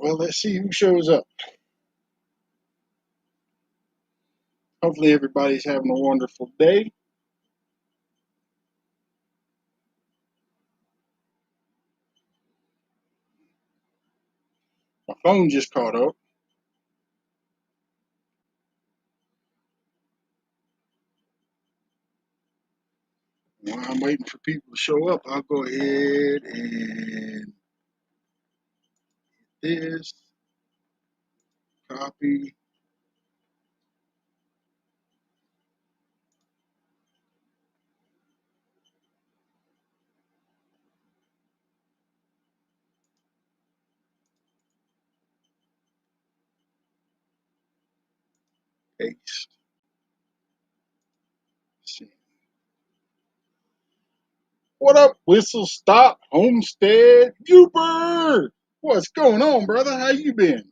Well, let's see who shows up. Hopefully, everybody's having a wonderful day. My phone just caught up. While I'm waiting for people to show up, I'll go ahead and this copy, paste, send. What up, Whistle Stop Homestead Uber? What's going on, brother? How you been?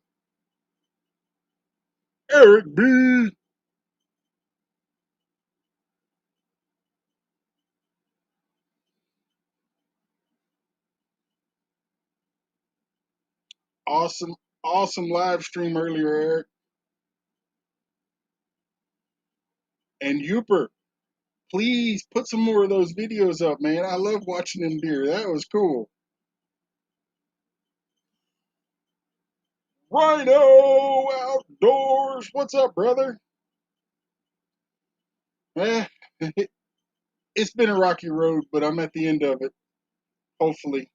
Eric B. Awesome, awesome live stream earlier, Eric. And Uber, please put some more of those videos up, man. I love watching them deer. That was cool. Rhino Outdoors. What's up, brother? Eh, it's been a rocky road, but I'm at the end of it, hopefully.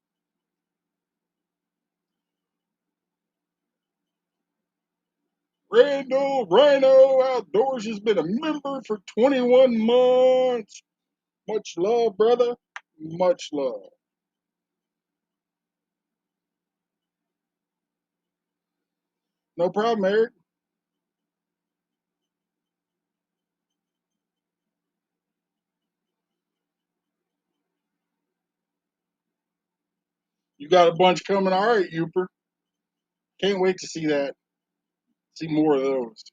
Rhino Outdoors has been a member for 21 months. Much love, brother. Much love. No problem, Eric. You got a bunch coming. All right, Uper. Can't wait to see that. See more of those.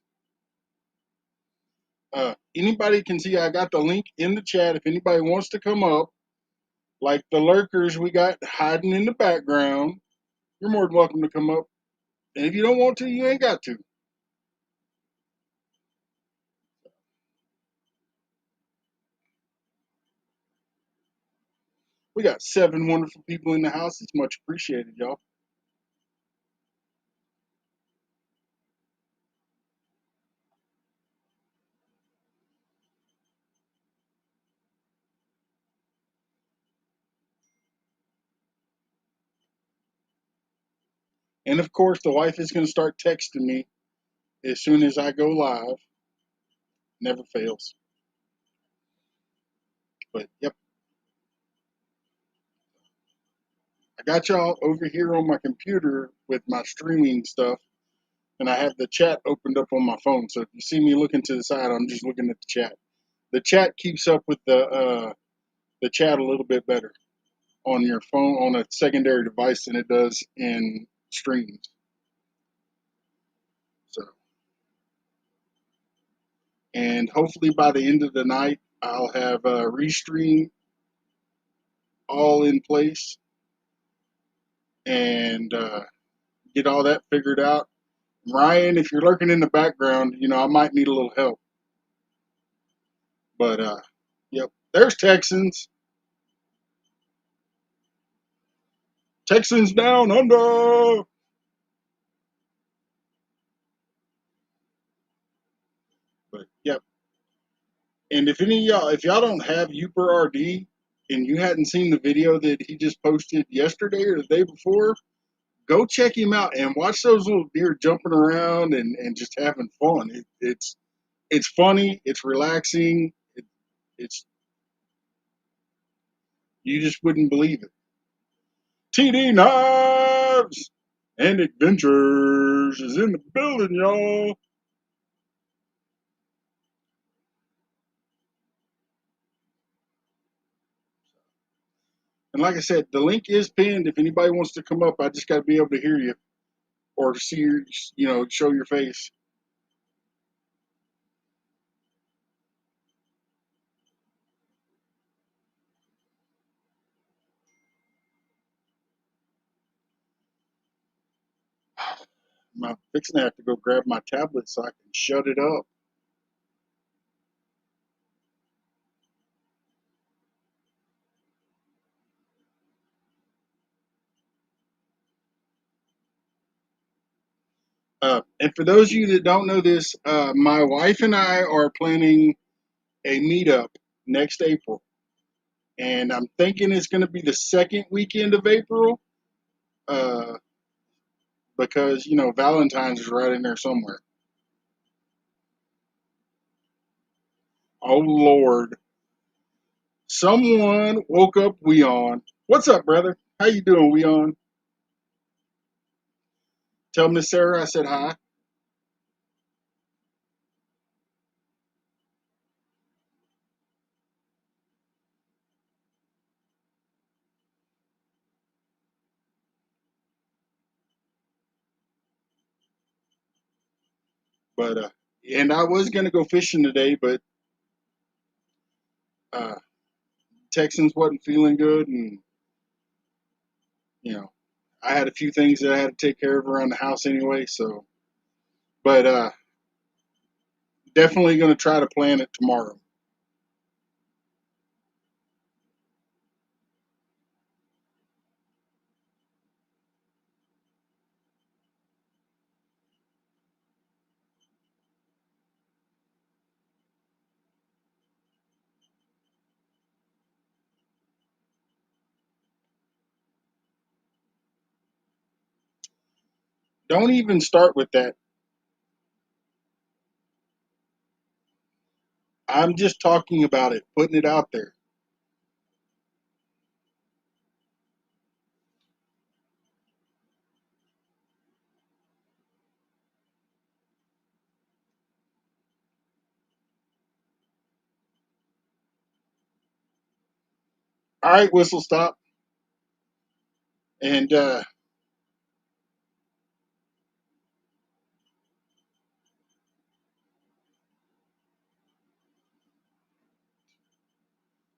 Anybody can see I got the link in the chat if anybody wants to come up. Like the lurkers we got hiding in the background, you're more than welcome to come up. And if you don't want to, you ain't got to. We got 7 wonderful people in the house. It's much appreciated, y'all. And of course, the wife is going to start texting me as soon as I go live. Never fails. But yep, I got y'all over here on my computer with my streaming stuff, and I have the chat opened up on my phone. So if you see me looking to the side, I'm just looking at the chat. The chat keeps up with the chat a little bit better on your phone on a secondary device than it does in streams. So, and hopefully by the end of the night, I'll have Restream all in place and get all that figured out. Ryan, if you're lurking in the background, I might need a little help. But yep, there's Texans. Texans down under. But yep. And if y'all don't have Uper RD and you hadn't seen the video that he just posted yesterday or the day before, go check him out and watch those little deer jumping around and just having fun. It's funny, it's relaxing, it's you just wouldn't believe it. TD Knives and Adventures is in the building, y'all. And like I said, the link is pinned. If anybody wants to come up, I just got to be able to hear you or see your, show your face. I'm fixing to have to go grab my tablet so I can shut it up. And for those of you that don't know this, my wife and I are planning a meetup next April. And I'm thinking it's going to be the second weekend of April uh, because, Valentine's is right in there somewhere. Oh, Lord. Someone woke up Weon. What's up, brother? How you doing, Weon? Tell Miss Sarah I said hi. But and I was gonna go fishing today, but uh, Texans wasn't feeling good, and you know I had a few things that I had to take care of around the house anyway. So, but definitely gonna try to plan it tomorrow. Don't even start with that. I'm just talking about it, putting it out there. All right, whistle stop. And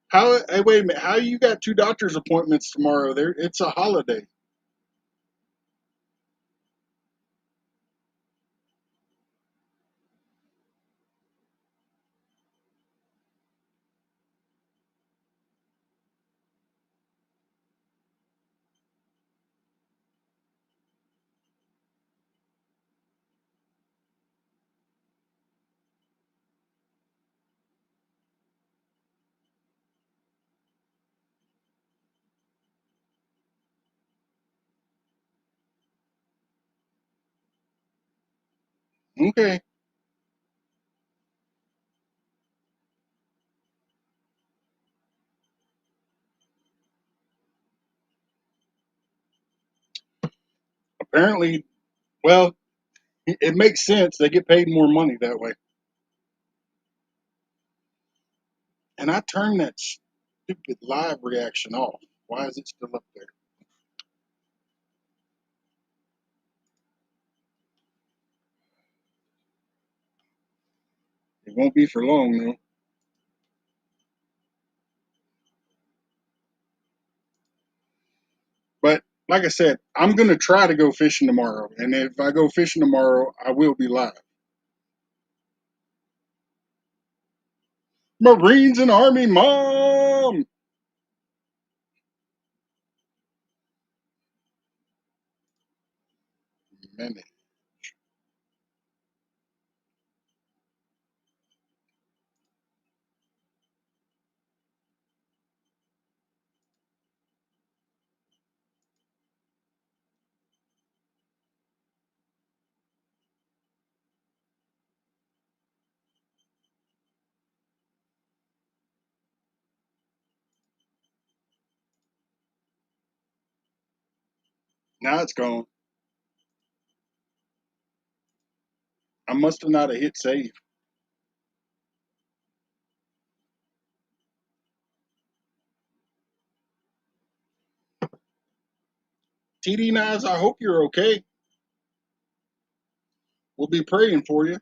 how? Hey, wait a minute. How you got two doctor's appointments tomorrow? There, it's a holiday. Okay. Apparently, well, it makes sense. They get paid more money that way. And I turned that stupid live reaction off. Why is it still up there? It won't be for long though. But like I said, I'm gonna try to go fishing tomorrow. And if I go fishing tomorrow, I will be live. Marines and Army Mom. Man, now it's gone. I must have not have hit save. TD Knives, I hope you're okay. We'll be praying for you.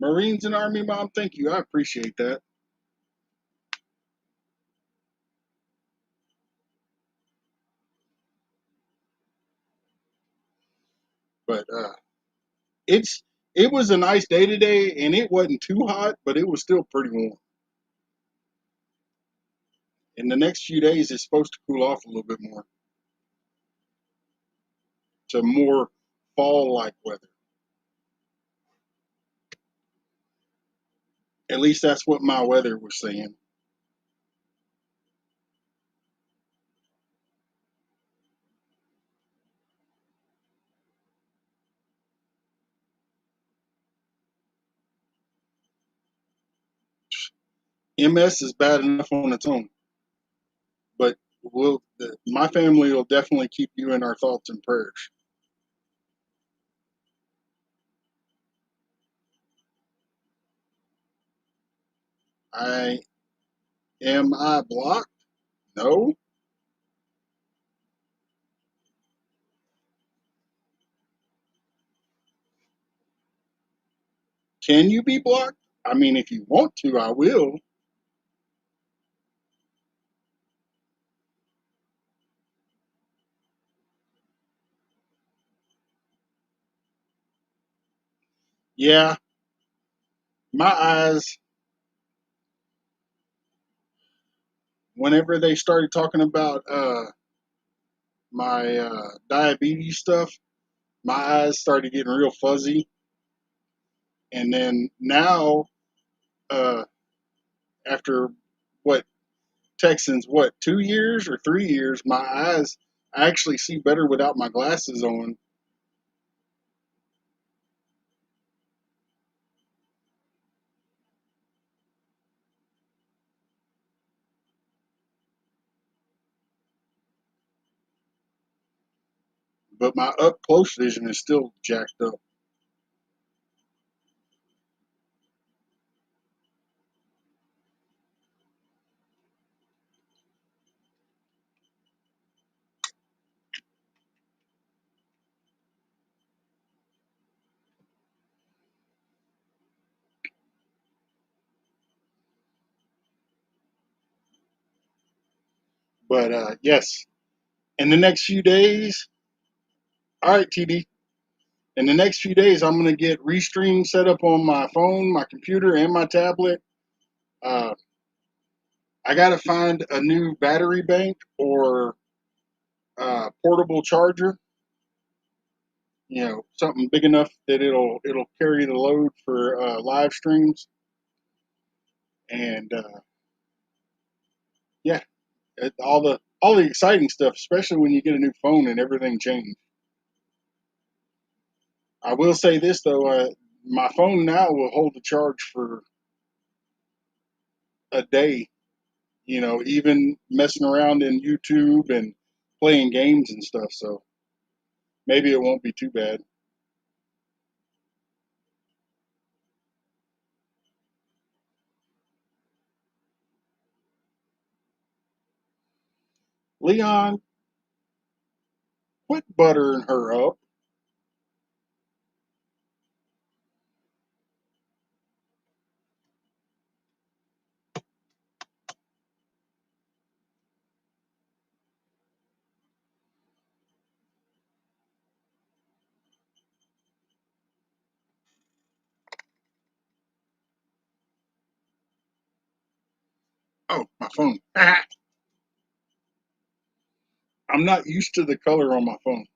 Marines and Army Mom, thank you. I appreciate that. But it's it was a nice day today, and it wasn't too hot, but it was still pretty warm. In the next few days, it's supposed to cool off a little bit more to more fall-like weather. At least that's what my weather was saying. MS is bad enough on its own, but my family will definitely keep you in our thoughts and prayers. I Am I blocked? No. Can you be blocked? I mean, if you want to, I will. Yeah, my eyes. Whenever they started talking about my diabetes stuff, my eyes started getting real fuzzy, and then now, uh, after what Texans, what 2 years or 3 years, my eyes I actually see better without my glasses on. But my up close vision is still jacked up. But yes, in the next few days, all right, TD. In the next few days, I'm gonna get Restream set up on my phone, my computer, and my tablet. Uh, I gotta find a new battery bank or portable charger. You know, something big enough that it'll carry the load for live streams. And yeah, all the exciting stuff, especially when you get a new phone and everything changed. I will say this though, my phone now will hold the charge for a day. You know, even messing around in YouTube and playing games and stuff. So maybe it won't be too bad. Leon, quit buttering her up. Oh, my phone. I'm not used to the color on my phone,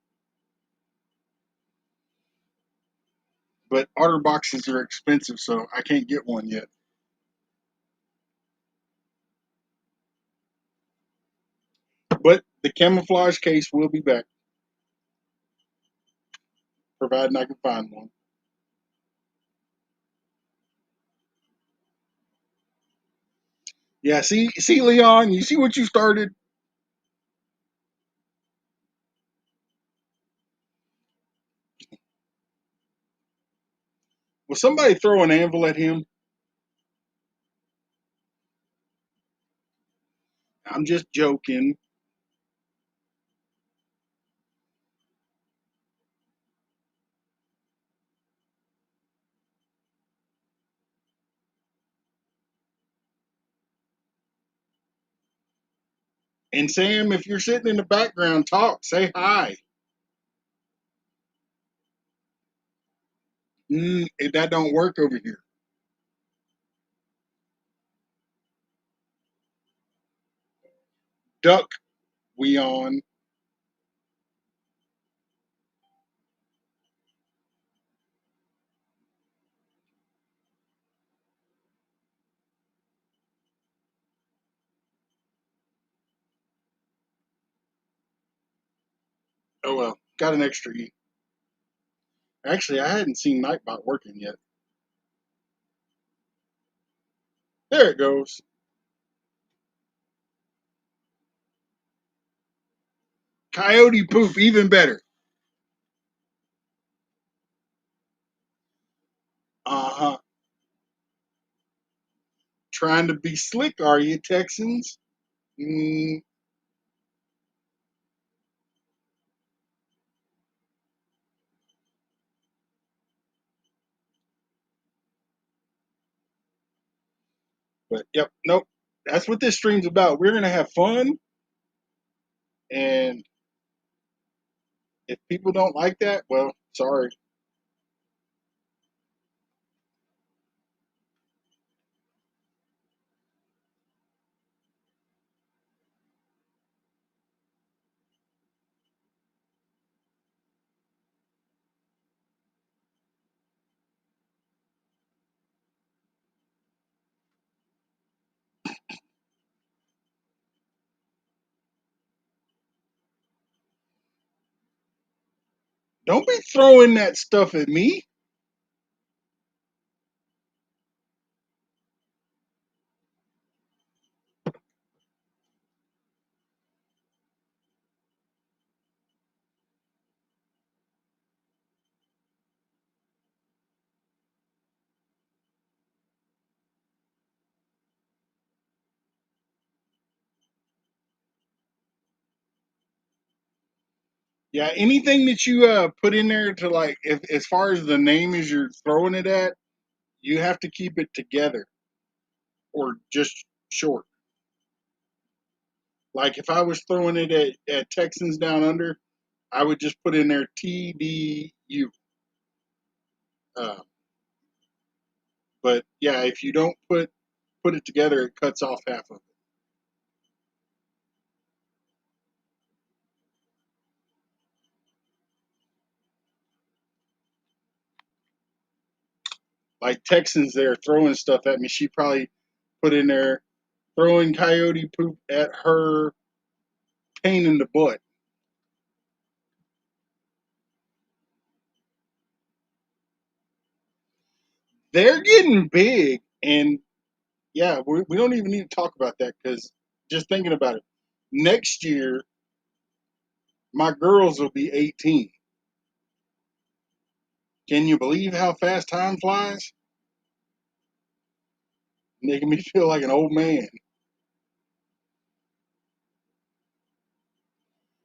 but otter boxes are expensive, so I can't get one yet. But the camouflage case will be back, providing I can find one. Yeah, see, Leon, you see what you started? Will somebody throw an anvil at him? I'm just joking. And Sam, if you're sitting in the background, talk, say hi. That don't work over here. Duck, we on. Oh well, got an extra E. Actually, I hadn't seen Nightbot working yet. There it goes. Coyote poop, even better. Uh huh. Trying to be slick, are you, Texans? Mm, but yep, nope. That's what this stream's about. We're gonna have fun, and if people don't like that, well, sorry. Don't be throwing that stuff at me. Yeah, anything that you put in there to like, if as far as the name is you're throwing it at, you have to keep it together or just short. Like if I was throwing it at Texans Down Under, I would just put in there TDU. Uh, but yeah, if you don't put it together, it cuts off half of it. Like Texans, there throwing stuff at me. She probably put in there throwing coyote poop at her pain in the butt. They're getting big, and yeah, we don't even need to talk about that because just thinking about it, next year my girls will be 18. Can you believe how fast time flies? Making me feel like an old man.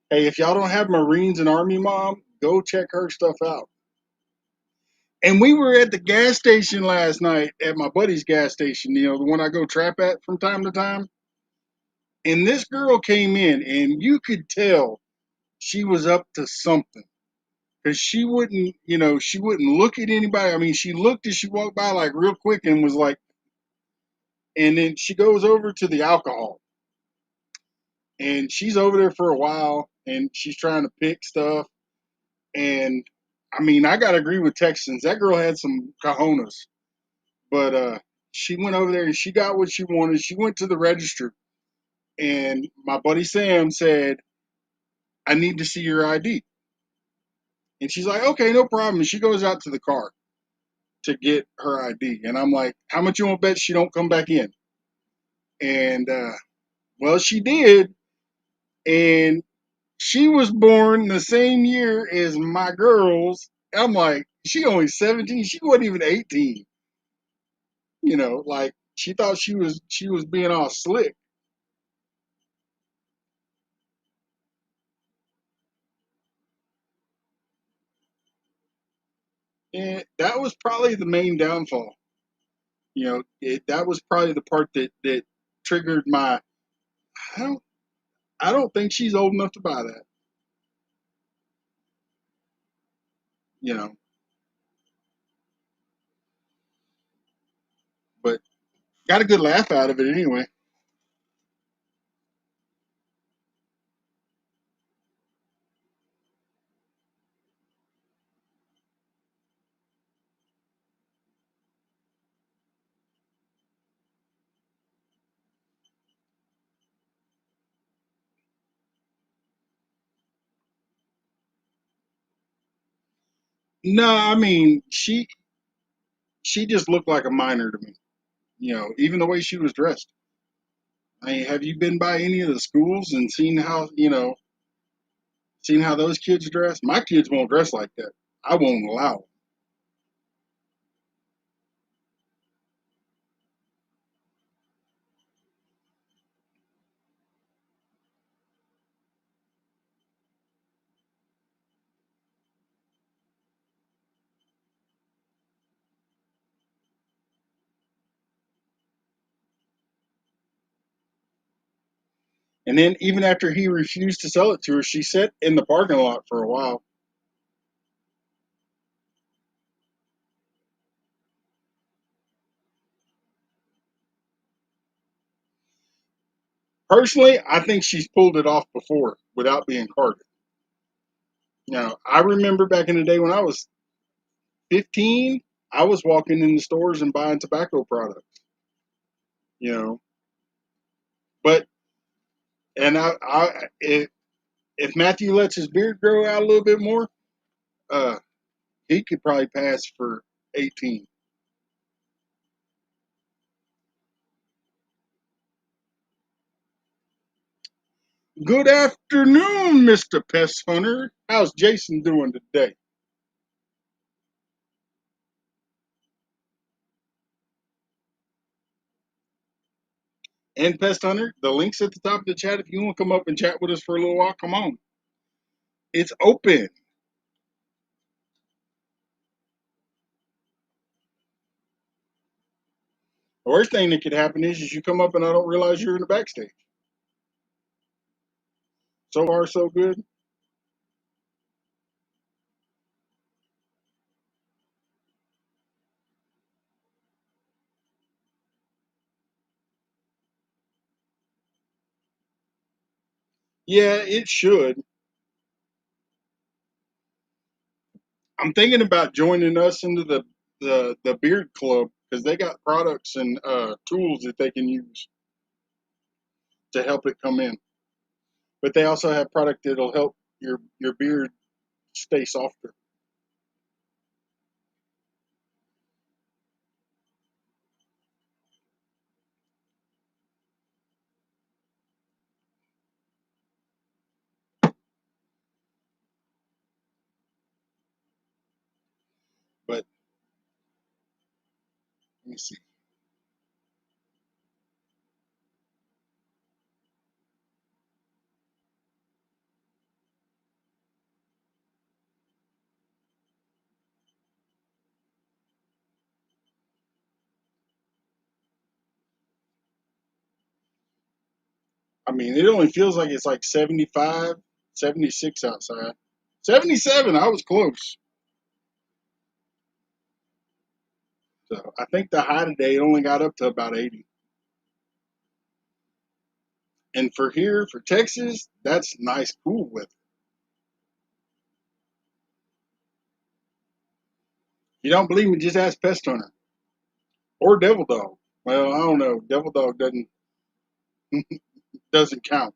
Hey, if y'all don't have Marines and Army mom, go check her stuff out. And we were at the gas station last night at my buddy's gas station, the one I go trap at from time to time. And this girl came in, and you could tell she was up to something because she wouldn't look at anybody. I mean, she looked as she walked by like real quick and was like, and then she goes over to the alcohol, and she's over there for a while, and she's trying to pick stuff. And I mean, I gotta agree with Texans. That girl had some cojones, but she went over there and she got what she wanted. She went to the register, and my buddy Sam said, "I need to see your ID." And she's like, "Okay, no problem." And she goes out to the car to get her ID, and I'm like, "How much you want to bet she don't come back in?" And well, she did, and she was born the same year as my girls. I'm like, she only 17. She wasn't even 18. Like she thought she was being all slick. And that was probably the main downfall. That was probably the part that triggered my. I don't. I don't think she's old enough to buy that. You know, but got a good laugh out of it anyway. No, I mean she just looked like a minor to me. You know, even the way she was dressed. I mean, have you been by any of the schools and seen how seen how those kids dress? My kids won't dress like that. I won't allow it. And then even after he refused to sell it to her, she sat in the parking lot for a while. Personally, I think she's pulled it off before without being carded. You know, I remember back in the day when I was 15, I was walking in the stores and buying tobacco products. You know, but and if Matthew lets his beard grow out a little bit more, uh, he could probably pass for 18. Good afternoon, Mr. Pest Hunter. How's Jason doing today? And Pest Hunter, the link's at the top of the chat. If you want to come up and chat with us for a little while, come on. It's open. The worst thing that could happen is you come up and I don't realize you're in the backstage. So far, so good. Yeah, it should. I'm thinking about joining us into the beard club because they got products and tools that they can use to help it come in. But they also have product that'll help your beard stay softer. But let me see. I mean, it only feels like it's like 75, 76 outside. 77, I was close. So I think the high today only got up to about 80. And for here, for Texas, that's nice, cool weather. You don't believe me? Just ask Pest Hunter or Devil Dog. Well, I don't know. Devil Dog doesn't count.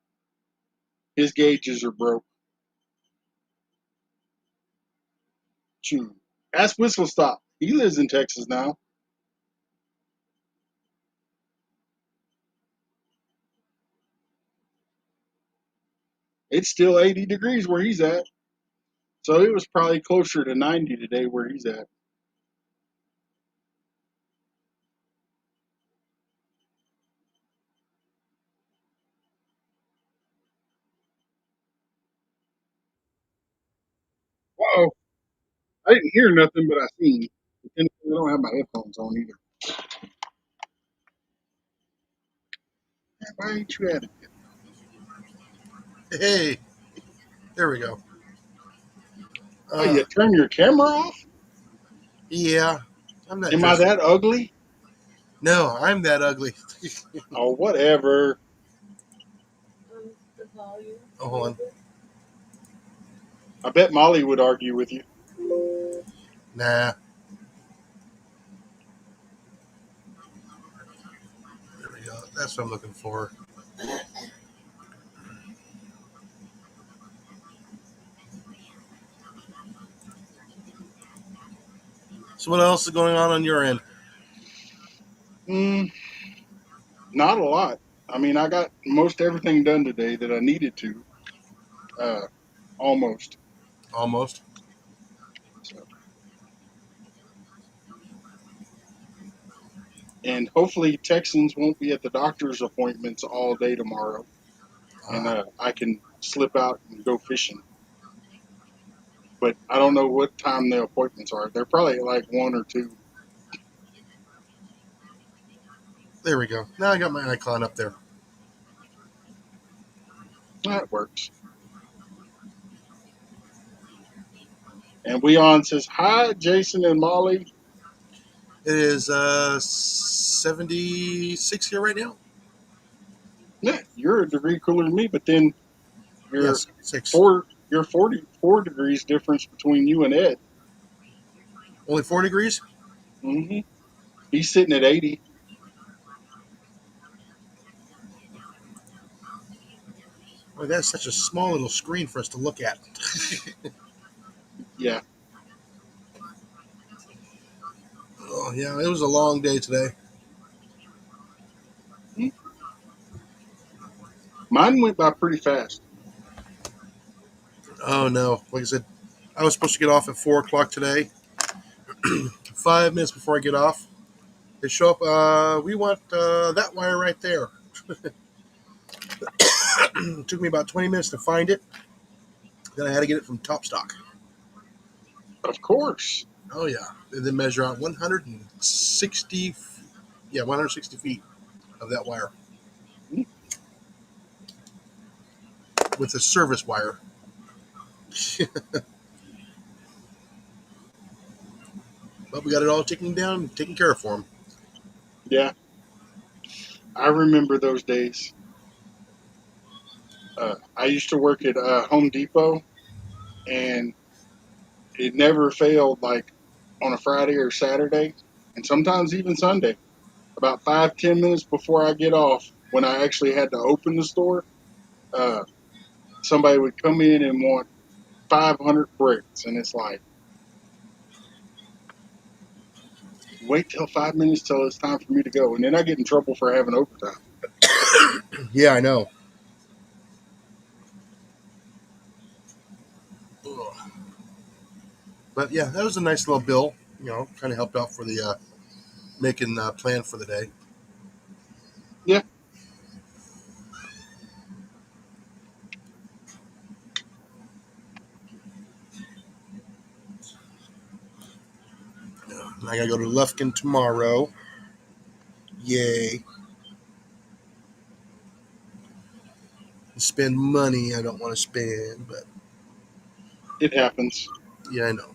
His gauges are broke. Shoot. Ask Whistle Stop. He lives in Texas now. It's still 80 degrees where he's at. So it was probably closer to 90 today where he's at. Uh-oh. I didn't hear nothing, but I seen. And I don't have my headphones on either. Man, why ain't you at it? Hey, there we go. Oh, Uh, you turn your camera off? yeah, I'm not Am I dressed. that ugly? No, I'm that ugly. Oh, whatever. Oh, hold on. I bet Molly would argue with you. Nah, there we go. That's what I'm looking for. So, what else is going on your end? Mm, not a lot. I mean, I got most everything done today that I needed to. Uh, almost. Almost. So, and hopefully Texans won't be at the doctor's appointments all day tomorrow, and Ah, I can slip out and go fishing. But I don't know what time the appointments are. They're probably like 1 or 2. there we go. Now I got my icon up there. That works. And Weon says, "Hi, Jason and Molly." It is 76 here right now. Yeah, you're a degree cooler than me, but then you're Yes, 6. you're 44 degrees difference between you and Ed. Only 4 degrees. Hmm. He's sitting at 80. Boy, that's such a small little screen for us to look at. Yeah. Oh yeah, it was a long day today. Mine went by pretty fast. Oh no, like I said, I was supposed to get off at 4 o'clock today. 5 minutes before I get off, they show up. We want that wire right there. It took me about 20 minutes to find it. Then I had to get it from Top Stock. Of course. Oh yeah, they measure out 160. Yeah, 160 feet of that wire with a service wire. But we got it all taken care of for them. Yeah. I remember those days. I used to work at Home Depot, and it never failed, like on a Friday or Saturday, and sometimes even Sunday. About 5-10 minutes before I get off, when I actually had to open the store, uh, somebody would come in and want 500 bricks, and it's like, wait till 5 minutes till it's time for me to go, and then I get in trouble for having overtime. Yeah, I know. But yeah, that was a nice little bill. Kind of helped out for the making plan for the day. Yeah, And I gotta go to Lufkin tomorrow. Yay! Spend money I don't want to spend, but it happens. yeah, I know.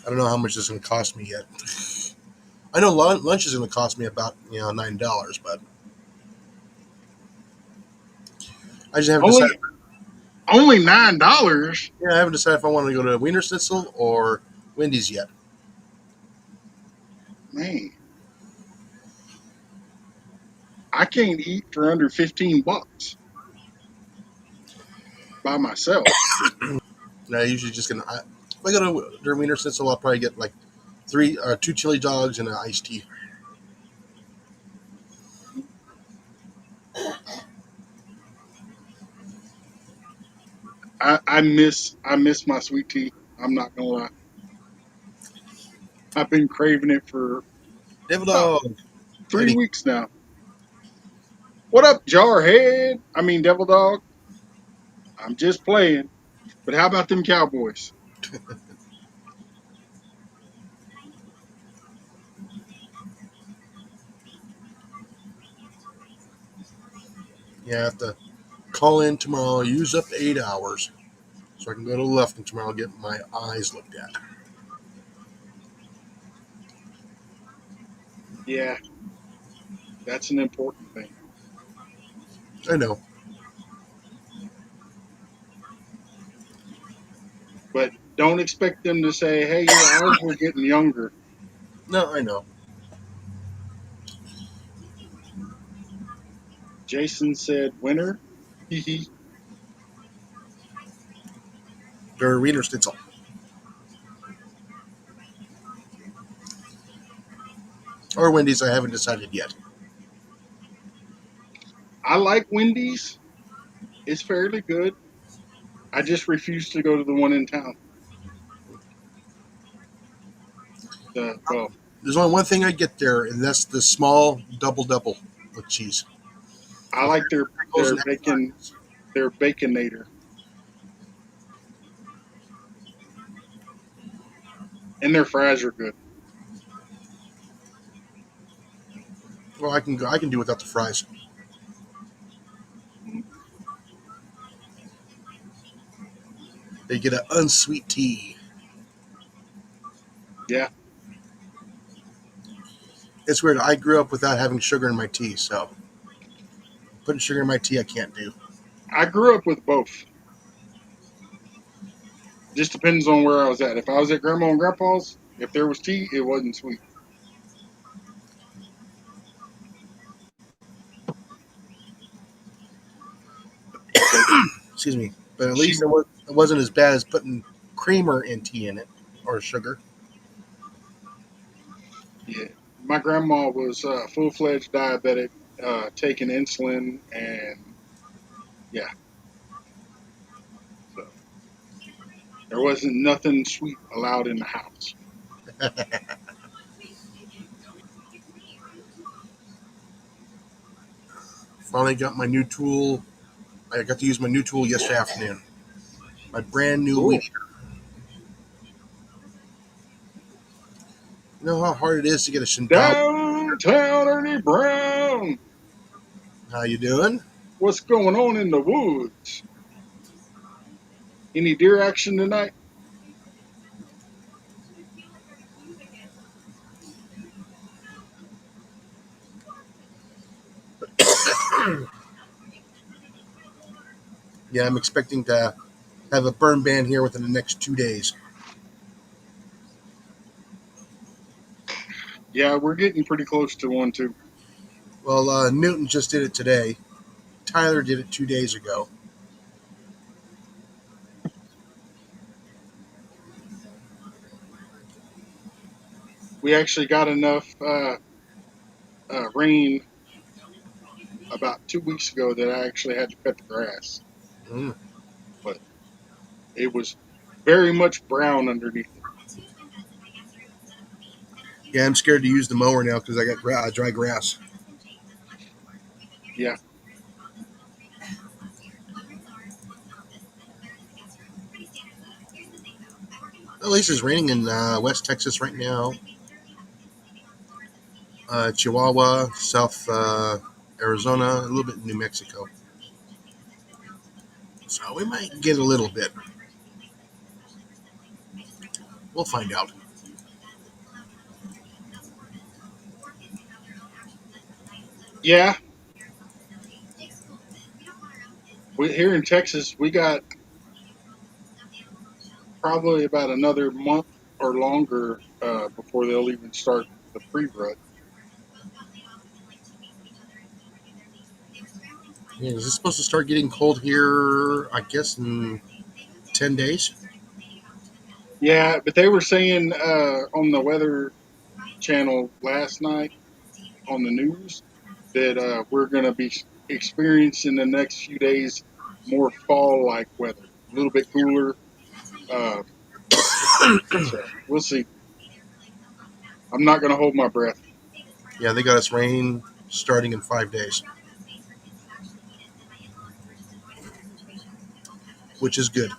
I don't know how much it's gonna cost me yet. I know lunch is gonna cost me about $9, but I just haven't decided. Only $9, Yeah, I haven't decided if I want to go to Wiener Schnitzel or Wendy's yet. man. I can't eat for under $15 by myself. And I usually just gonna. If I go to Wiener Schnitzel, I'll probably get like two chili dogs and an iced tea. I miss my sweet tea. I'm not gonna lie. I've been craving it for Devil about dog, three Eddie. weeks now. What up, Jarhead? I mean, Devil Dog. I'm just playing. But how about them Cowboys? Yeah, I have to call in tomorrow, use up to 8 hours, so I can go to Lufkin tomorrow and get my eyes looked at. Yeah, that's an important thing. I know. But don't expect them to say, "Hey, your eyes are getting younger." No, I know. Jason said, "Winner." Hee hee. They're Wiener Schnitzel. Or Wendy's, I haven't decided yet. I like Wendy's. It's fairly good. I just refuse to go to the one in town. Well, There's only one thing I get there, and that's the small double with cheese. I With like pickles and extra onions. their baconator, and their fries are good. Well, I can do without the fries. They get an unsweet tea. Yeah, It's weird. I grew up without having sugar in my tea, so putting sugar in my tea I can't do. I grew up with both. Just depends on where I was at. If I was at Grandma and Grandpa's, if there was tea, it wasn't sweet. But Excuse me. But at she, least it wasn't as bad as putting creamer in tea in it or sugar. yeah, my grandma was full fledged diabetic, taking insulin, and yeah, so there wasn't nothing sweet allowed in the house. Finally got my new tool. I got to use my new tool yesterday afternoon. My brand new weed Cool. eater. You know how hard it is to get a Shintao? Downtown Ernie Brown, How you doing? what's going on in the woods? Any deer action tonight? Yeah, I'm expecting to have a burn ban here within the next 2 days. Yeah, we're getting pretty close to one too. Well, Newton just did it today. Tyler did it 2 days ago. We actually got enough rain about 2 weeks ago that I actually had to cut the grass, Mm. but it was very much brown underneath it. Yeah, I'm scared to use the mower now because I got dry grass. Yeah, At least it's raining in West Texas right now. Chihuahua, South Arizona, a little bit in New Mexico. So we might get a little bit. We'll find out. yeah. Here in Texas, we got probably about another month or longer before they'll even start the pre-rut. Yeah, is this supposed to start getting cold here? I guess in 10 days. Yeah, but they were saying on the Weather Channel last night on the news that we're going to be experiencing the next few days more fall-like weather, a little bit cooler. Uh, so we'll see. I'm not going to hold my breath. Yeah, they got us rain starting in 5 days, which is good.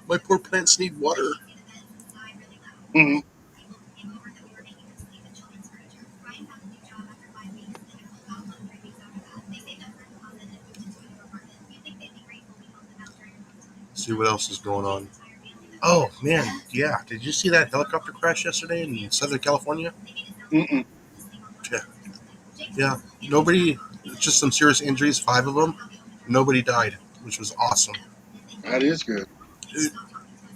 My poor plants need water. Hmm. See what else is going on. Oh man, yeah. Did you see that helicopter crash yesterday in Southern California? Mm-mm. Yeah, yeah. Nobody, just some serious injuries. 5 of them. Nobody died, which was awesome. That is good. It,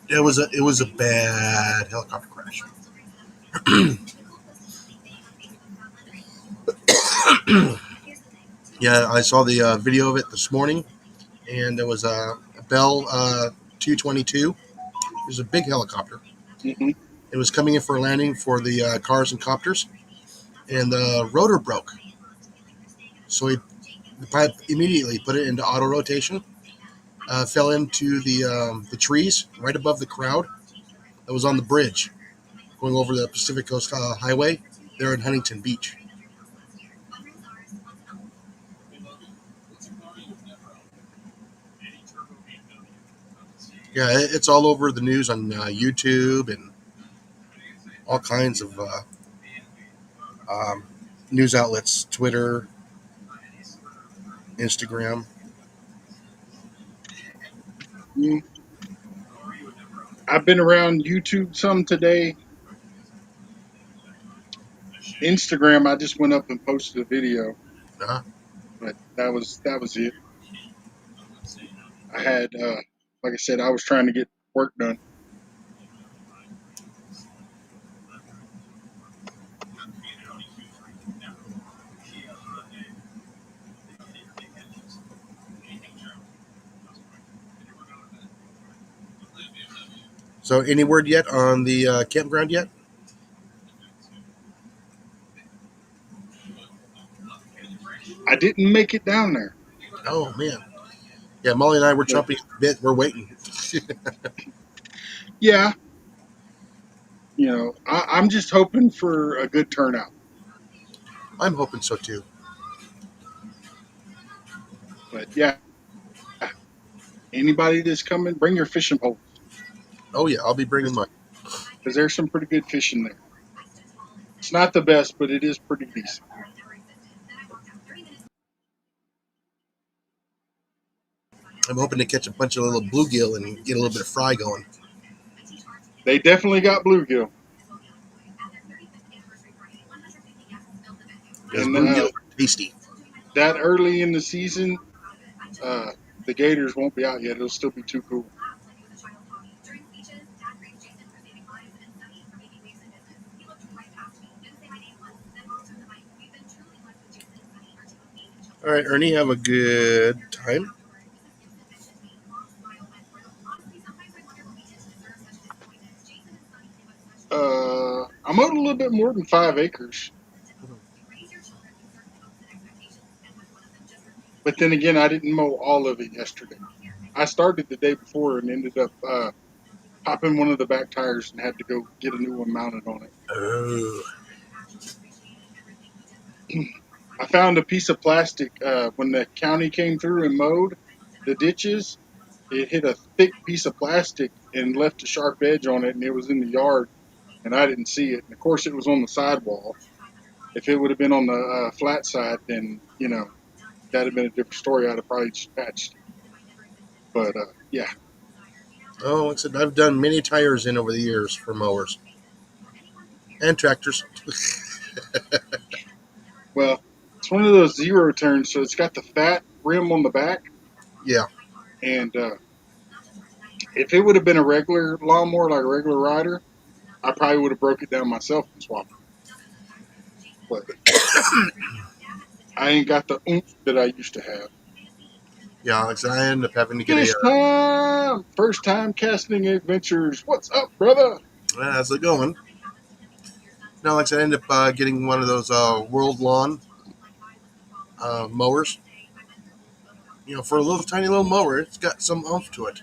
it was a bad helicopter crash. Yeah, I saw the video of it this morning, and there was a Bell 222. It was a big helicopter. Hmm. It was coming in for a landing for the cars and copters, and the rotor broke. So the pilot immediately put it into auto rotation, fell into the trees right above the crowd that was on the bridge going over the Pacific Coast Highway there in Huntington Beach. Yeah, it's all over the news on YouTube and all kinds of um, news outlets, Twitter, Instagram. Mm. I've been around YouTube some today. Instagram, I just went up and posted a video, Uh, but that was it. I had, like I said, I was trying to get work done. so, any word yet on the campground yet? I didn't make it down there. Oh man, yeah. Molly and I were But chomping at the bit. We're waiting. yeah, I'm just hoping for a good turnout. I'm hoping so too. But yeah, anybody that's coming, bring your fishing poles Oh yeah, I'll be bringing mine. because there's some pretty good fishing there. It's not the best, but it is pretty decent. I'm hoping to catch a bunch of little bluegill and get a little bit of fry going. They definitely got bluegill, Because and bluegill are tasty. that early in the season, uh, the gators won't be out yet. It'll still be too cool. All right, Ernie, have a good time. I'm out a little bit more than 5 acres, but then again, I didn't mow all of it yesterday. I started the day before and ended up popping one of the back tires and had to go get a new one mounted on Oh, it. I found a piece of plastic when the county came through and mowed the ditches. It hit a thick piece of plastic and left a sharp edge on it, and it was in the yard, and I didn't see it. And of course, it was on the sidewall. If it would have been on the flat side, then that'd have been a different story. I'd have probably just patched it. But yeah, oh, like I said, I've done many tires in over the years for mowers and tractors. well, it's one of those zero turns, so it's got the fat rim on the back, Yeah. and if it would have been a regular lawnmower, like a regular rider, I probably would have broke it down myself and swapped it. But I ain't got the oomph that I used to have. Yeah, like I said, I ended up having to get a. Fish time! First time casting adventures. What's up, brother? How's it going? No, like I said, I ended up getting one of those World Lawn mowers. For a little tiny little mower, it's got some oomph to it.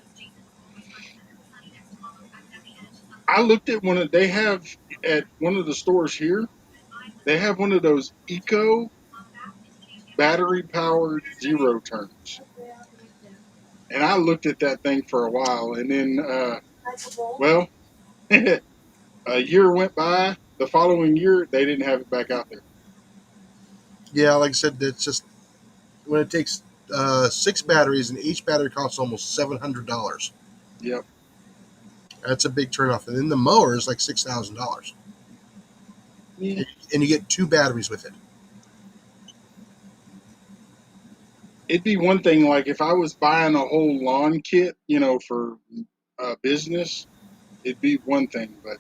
I looked at one of they have at one of the stores here. They have one of those eco battery powered zero turns. And I looked at that thing for a while, and then, well, a year went by. The following year, they didn't have it back out there. Yeah, like I said, it's just when it takes 6 batteries and each battery costs almost $700. Yep. That's a big turnoff. And then the mower is like $6,000, Yeah. and you get 2 batteries with it. It'd be one thing like if I was buying a whole lawn kit, for business, it'd be one thing, but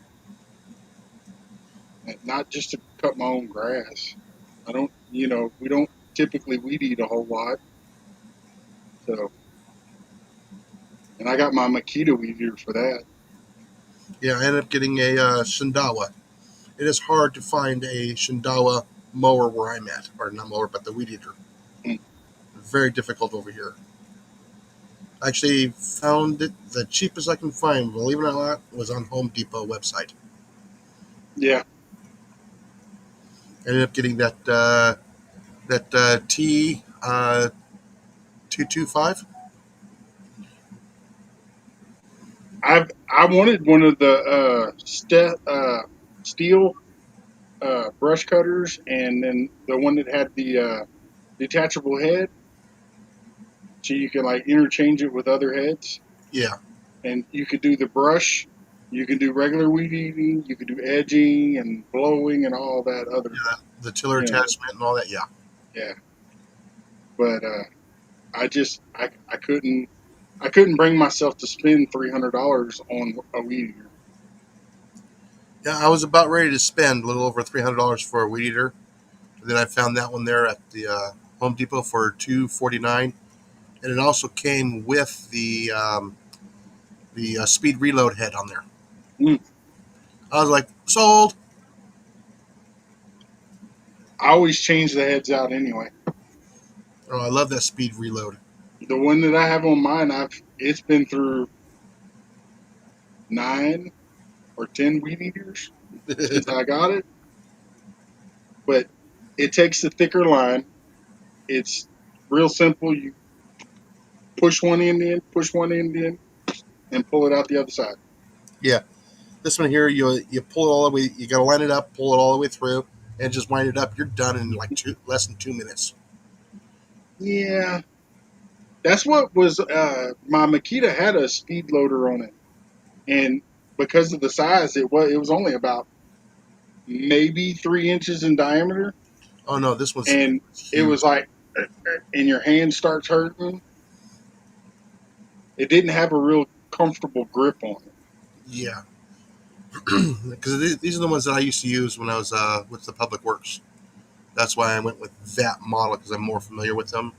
not just to cut my own grass. I don't, we don't typically weed eat a whole lot. So, and I got my Makita weed eater for that. Yeah, I ended up getting a Shindawa. It is hard to find a Shindawa mower where I'm at, or not mower, but the weed eater. Mm. Very difficult over here. I actually found it the cheapest I can find, believe it or not, was on Home Depot website. Yeah. I ended up getting that T 225. I wanted one of the steel brush cutters, and then the one that had the detachable head, so you can like interchange it with other heads, Yeah, and you could do the brush. You can do regular weed eating. You could do edging and blowing and all that other, yeah, the tiller you know. attachment and all that. Yeah, Yeah, but I couldn't bring myself to spend $300 on a weed eater. yeah. I was about ready to spend a little over $300 for a weed eater. And then I found that one there at the Home Depot for $249, and it also came with the speed reload head on there. Mm. I was like, sold. I always change the heads out anyway. Oh, I love that speed reload. The one that I have on mine, it's been through 9 or 10 weed eaters since I got it, but it takes the thicker line. It's real simple. You push one end in, and pull it out the other side. Yeah, this one here, you pull it all the way. You got to line it up, pull it all the way through, and just wind it up. You're done in like less than 2 minutes. Yeah, that's what was my Makita had a speed loader on it, and because of the size, it was only about maybe 3 inches in diameter, Oh no, this one's and it huge. was like, and your hand starts hurting. It didn't have a real comfortable grip on it. Yeah, because these are the ones that I used to use when I was with the public works. That's why I went with that model because I'm more familiar with them.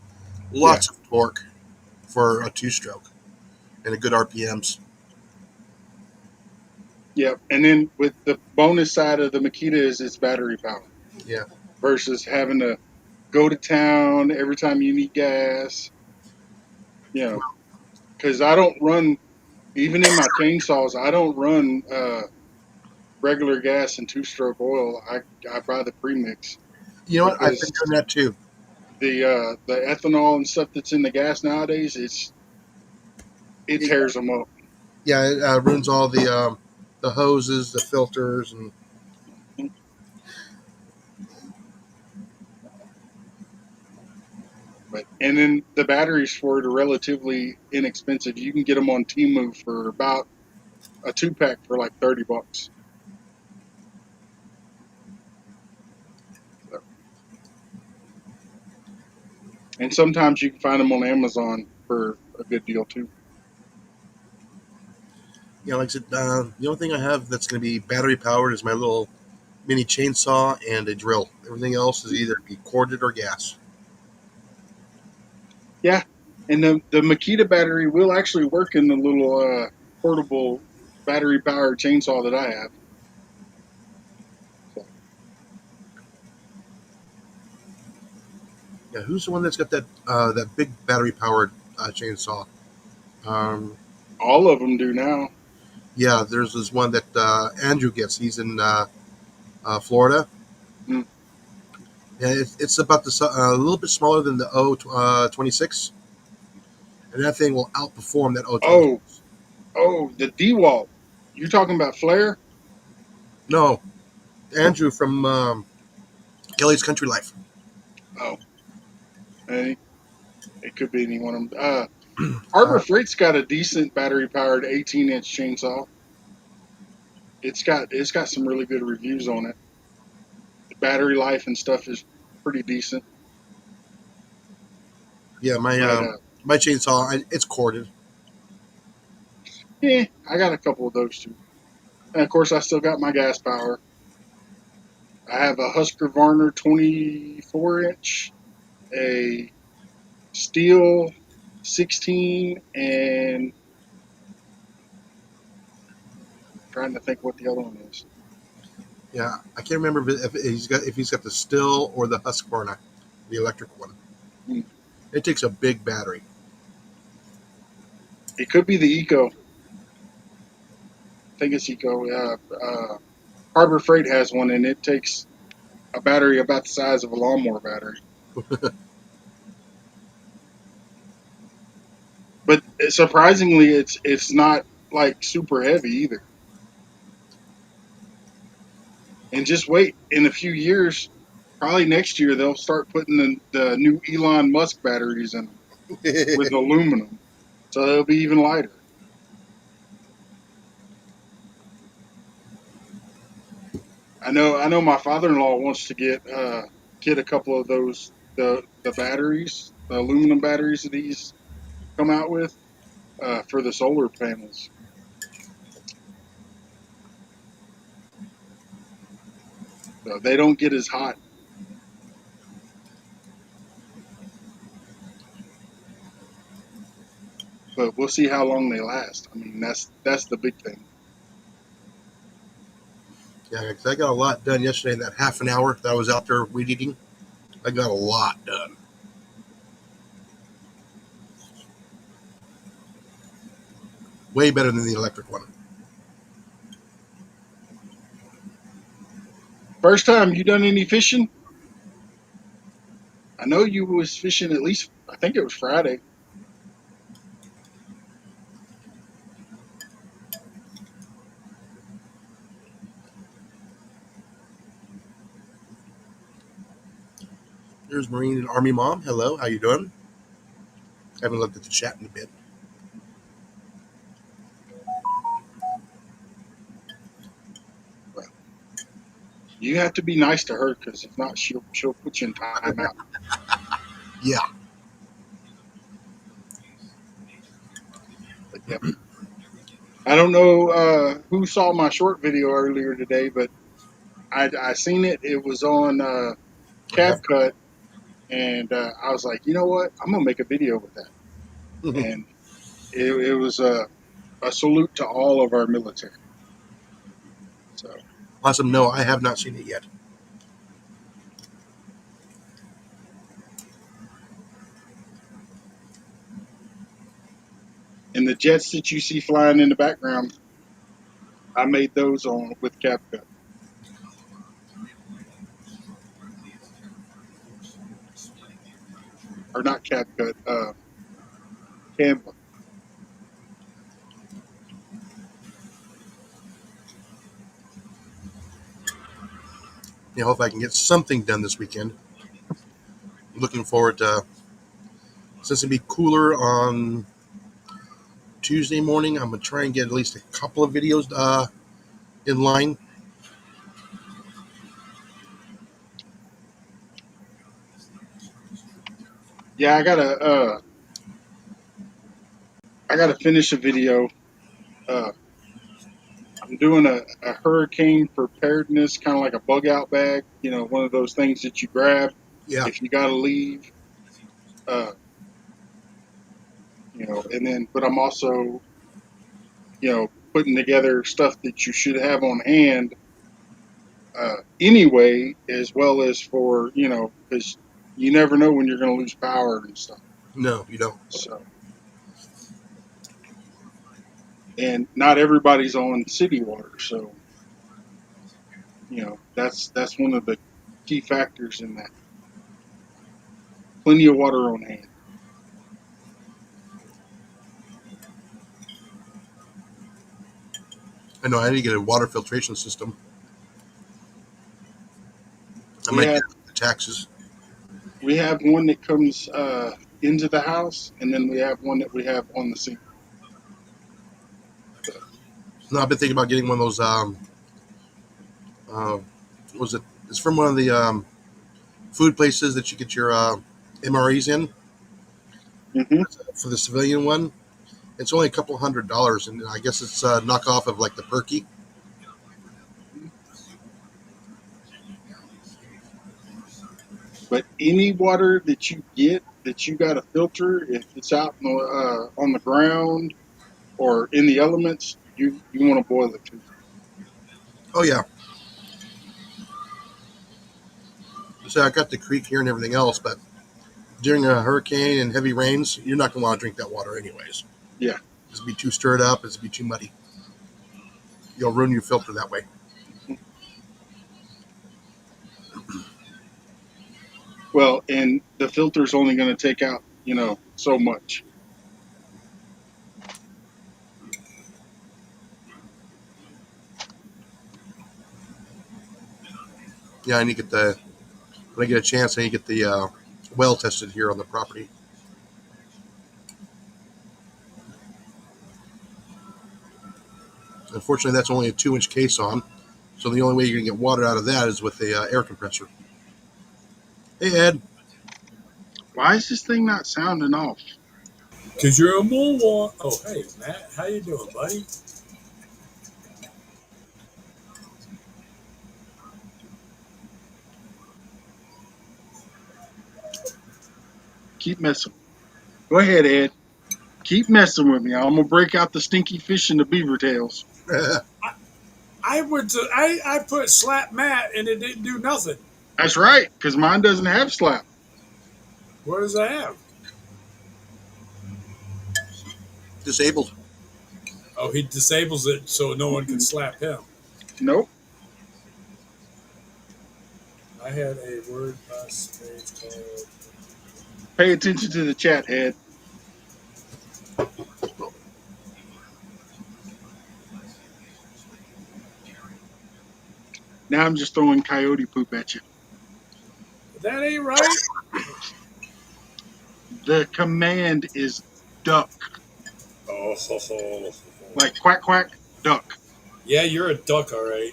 Yeah, Lots of torque for a two-stroke and a good RPMs. yeah. And then with the bonus side of the Makita is its battery power Yeah, versus having to go to town every time you need gas. You know, because I don't run even in my chainsaws. I don't run regular gas and two-stroke oil. I buy the premix you know what? I've been because doing that too. the ethanol and stuff that's in the gas nowadays, it It, tears them up. yeah, it ruins all the hoses, the filters, and But and then the batteries for it are relatively inexpensive. You can get them on Temu for about a 2 pack for like $30. So, and sometimes you can find them on Amazon for a good deal too. like I said, the only thing I have that's going to be battery powered is my little mini chainsaw and a drill. Everything else is either be corded or gas. Yeah, and the Makita battery will actually work in the little portable battery powered chainsaw that I have. So, Yeah, who's the one that's got that big battery powered chainsaw? Um, all of them do now. yeah, there's this one that Andrew gets. He's in Florida. Mm, Yeah, it's about a little bit smaller than the O 26, and that thing will outperform that O-Town Oh, series. oh, the DeWalt. You talking about Flare? No, Andrew from Kelly's Country Life. Oh, hey, it could be any one of them. Harbor Uh, Freight's got a decent battery powered 18-inch chainsaw. It's got some really good reviews on it. The battery life and stuff is pretty decent. yeah, But my chainsaw, it's corded. I got a couple of those too. And of course, I still got my gas power. I have a Husqvarna 24-inch, a steel 16, and trying to think what the other one is. Yeah, I can't remember if he's got the Still or the Husqvarna, the electric one. Hmm. It takes a big battery. It could be the Eco. I think it's Eco. Harbor Freight has one, and it takes a battery about the size of a lawnmower battery. But surprisingly, it's not like super heavy either. And just wait, in a few years, probably next year, they'll start putting the new Elon Musk batteries in them with aluminum, so they'll be even lighter. I know. My father-in-law wants to get a couple of those the batteries, the aluminum batteries that he's come out with for the solar panels. So they don't get as hot. But we'll see how long they last. I mean, that's the big thing. Yeah, because I got a lot done yesterday in that half an hour that I was out there weed eating. I got a lot done. Way better than the electric one. First time you done any fishing? I know you was fishing at least. I think it was Friday. There's Marine and Army Mom. Hello, how you doing? I haven't looked at the chat in a bit. Well, you have to be nice to her because if not, she'll put you in timeout. Yeah, But yep. I don't know who saw my short video earlier today, but I seen it. It was on I have. CapCut, and I was like, you know what? I'm gonna make a video with that. And it was a salute to all of our military. So, Awesome. No, I have not seen it yet. and the jets that you see flying in the background, I made those on with CapCut, or not CapCut, Canva. You know, if I can get something done this weekend. Looking forward to since it'll be cooler on Tuesday morning. I'm gonna try and get at least a couple of videos in line. Yeah, I gotta finish a video. Uh, I'm doing a hurricane preparedness, kind of like a bug out bag. One of those things that you grab Yeah, if you gotta leave. Uh, and then, but I'm also, putting together stuff that you should have on hand anyway, as well as for, because you never know when you're going to lose power and stuff. no, you don't. So, and not everybody's on city water, so that's one of the key factors in that. Plenty of water on hand. I know I need to get a water filtration system. I We might have get the taxes. we have one that comes into the house, and then we have one that we have on the sink. So, No, I've been thinking about getting one of those. Uh, what was it? It's from one of the food places that you get your MREs in hmm for the civilian one. It's only a couple $100, and I guess it's a knockoff of like the Perky. But any water that you get that you got to filter, if it's out on the ground or in the elements, you want to boil it too. Oh yeah, so I got the creek here and everything else, but during a hurricane and heavy rains, you're not gonna want to drink that water anyways. Yeah. It's be too stirred up. It's be too muddy. You'll ruin your filter that way. Well, and the filter's only going to take out, so much. Yeah, I need to get the when I get a chance. I need to get the well tested here on the property. Unfortunately, that's only a 2-inch case on, so the only way you're gonna get water out of that is with the air compressor. Hey Ed, Why is this thing not sounding off? Cause you're a moonwalk. Oh, hey, Matt, how you doing, buddy? Keep messing. Go ahead, Ed. Keep messing with me. I'm going to break out the stinky fish and the beaver tails. I put slap Matt and it didn't do nothing. That's right, because mine doesn't have slap. What does that have? disabled. Oh, he disables it so no one can slap him. Nope. I had a word bus page called. Pay attention to the chat, Ed. Now I'm just throwing coyote poop at you. That ain't right. The command is duck. Oh, ho, ho. Like quack, quack, duck. Yeah, you're a duck, all right.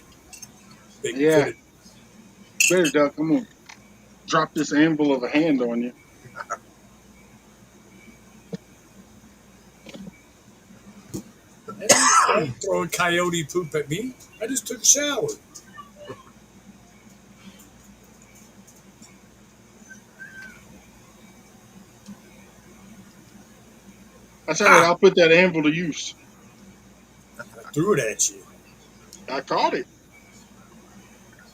Big Yeah, footed. better duck. I'm going to drop this anvil of a hand on you. That ain't throwing coyote poop at me. I just took a shower. That's all right. Ha! I'll put that anvil to use. I threw it at you. I caught it.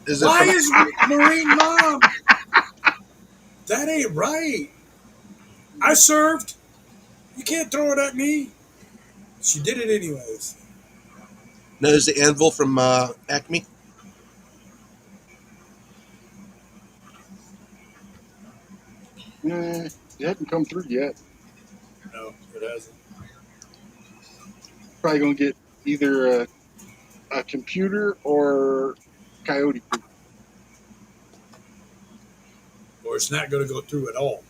Is it Why from? is Marine Mom? That ain't right. I served. You can't throw it at me. She did it anyways. No, is the anvil from Acme? It hasn't come through yet. No, it hasn't. Probably going to get either a computer or coyote poop. Or it's not going to go through at all.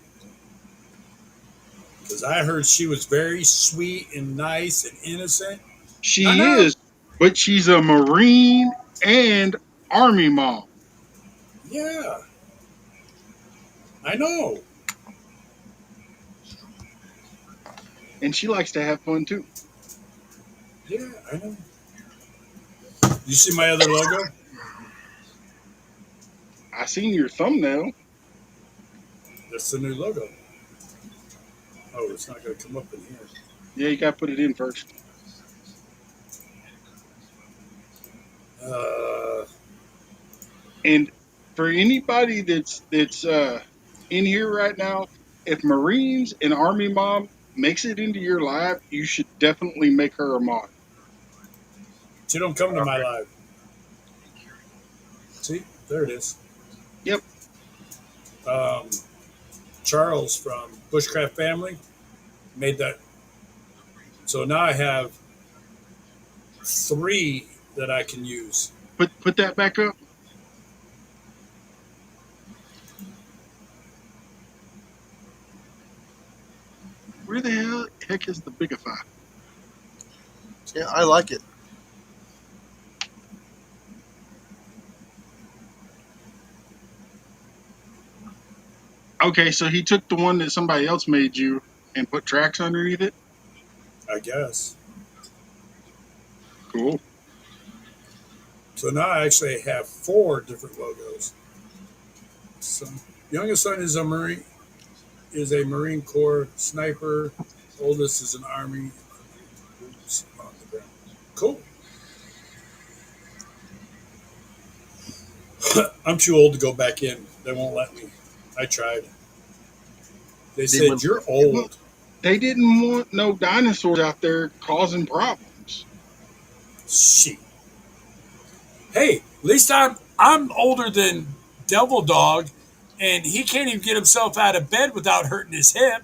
Because I heard she was very sweet and nice and innocent. I She know. is, but she's a Marine and Army mom. Yeah. I know. And she likes to have fun too. Yeah, I know. You see my other logo? I seen your thumbnail. That's the new logo. Oh, it's not going to come up in here. Yeah, you got to put it in first. Uh, And for anybody that's in here right now, if Marines and Army mom makes it into your live, you should definitely make her a mod. she don't come to my live. See? There it is. Yep. Um, Charles from Bushcraft Family made that. So now I have 3 that I can use. Put that back up. Where the heck is the Bigify? Yeah, I like it. Okay, so he took the one that somebody else made you and put tracks underneath it. I guess. Cool. So now I actually have 4 different logos. So youngest son is a Marine Corps sniper. Oldest is an Army boots on the ground. Cool. I'm too old to go back in. They won't let me. I tried. They They said went, you're Well, old. they didn't want no dinosaurs out there causing problems. Shit. Hey, at least I'm older than Devil Dog, and he can't even get himself out of bed without hurting his hip.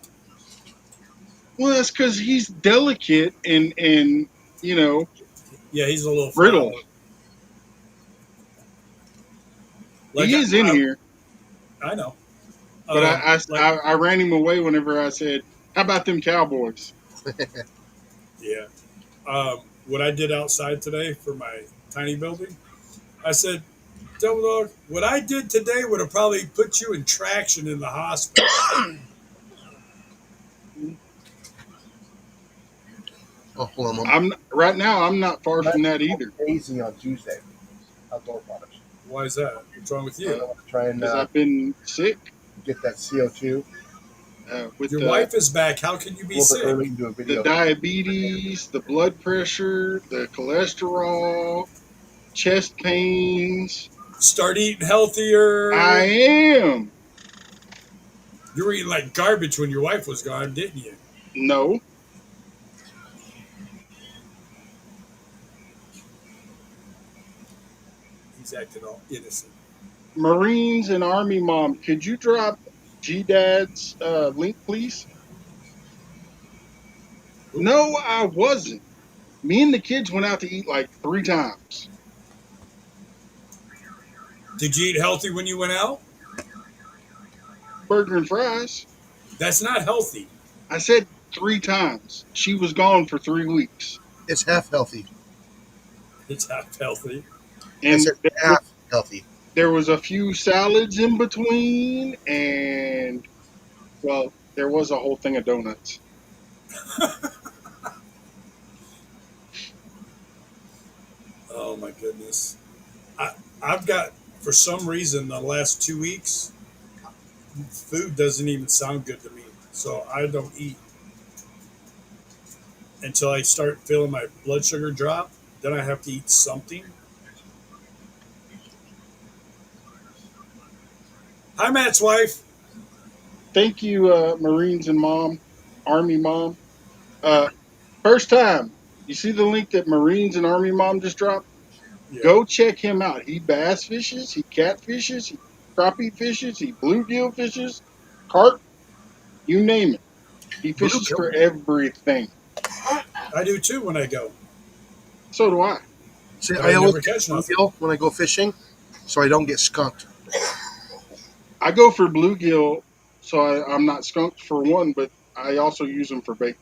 Well, that's because he's delicate and you know Yeah, he's a little brittle. flower. Like He is in here, I know. but Like I ran him away whenever I said, "How about them Cowboys?" yeah. What I did outside today for my tiny building, I said, Devil Dog, what I did today would have probably put you in traction in the hospital. oh, hold on a moment. I'm right now. I'm not far That's from that either crazy on Tuesday. Outdoor products. Why is that? What's wrong with you? Try and because I've been sick get that CO2 with Your wife is back. How can you a be little bit sick? early and do a the video. diabetes, the blood pressure, the cholesterol, chest pains. Start eating I healthier. am. You were eating like garbage when your wife was gone, didn't you? No, He's acting all innocent. Marines and Army mom, could you drop G Dad's link, please? Ooh. No, I wasn't. Me and the kids went out to eat like 3 times. Did you eat healthy when you went out? Burger and fries. That's not healthy. I said 3 times. She was gone for 3 weeks. It's half healthy. It's not healthy. I And said half healthy. there was a few salads in between, and well, there was a whole thing of donuts. Oh my goodness. I, I've got, for some reason, the last 2 weeks, food doesn't even sound good to me. So I don't eat until I start feeling my blood sugar drop. Then I have to eat something. Hi, Matt's wife. Thank you, Marines and mom, Army mom. Uh, First time. You see the link that Marines and Army mom just dropped? Yeah. Go check him out. He bass fishes, he catfishes, he crappie fishes, he bluegill fishes, carp, you name it. He fishes Bluegill. for everything. I do too when I go, So do I. See, but I I always never get catch nothing. bluegill when I go fishing, so I don't get skunked. I go for bluegill, so I'm not skunked for one, but I also use them for bait.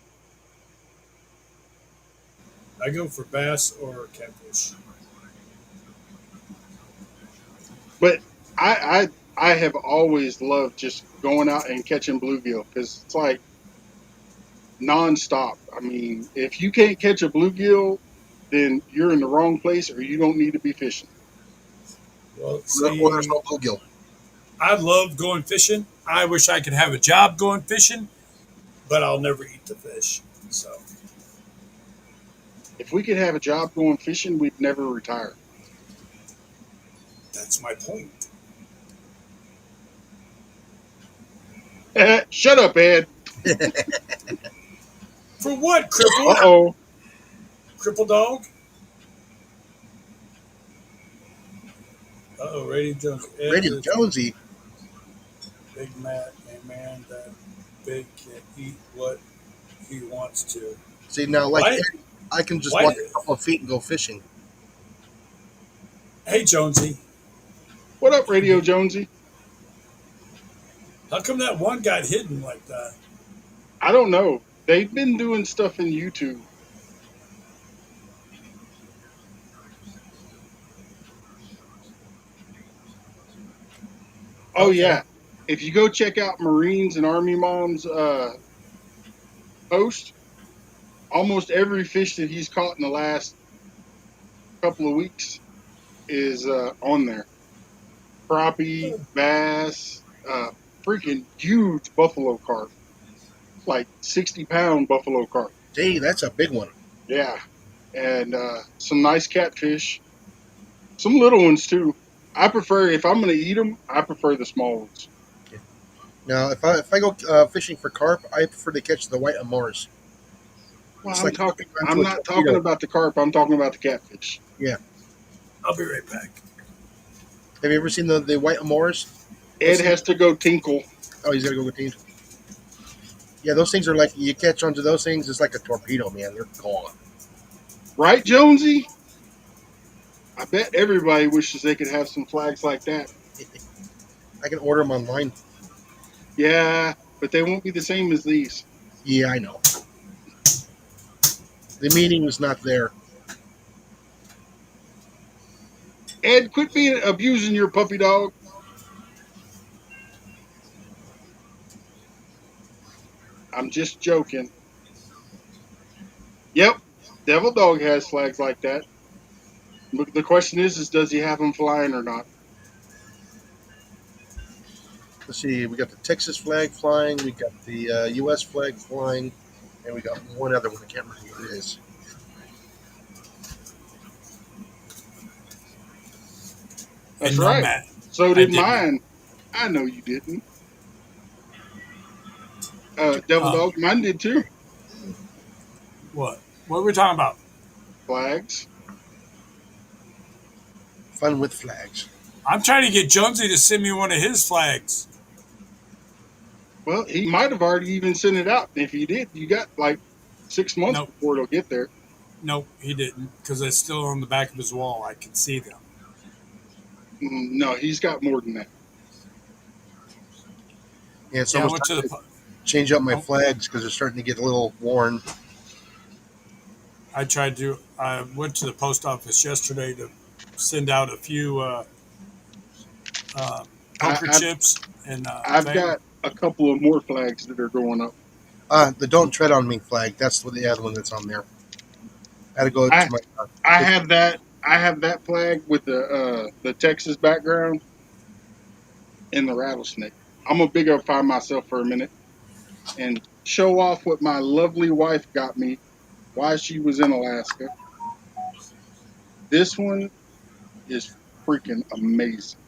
I go for bass or catfish. But I have always loved just going out and catching bluegill because it's like nonstop. I mean, if you can't catch a bluegill, then you're in the wrong place or you don't need to be fishing. Well, Or there's see, no bluegill. I love going fishing. I wish I could have a job going fishing, but I'll never eat the fish. So If we could have a job going fishing, we'd never retire. that's my point. Shut up, Ed. For what, Uh cripple? oh. Cripple dog? Uh oh, Radio Jones. Ed Radio is Jonesy. Big Matt, a man that big can eat what he wants to. See now, like Why? I can just Why? walk a couple of feet and go fishing. Hey, Jonesy, What up, Radio Jonesy? how come that one got hidden like that? I don't know. They've been doing stuff in YouTube. Oh Okay. yeah. If you go check out Marines and Army Mom's post, almost every fish that he's caught in the last couple of weeks is on there. Crappie, bass, freaking huge buffalo carp, like 60-pound buffalo carp. Dang, that's a big one. Yeah, and some nice catfish, some little ones too. I prefer if I'm going to eat them, I prefer the small ones. Now, if I go fishing for carp, I prefer to catch the white amores. Well, It's like holding onto I'm a not talking torpedo. about the carp. I'm talking about the catfish. Yeah. I'll be right back. Have you ever seen the white amores? Those Ed things. has to go tinkle, Oh, he's gotta go with teams. Yeah, those things are like you catch onto those things. It's like a torpedo, man. They're gone. right, Jonesy? I bet everybody wishes they could have some flags like that. I can order them online. Yeah, but they won't be the same as these. Yeah, I know. The meaning was not there. Ed, quit being abusing your puppy dog. I'm just joking. Yep, Devil Dog has flags like that. But the question is does he have them flying or not? Let's see. We got the Texas flag flying. We got the U.S. flag flying, and we got one other one. I can't remember what it is. That's And no, right. Matt, So I did did not. mine. I know you didn't. Devil Uh, Dog, mine did too. what? What are we talking about? Flags. Fun with flags. I'm trying to get Jonesy to send me one of his flags. Well, he might have already even sent it out. If he did, you got like 6 months Nope, before it'll get there. nope, he didn't because it's still on the back of his wall. I can see them. No, he's got more than that. Yeah, it's Yeah, I almost went to time to the. change up my Oh, flags because they're starting to get a little worn. I tried to. I went to the post office yesterday to send out a few uh, I, poker I've chips and I've thing. got a couple of more flags that are going up. The "Don't Tread on Me" flag. That's the other one that's on there. I had to go I to my. I have that. I have that flag with the Texas background and the rattlesnake. I'm gonna big up find myself for a minute and show off what my lovely wife got me while she was in Alaska. This one is freaking amazing.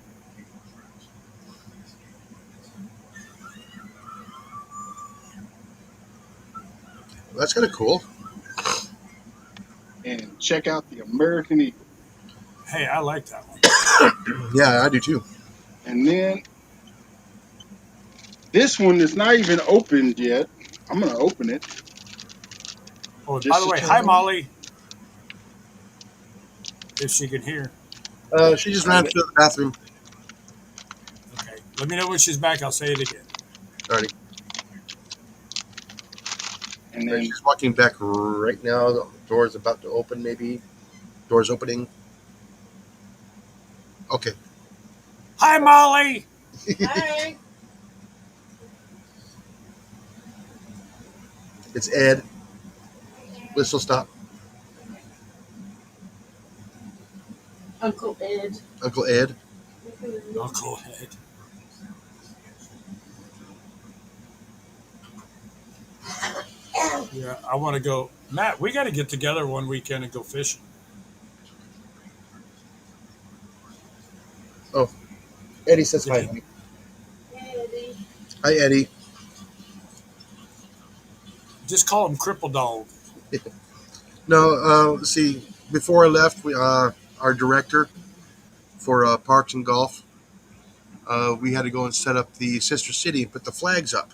That's kind of cool. And check out the American Eagle. Hey, I like that one. Yeah, I do too. And then this one is not even opened yet. I'm gonna open it Oh, by just the to way, show hi you. Molly, if she can hear. She just ran And, to the bathroom. Okay, let me know when she's back. I'll say it again. Already. and then She's walking back right now. The door's about to open. Maybe door's opening. Okay. Hi Molly. Hi. It's Ed. Whistle stop. Uncle Ed. Uncle Ed. I'll go ahead. Yeah, I want to go. Matt, we got to get together one weekend and go fishing. Oh, Eddie says If hi. you Eddie. Hi, Eddie. just call him Cripple Dog. No, let's see. Before I left, our director for Parks and Golf, we had to go and set up the sister city and put the flags up.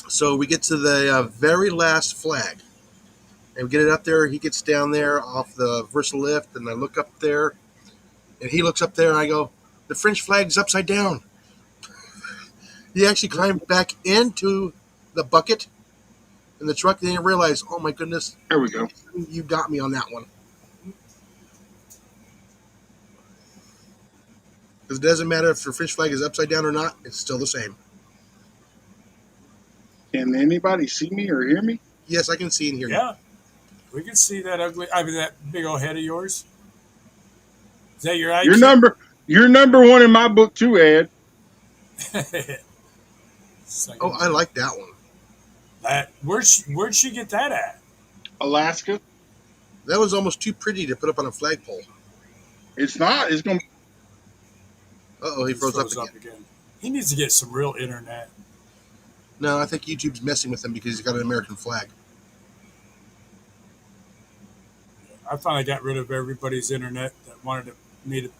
So we get to the very last flag, And we get it up there. He gets down there off the Versa lift, and I look up there, and he looks up there, and I go, "The French flag's upside down." He actually climbed back into the bucket in the truck, and then he realized, "Oh my goodness, There we go. you got me on that one." Because it doesn't matter if the French flag is upside down or not; it's still the same. Can anybody see me or hear me? Yes, I can see and hear you. Yeah, we can see that ugly. I mean, that big old head of yours. Is that your You're IQ? number one in my book too, Ed. Oh, I like that one. That where'd she get that at? Alaska. That was almost too pretty to put up on a flagpole. It's not. It's gonna. Uh-oh, he froze up again. He needs to get some real internet. No, I think YouTube's messing with him because he's got an American flag. I finally got rid of everybody's internet that wanted me to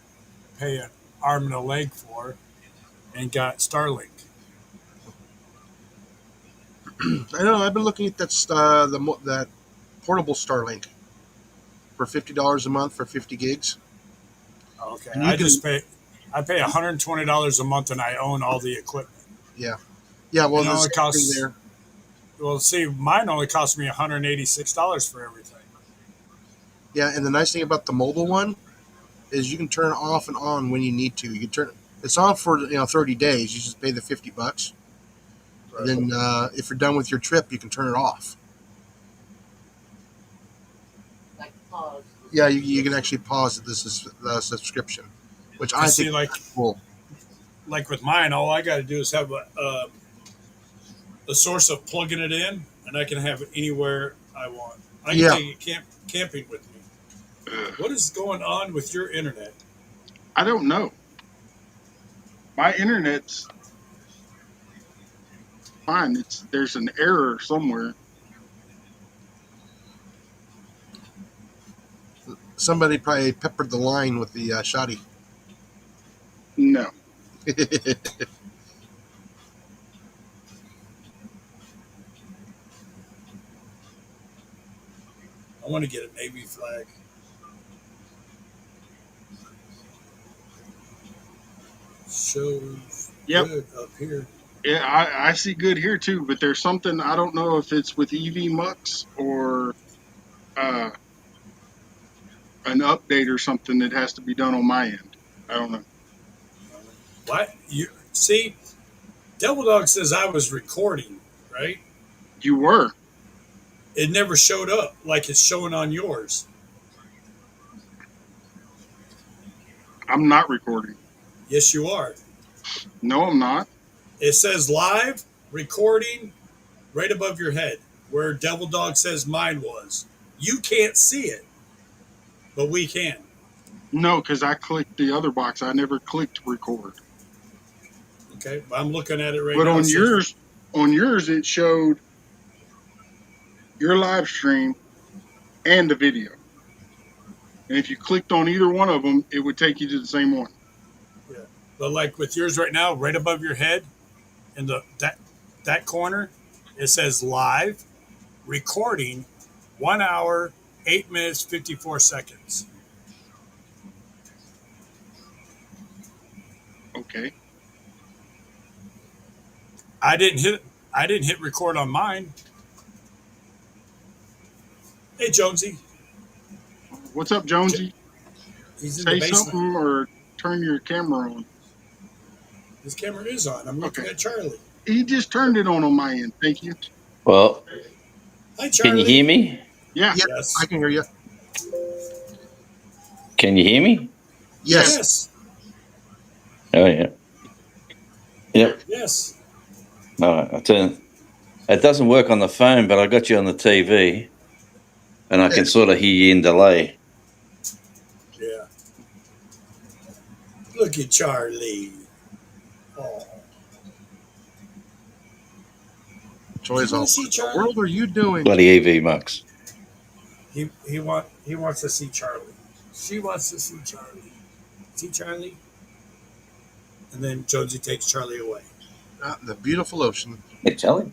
pay an arm and a leg for, and got Starlink. I know. I've been looking at that that portable Starlink for $50 a month for 50 gigs. Okay, And you can, I pay $120 a month, and I own all the equipment. yeah. Well, And it there's only something costs. there. Well, see, mine only cost me $186 for everything. Yeah, and the nice thing about the mobile one is you can turn it off and on when you need to. You can turn it's on for 30 days. You just pay the $50, Right. and then if you're done with your trip, you can turn it off. Like pause. Yeah, you can actually pause the subscription, which I See, think like is cool. with mine, all I got to do is have a source of plugging it in, and I can have it anywhere I want. I can Yeah. take it camping with me. What is going on with your internet? I don't know. My internet's fine. There's an error somewhere. Somebody probably peppered the line with the shoddy. No. I want to get a Navy flag. Shows Yep. good up here. Yeah, I see good here too, but there's something I don't know if it's with EV Mux or uh, an update or something that has to be done on my end. I don't know. What you see? Devil Dog says I was recording, right? You were. It never showed up like it's showing on yours. I'm not recording. Yes, you are. No, I'm not. It says live recording right above your head where Devil Dog says mine was. You can't see it, but we can. No, because I clicked the other box. I never clicked record. Okay, I'm looking at it right But now. on yours, it showed your live stream and the video. And if you clicked on either one of them, it would take you to the same one. Yeah. But like with yours right now, right above your head, in that corner, it says live recording, 1 hour, 8 minutes, 54 seconds. Okay. I didn't hit record on mine. Hey Jonesy, What's up, Jonesy? he's in Say the basement. something or turn your camera on. His camera is on. I'm looking Okay. at Charlie. He just turned it on my end. Thank you. Well, Hi can you Charlie. hear me? Yeah. Yeah, Yes. I can hear you. Can you hear me? Yes. Yes. Oh yeah. Yep. Yes. It doesn't work on the phone, but I got you on the TV, and I can sort of hear you in delay. Yeah. Look at Charlie. Oh. Joy's You wanna all, see what the Charlie? world are you doing? Bloody EV Mux. He wants to see Charlie. She wants to see Charlie. See Charlie? And then Jonesy takes Charlie away. Out in the beautiful ocean. Hey, Charlie.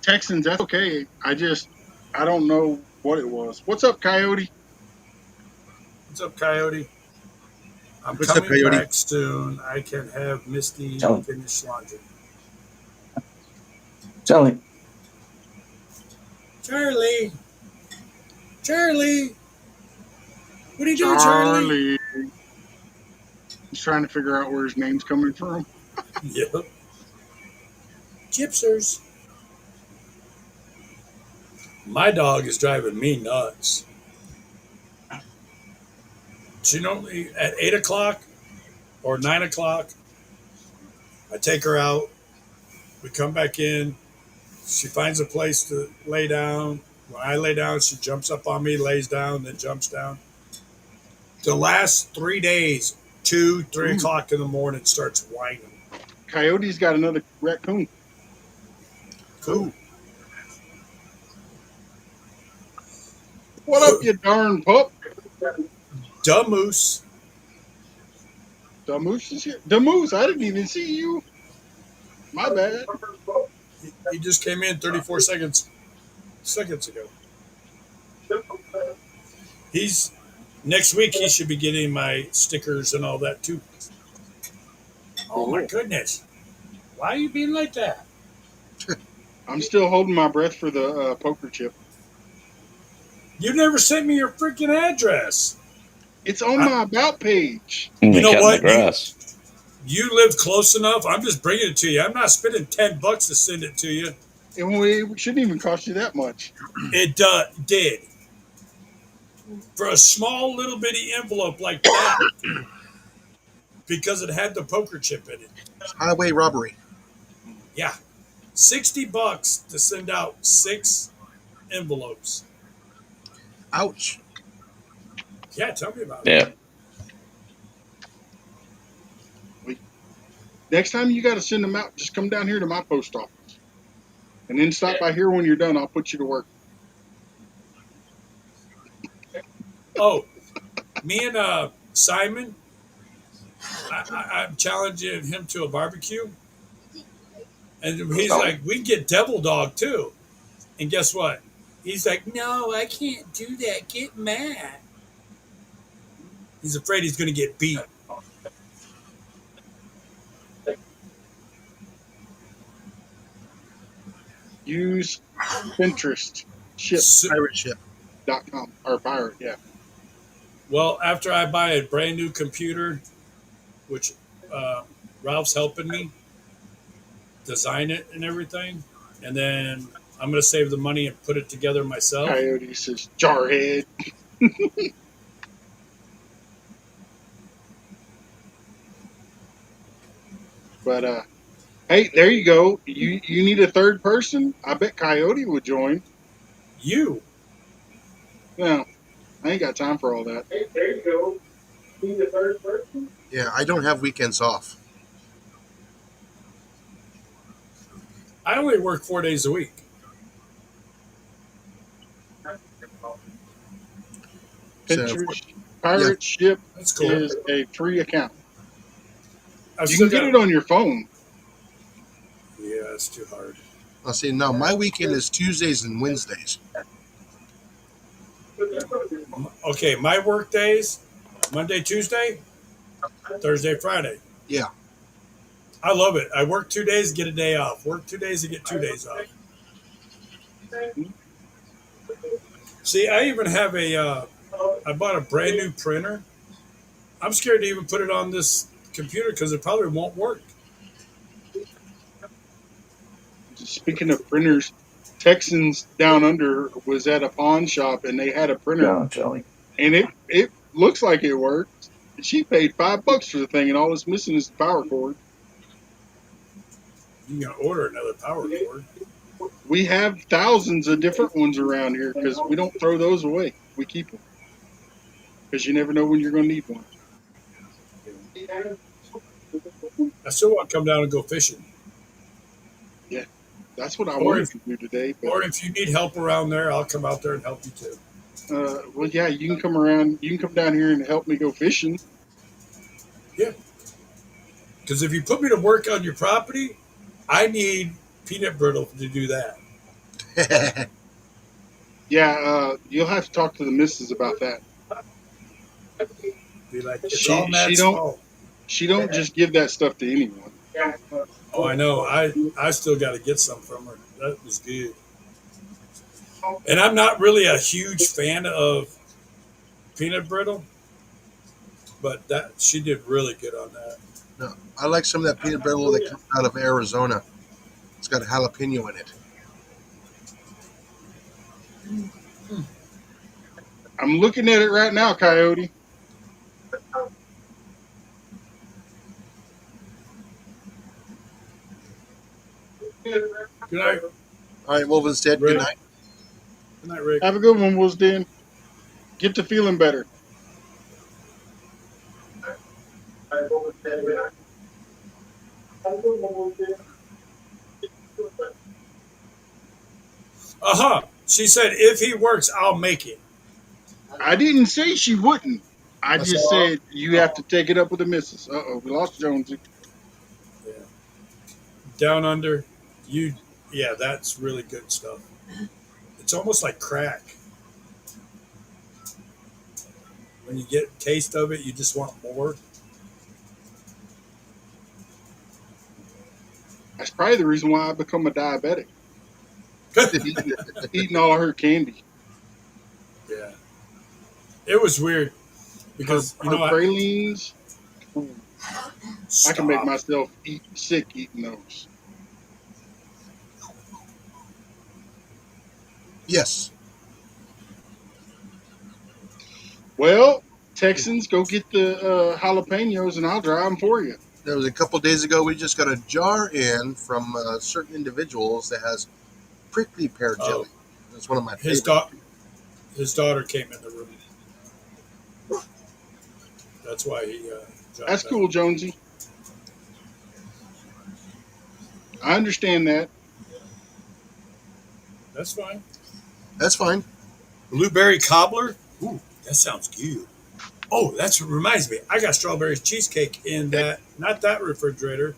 Texans, that's okay. I don't know what it was. What's up, Coyote? What's up, Coyote? I'm What's up, coming Coyote? back soon. I can have Misty Tell him. finish laundry. Tell him. Charlie! Charlie! What are you doing, Charlie? Charlie. He's trying to figure out where his name's coming from. Yep. Gypsers. My dog is driving me nuts. She normally at 8 o'clock or 9 o'clock, I take her out. We come back in. She finds a place to lay down. When I lay down, she jumps up on me, lays down, then jumps down. The last 3 days, 2, 3 o'clock in the morning, starts whining. Coyote's got another raccoon. Cool. What up, you darn pup? Dumb moose. The moose is here. The moose, I didn't even see you. My bad. He just came in 34 seconds ago. He's next week. He should be getting my stickers and all that too. Oh my goodness! Why are you being like that? I'm still holding my breath for the poker chip. You never sent me your freaking address. It's on my about page. And You they know cutting what? the grass. You live close enough. I'm just bringing it to you. I'm not spending $10 to send it to you. And it shouldn't even cost you that much. It did for a small little bitty envelope like that because it had the poker chip in it. Highway robbery. Yeah, $60 to send out 6 envelopes. Ouch. Yeah, tell me about Yeah. Next time you got to send them out, just come down here to my post office. And then stop by here when you're done. I'll put you to work. it. Oh, me and Simon, I'm challenging him to a barbecue. And he's like, we can get devil dog too. And guess what? He's like, no, I can't do that. Get mad. He's afraid he's going to get beat. Use Pinterest Pirate ship. ship.com or pirate, yeah. Well, after I buy a brand new computer, which Ralph's helping me design it and everything, and then I'm going to save the money and put it together myself. Coyote says jarhead. But hey, there you go. You need a third person? I bet Coyote would join. You. No, I ain't got time for all that. Hey, there you go. Need a third person? Yeah, I don't have weekends off. I only work 4 days a week. So, Pinterest pirate ship That's cool. is a free account. I've You still can get got it on your phone. Yeah, it's too hard. I'll see. No, my weekend is Tuesdays and Wednesdays. Okay, my work days: Monday, Tuesday, Thursday, Friday. Yeah. I love it. I work 2 days, get a day off. Work 2 days, and get 2 days off. See, I even have I bought a brand new printer. I'm scared to even put it on this computer because it probably won't work. Speaking of printers, Texans down under was at a pawn shop and they had a printer No, Charlie. and it looks like it works. She paid $5 for the thing and all it's missing is the power cord. You can order another power cord. We have thousands of different ones around here because we don't throw those away. We keep them because you never know when you're going to need one. I still want to come down and go fishing. Yeah, that's what I Or wanted if- to do today. Or But if you need help around there, I'll come out there and help you too. well, yeah, you can come around. You can come down here and help me go fishing. Because if you put me to work on your property, I need peanut brittle to do that. Yeah, you'll have to talk to the missus about that. Be like, it's all She Matt's don't fault. she don't just give that stuff to anyone. Oh, I know. I still got to get some from her. That was good. And I'm not really a huge fan of peanut brittle, but that she did really good on that. No, I like some of that peanut brittle that comes out of Arizona. It's got jalapeno in it. I'm looking at it right now, Coyote. Good night, All right, Wolven's dead. Good Rick. night. Good night, Rick. Have a good one, Wolves Den. Get to feeling better. She said, if he works, I'll make it. I didn't say she wouldn't. I I said, just oh, said you have oh, to take it up with the missus. We lost Jonesy. yeah. Down under, you, yeah, that's really good stuff. It's almost like crack. When you get a taste of it, you just want more. That's probably the reason why I become a diabetic. Eating all of her candy. Yeah, it was weird because Her pralines. Ooh, I can make stop. myself eat sick eating those. Yes, Well, Texans, go get the jalapenos and I'll dry them for you. there was a couple days ago. We just got a jar in from certain individuals that has prickly pear Oh, jelly. That's one of my his favorites. da- his daughter came in the room. That's why he That's dropped out. cool, Jonesy. I understand that. That's fine. That's fine. Blueberry cobbler. Ooh, that sounds good. Oh, that's what reminds me. I got strawberry cheesecake in that. Not that refrigerator.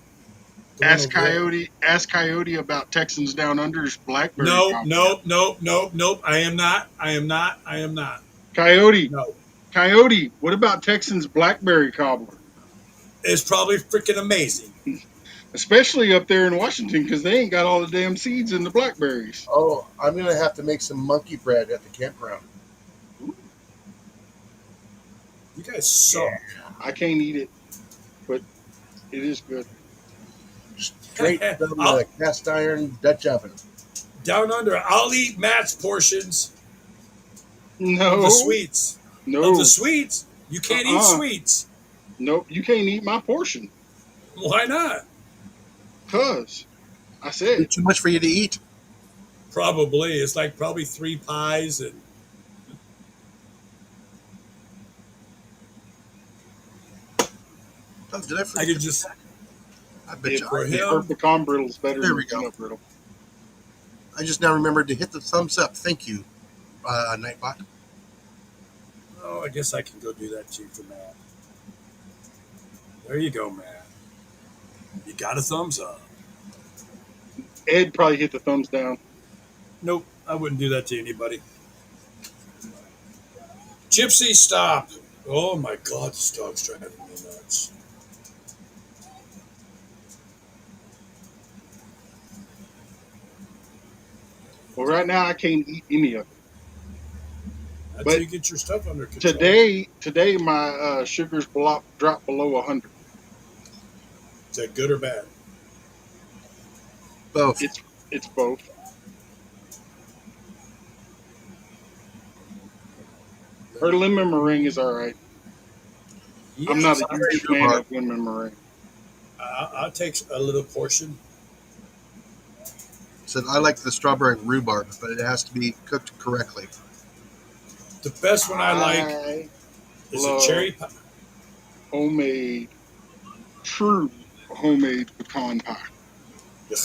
The one over there. Ask Coyote about Texans Down Under's blackberry No, cobbler. no, no, no, nope. I am not. I am not. I am not. Coyote, No. Coyote, what about Texans blackberry cobbler? It's probably freaking amazing. Especially up there in Washington because they ain't got all the damn seeds in the blackberries. Oh, I'm gonna have to make some monkey bread at the campground. You guys suck. I can't eat it, but it is good. Straight from I'll, the cast iron Dutch oven. down under, I'll eat Matt's portions of the No, sweets. Of the no, sweets. You can't eat uh-uh. sweets. Nope, you can't eat my portion. Why not? Cause I Be said, too much for you to eat. Probably. It's like probably three pies and Oh, did I I forget? could just I bet you. for her him. pecan brittle's better There than we the go. peanut brittle. I just now remembered to hit the thumbs up. Thank you, Nightbot. Oh, I guess I can go do that too for Matt. There you go, Matt. You got a thumbs up. Ed probably hit the thumbs down. Nope, I wouldn't do that to anybody. Gypsy, stop. Oh my god, this dog's driving me nuts. Well, right now I can't eat any of it. That's how But you get your stuff under control. today my sugars dropped below 100. Is that good or bad? Both. It's both. Her lemon meringue is all right. I'm not Yes, a I'll Strawberry huge take, fan rhubarb. of lemon meringue. I'll take a little portion. Said I like the strawberry rhubarb, but it has to be cooked correctly. The best one I like I is a love cherry pie. homemade, true homemade pecan pie. Ugh.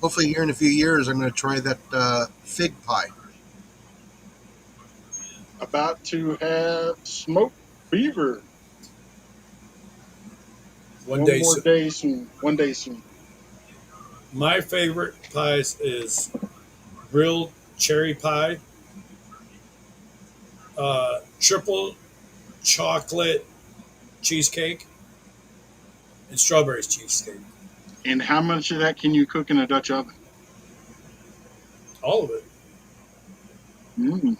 Hopefully, here in a few years, I'm going to try that fig pie. About to have smoked beaver. One day soon. One day soon. My favorite pies is grilled cherry pie, triple chocolate cheesecake, and strawberries cheesecake. And how much of that can you cook in a Dutch oven? All of it. Mm.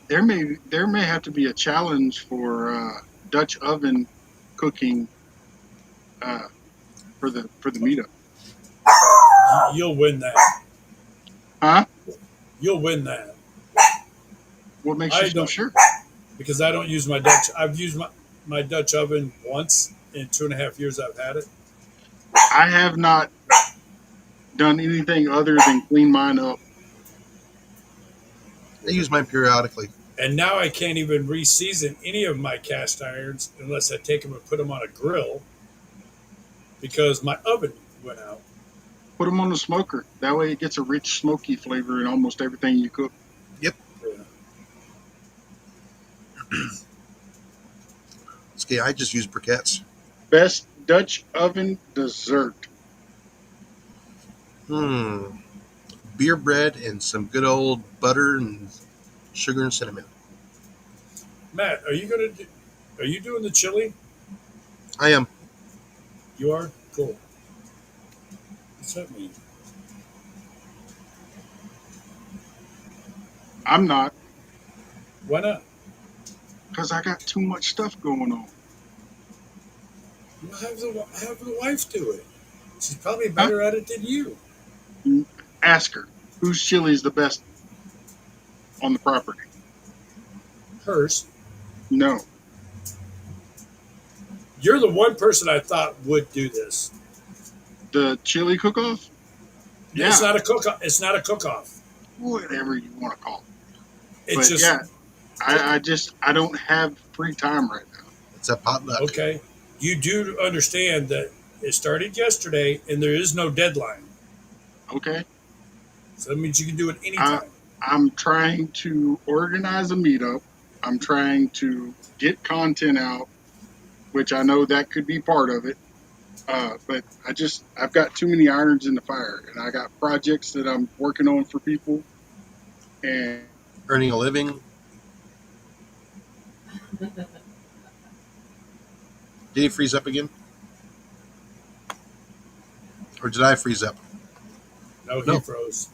There may have to be a challenge for Dutch oven cooking uh, for the meetup. You'll win that. Huh? You'll win that. What makes you I so don't sure? because I don't use my Dutch. I've used my Dutch oven once in 2.5 years I've had it, I have not done anything other than clean mine up. I use mine periodically. and now I can't even reseason any of my cast irons unless I take them and put them on a grill because my oven went out. Put them on the smoker. That way, it gets a rich, smoky flavor in almost everything you cook. Yep. Yeah. Okay, I just use briquettes. Best Dutch oven dessert. Hmm. Beer bread and some good old butter and sugar and cinnamon. Matt, are you doing the chili? I am. You are? Cool. What's that mean? I'm not, Why not? because I got too much stuff going on. Well, have the wife do it. She's probably Huh? better at it than you. Ask her whose chili is the best on the property. Hers. No, You're the one person I thought would do this. the chili cook-off. It's Yeah, not a cook. It's not a cook off. whatever you want to call it. It's But just yeah, I don't have free time right now. It's a potluck. okay. You do understand that it started yesterday and there is no deadline. Okay, So that means you can do it I anytime. I'm trying to organize a meetup. I'm trying to get content out, which I know that could be part of it. But I've got too many irons in the fire, and I got projects that I'm working on for people, and Earning a living. Did he freeze up again? Or did I freeze up? No, he No. froze.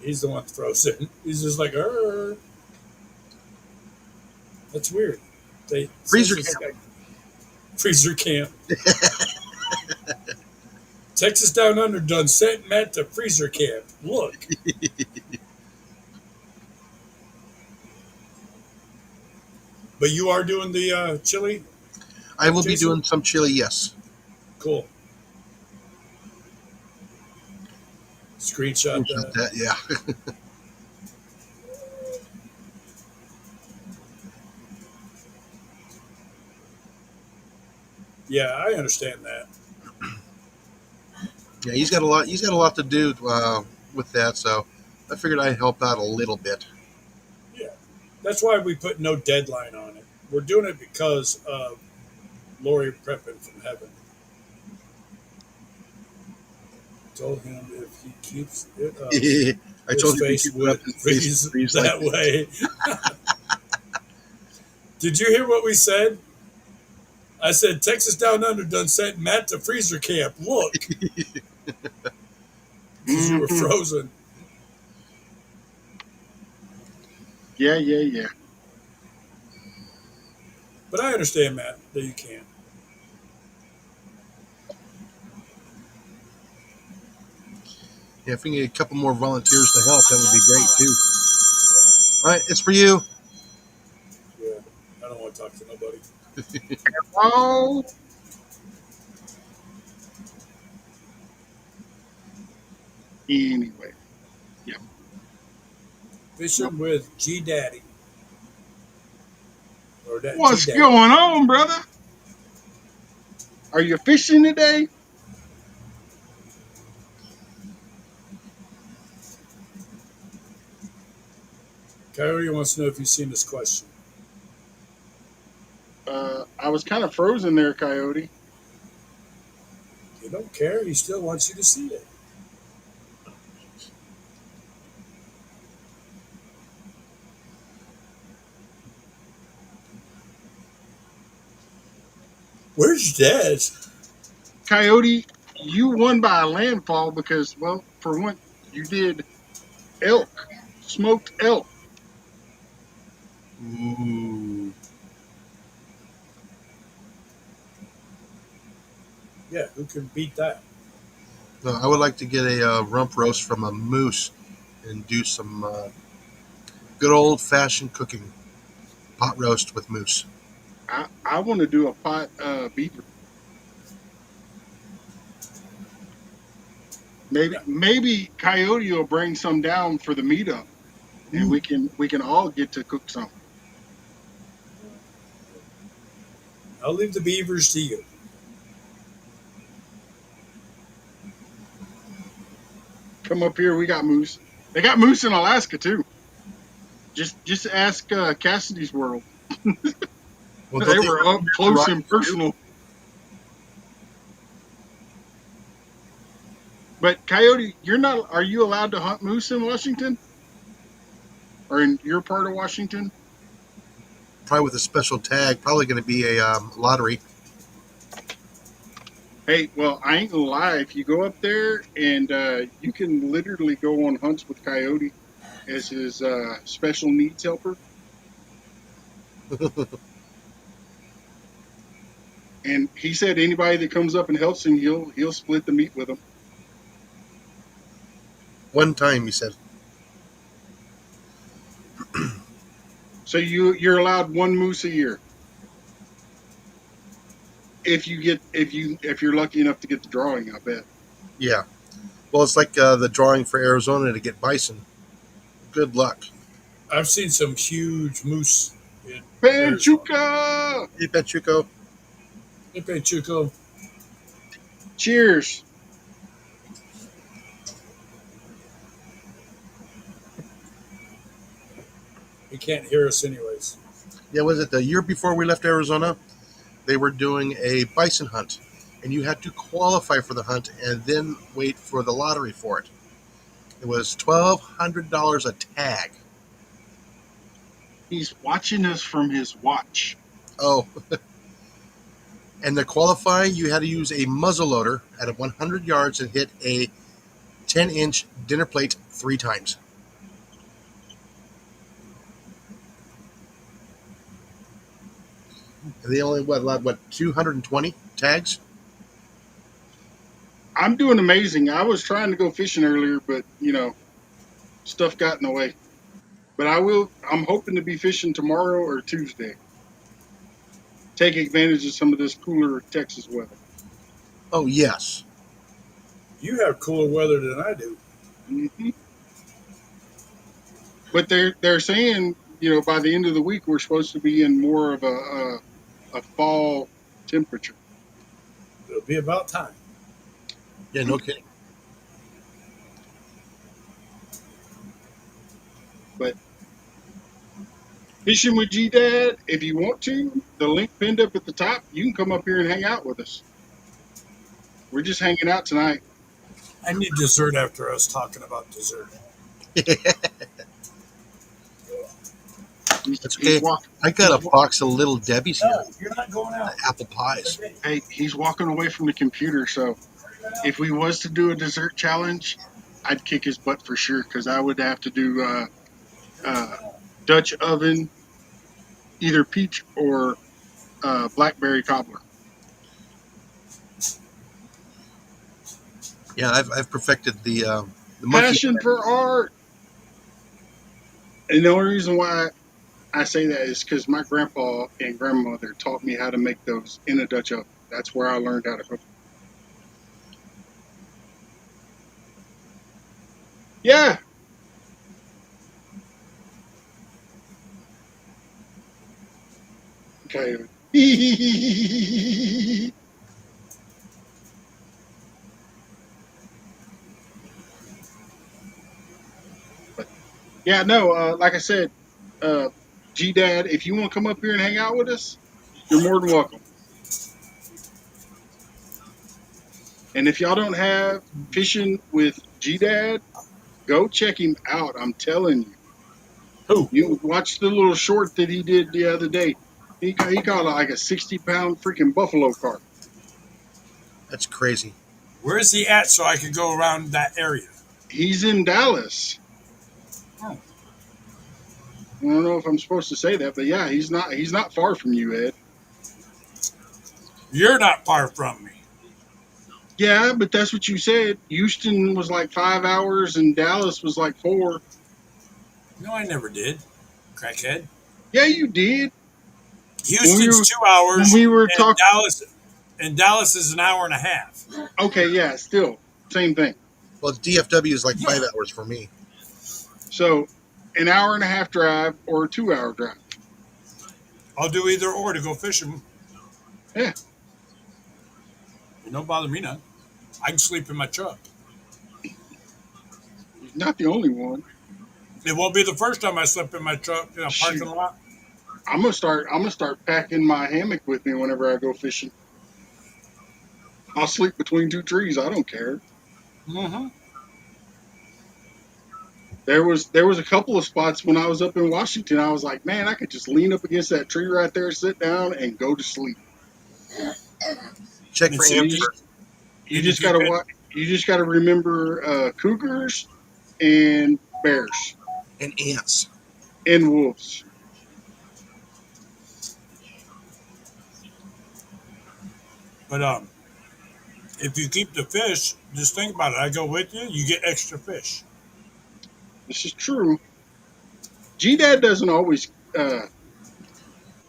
He's the one frozen. He's just like, "Arr." That's weird. They Freezer since camp. freezer camp. Texas Down Under done sent Matt to freezer camp. Look, but you are doing the chili, I will be Jason? doing some chili, yes. Cool. Screenshot that. That, yeah. Yeah, I understand that. Yeah, he's got a lot. He's got a lot to do with that, so I figured I'd help out a little bit. Yeah, that's why we put no deadline on it. We're doing it because of Lori prepping from heaven. Told him if he keeps it up, I his told you to face keep it up would his face freeze freeze that like way. Did you hear what we said? I said Texas Down Under done sent Matt to freezer camp. Look, because you were mhm. frozen. Yeah. But I understand, Matt, that you can't. Yeah, if we can get a couple more volunteers to help, that would be great too. All right, it's for you. Yeah, I don't want to talk to nobody. Oh, anyway, yeah. Well, Fishing with G Daddy or that G what's Daddy. going on, brother? Are you fishing today? Coyote wants to know if you've seen this question. I was kind of frozen there, Coyote. He don't care. He still wants you to see it. Where's Dad? Coyote, you won by a landfall because, well, for one, you did elk, smoked elk. Ooh. Yeah, who can beat that? No, I would like to get a rump roast from a moose and do some good old fashioned cooking. Pot roast with moose. I want to do a pot beaver. Yeah. Maybe Coyote will bring some down for the meetup, and Ooh. we can all get to cook some. I'll leave the beavers to you. Come up here, we got moose. They got moose in Alaska too. Just ask Cassidy's World. Well, don't They they were up run close rock and too? personal. But Coyote, you're not. Are you allowed to hunt moose in Washington or in your part of Washington? Probably with a special tag. Probably going to be a lottery. Hey, well, I ain't gonna lie. If you go up there and you can literally go on hunts with Coyote as his special needs helper, and he said anybody that comes up and helps him, he'll split the meat with them. One time, he said. So you're allowed one moose a year if you're lucky enough to get the drawing. I bet. Yeah. Well, it's like the drawing for Arizona to get bison. Good luck. I've seen some huge moose in Arizona. Panchuca! Hey, Pachuco. Hey, Pachuco, Cheers. he can't hear us anyways. Yeah, was it the year before we left Arizona? They were doing a bison hunt, and you had to qualify for the hunt and then wait for the lottery for it. It was $1,200 a tag. He's watching us from his watch. Oh, and to qualify, you had to use a muzzle loader at 100 yards and hit a 10-inch dinner plate 3 times. And they only what 220 tags? I'm doing amazing. I was trying to go fishing earlier, but stuff got in the way. But I will. I'm hoping to be fishing tomorrow or Tuesday. Take advantage of some of this cooler Texas weather. Oh yes. You have cooler weather than I do. Hmm. But they're saying by the end of the week we're supposed to be in more of a fall temperature. It'll be about time. Yeah, no kidding. But fishing with G Dad, if you want to, the link pinned up at the top. You can come up here and hang out with us. We're just hanging out tonight. I need dessert after us talking about dessert. He's, That's he's okay. walking. I got a box of Little Debbie's here, No, you're not going out. apple pies. Hey, he's walking away from the computer. So if we was to do a dessert challenge, I'd kick his butt for sure because I would have to do uh, Dutch oven, either peach or blackberry cobbler. Yeah, I've perfected the monkey. Passion for art. And the only reason why I say that is because my grandpa and grandmother taught me how to make those in a Dutch oven. That's where I learned how to cook. Yeah. Okay. But yeah, no. Like I said, G Dad, if you want to come up here and hang out with us, you're more than welcome. And if y'all don't have fishing with G Dad, go check him out. I'm telling you. Who? You watch the little short that he did the other day. He caught like a 60-pound freaking buffalo carp. That's crazy. Where is he at so I could go around that area? He's in Dallas. Oh. I don't know if I'm supposed to say that, but yeah, he's not far from you, Ed. You're not far from me. Yeah, but that's what you said. Houston was like 5 hours and Dallas was like 4. No, I never did. Crackhead. Yeah, you did. When we Houston's were two when hours we were and talking. Dallas is an hour and a half. Okay, yeah, still same thing. Well, DFW is like 5 hours for me. So, an hour and a half drive or a 2 hour drive. I'll do either or to go fishing. Yeah, It don't bother me none. I can sleep in my truck. he's not the only one. It won't be the first time I slept in my truck in a parking Shoot, lot. I'm gonna start packing my hammock with me whenever I go fishing. I'll sleep between two trees. I don't care. Mm-hmm. There was a couple of spots when I was up in Washington. I was like, man, I could just lean up against that tree right there, sit down, and go to sleep. Check And for see, And ants you first. you just gotta you just gotta remember cougars and bears And ants. and wolves. but if you keep the fish, just think about it. I go with you, you get extra fish. This is true. G Dad doesn't always There's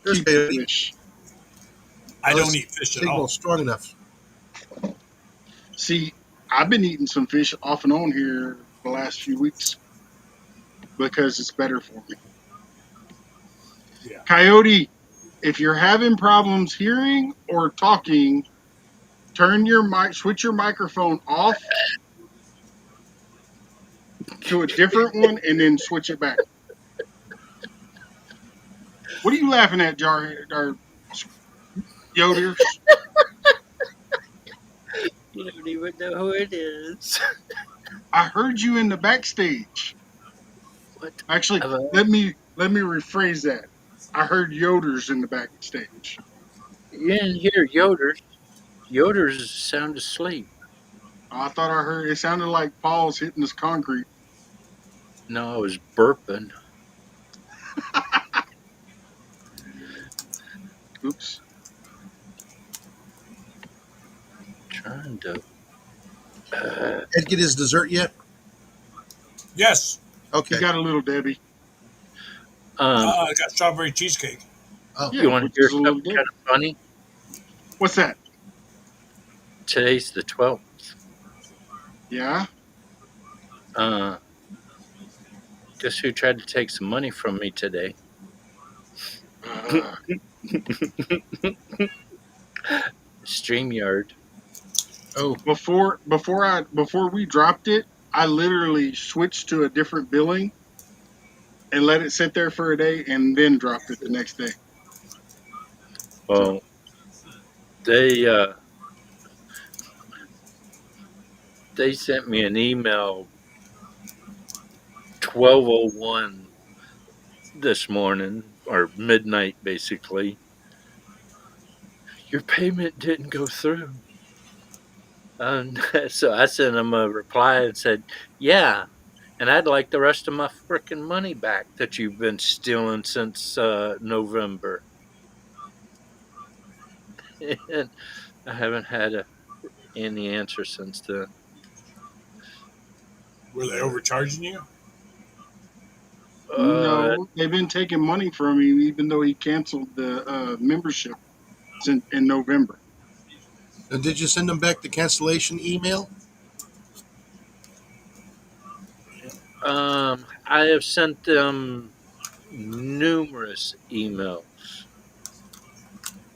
keep the Coyote. fish. I Oh, don't this eat fish at signal all. strong enough. See, I've been eating some fish off and on here the last few weeks because it's better for me. Yeah. Coyote, if you're having problems hearing or talking, switch your microphone off to a different one, and then switch it back. What are you laughing at, Jar or Yoders? You don't even know who it is. I heard you in the backstage. What? Actually, Have I- let me rephrase that. I heard Yoders in the backstage. You didn't hear Yoder's. Yoder's is sound asleep. I thought I heard it sounded like Paul's hitting this concrete. No, I was burping. Oops. Trying to. Ed get his dessert yet? Yes. He Okay. got a little Debbie. I got strawberry cheesecake. Oh, Yeah, You want to which hear is a little something kind Debbie. of funny? What's that? Today's the 12th. Yeah. Uh, guess who tried to take some money from me today? Uh, StreamYard. oh, before we dropped it, I literally switched to a different billing and let it sit there for a day and then dropped it the next day. So Well, they uh, they sent me an email 12:01 this morning or midnight basically. Your payment didn't go through. So I sent them a reply and said, "Yeah, and I'd like the rest of my frickin' money back that you've been stealing since November." And I haven't had any answer since then. Were they overcharging you? Uh, no, they've been taking money from him even though he canceled the membership in November. and did you send them back the cancellation email? I have sent them numerous emails,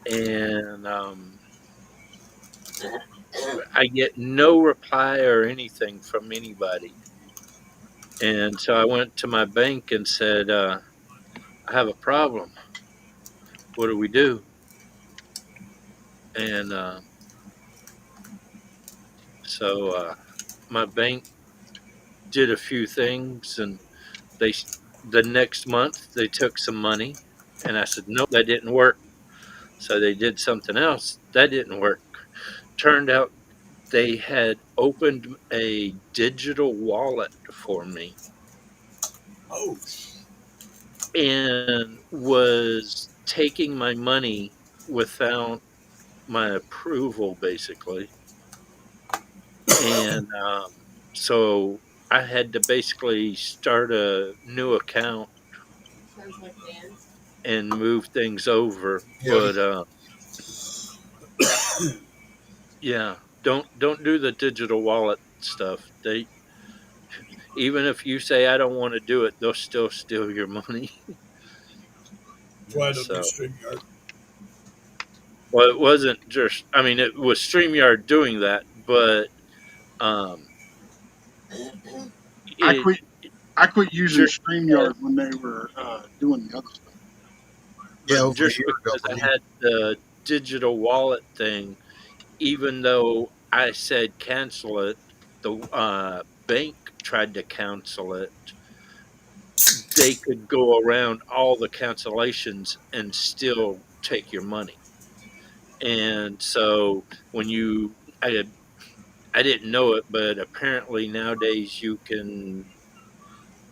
and I get no reply or anything from anybody. And so I went to my bank and said, "I have a problem. What do we do?" And so my bank did a few things, and they the next month they took some money, and I said nope, that didn't work. So they did something else that didn't work. Turned out they had opened a digital wallet for me Oh, and was taking my money without my approval, basically. And so I had to basically start a new account Sounds like Dan. and move things over. Yeah. But yeah, don't do the digital wallet stuff. They even if you say I don't want to do it, they'll still steal your money. that's why I don't do So, StreamYard. well, it wasn't just. I mean, it was Streamyard doing that, but um, I it quit. I quit using just StreamYard when they were doing the other stuff. Yeah, but over a just year ago because for I me. had the digital wallet thing, even though I said cancel it, the bank tried to cancel it. They could go around all the cancellations and still take your money. And so when I didn't know it, but apparently nowadays you can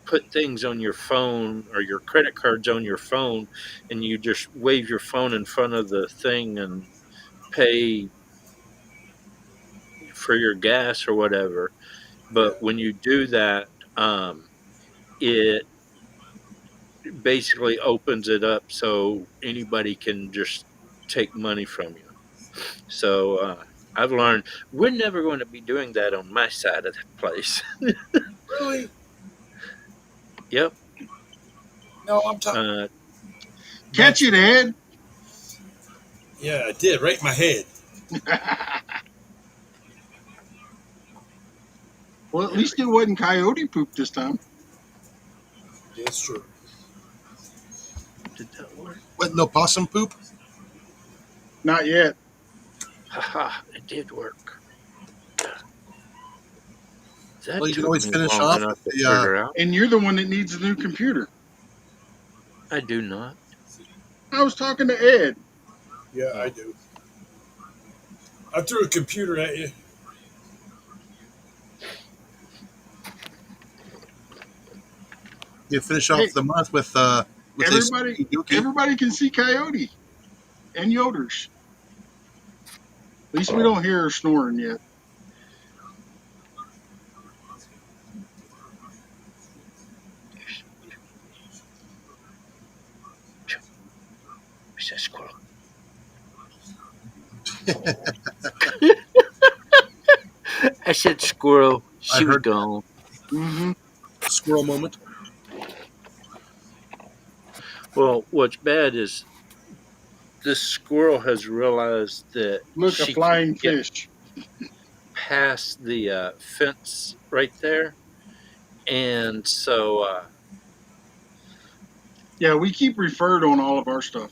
put things on your phone or your credit cards on your phone, and you just wave your phone in front of the thing and pay for your gas or whatever. Yeah. But when you do that, it basically opens it up so anybody can just take money from you. So I've learned we're never going to be doing that on my side of the place. Really? Yep. No, I'm talking. Uh, Catch it, Ed. Yeah, I did. Right in my head. Well, at least it wasn't coyote poop this time. That's true. did that work? What, no possum poop? Not yet. Haha, it did work. Well, That you can took always me finish long off enough with to the. figure out. And you're the one that needs a new computer. I do not. I was talking to Ed. Yeah, I Oh, do. I threw a computer at you. You finish Hey, off the month with a everybody, spooky dookie. everybody can see coyote and yoders. At least we don't hear her snoring yet. where's that squirrel? I said squirrel. I She was heard gone. Mm-hmm. squirrel moment. Well, what's bad is this squirrel has realized that Look, a she can flying get fish. past the fence right there, and so Yeah, we keep referred on all of our stuff.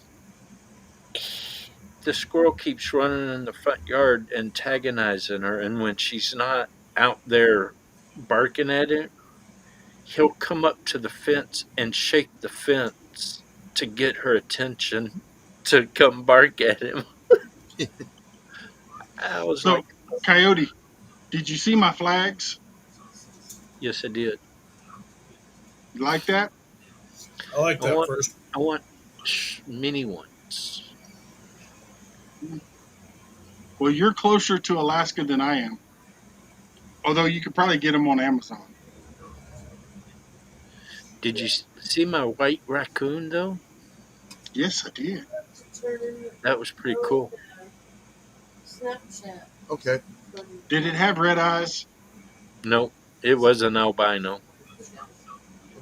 the squirrel keeps running in the front yard antagonizing her, and when she's not out there barking at him, he'll come up to the fence and shake the fence to get her attention to come bark at him. I was So, like, coyote, did you see my flags? yes, I did. You like that? I like I that want, first. I want mini ones. Well, you're closer to Alaska than I am. Although you could probably get them on Amazon. Did you see my white raccoon though? Yes, I did. That was pretty cool. Snapchat. Okay. Did it have red eyes? No, it was an albino.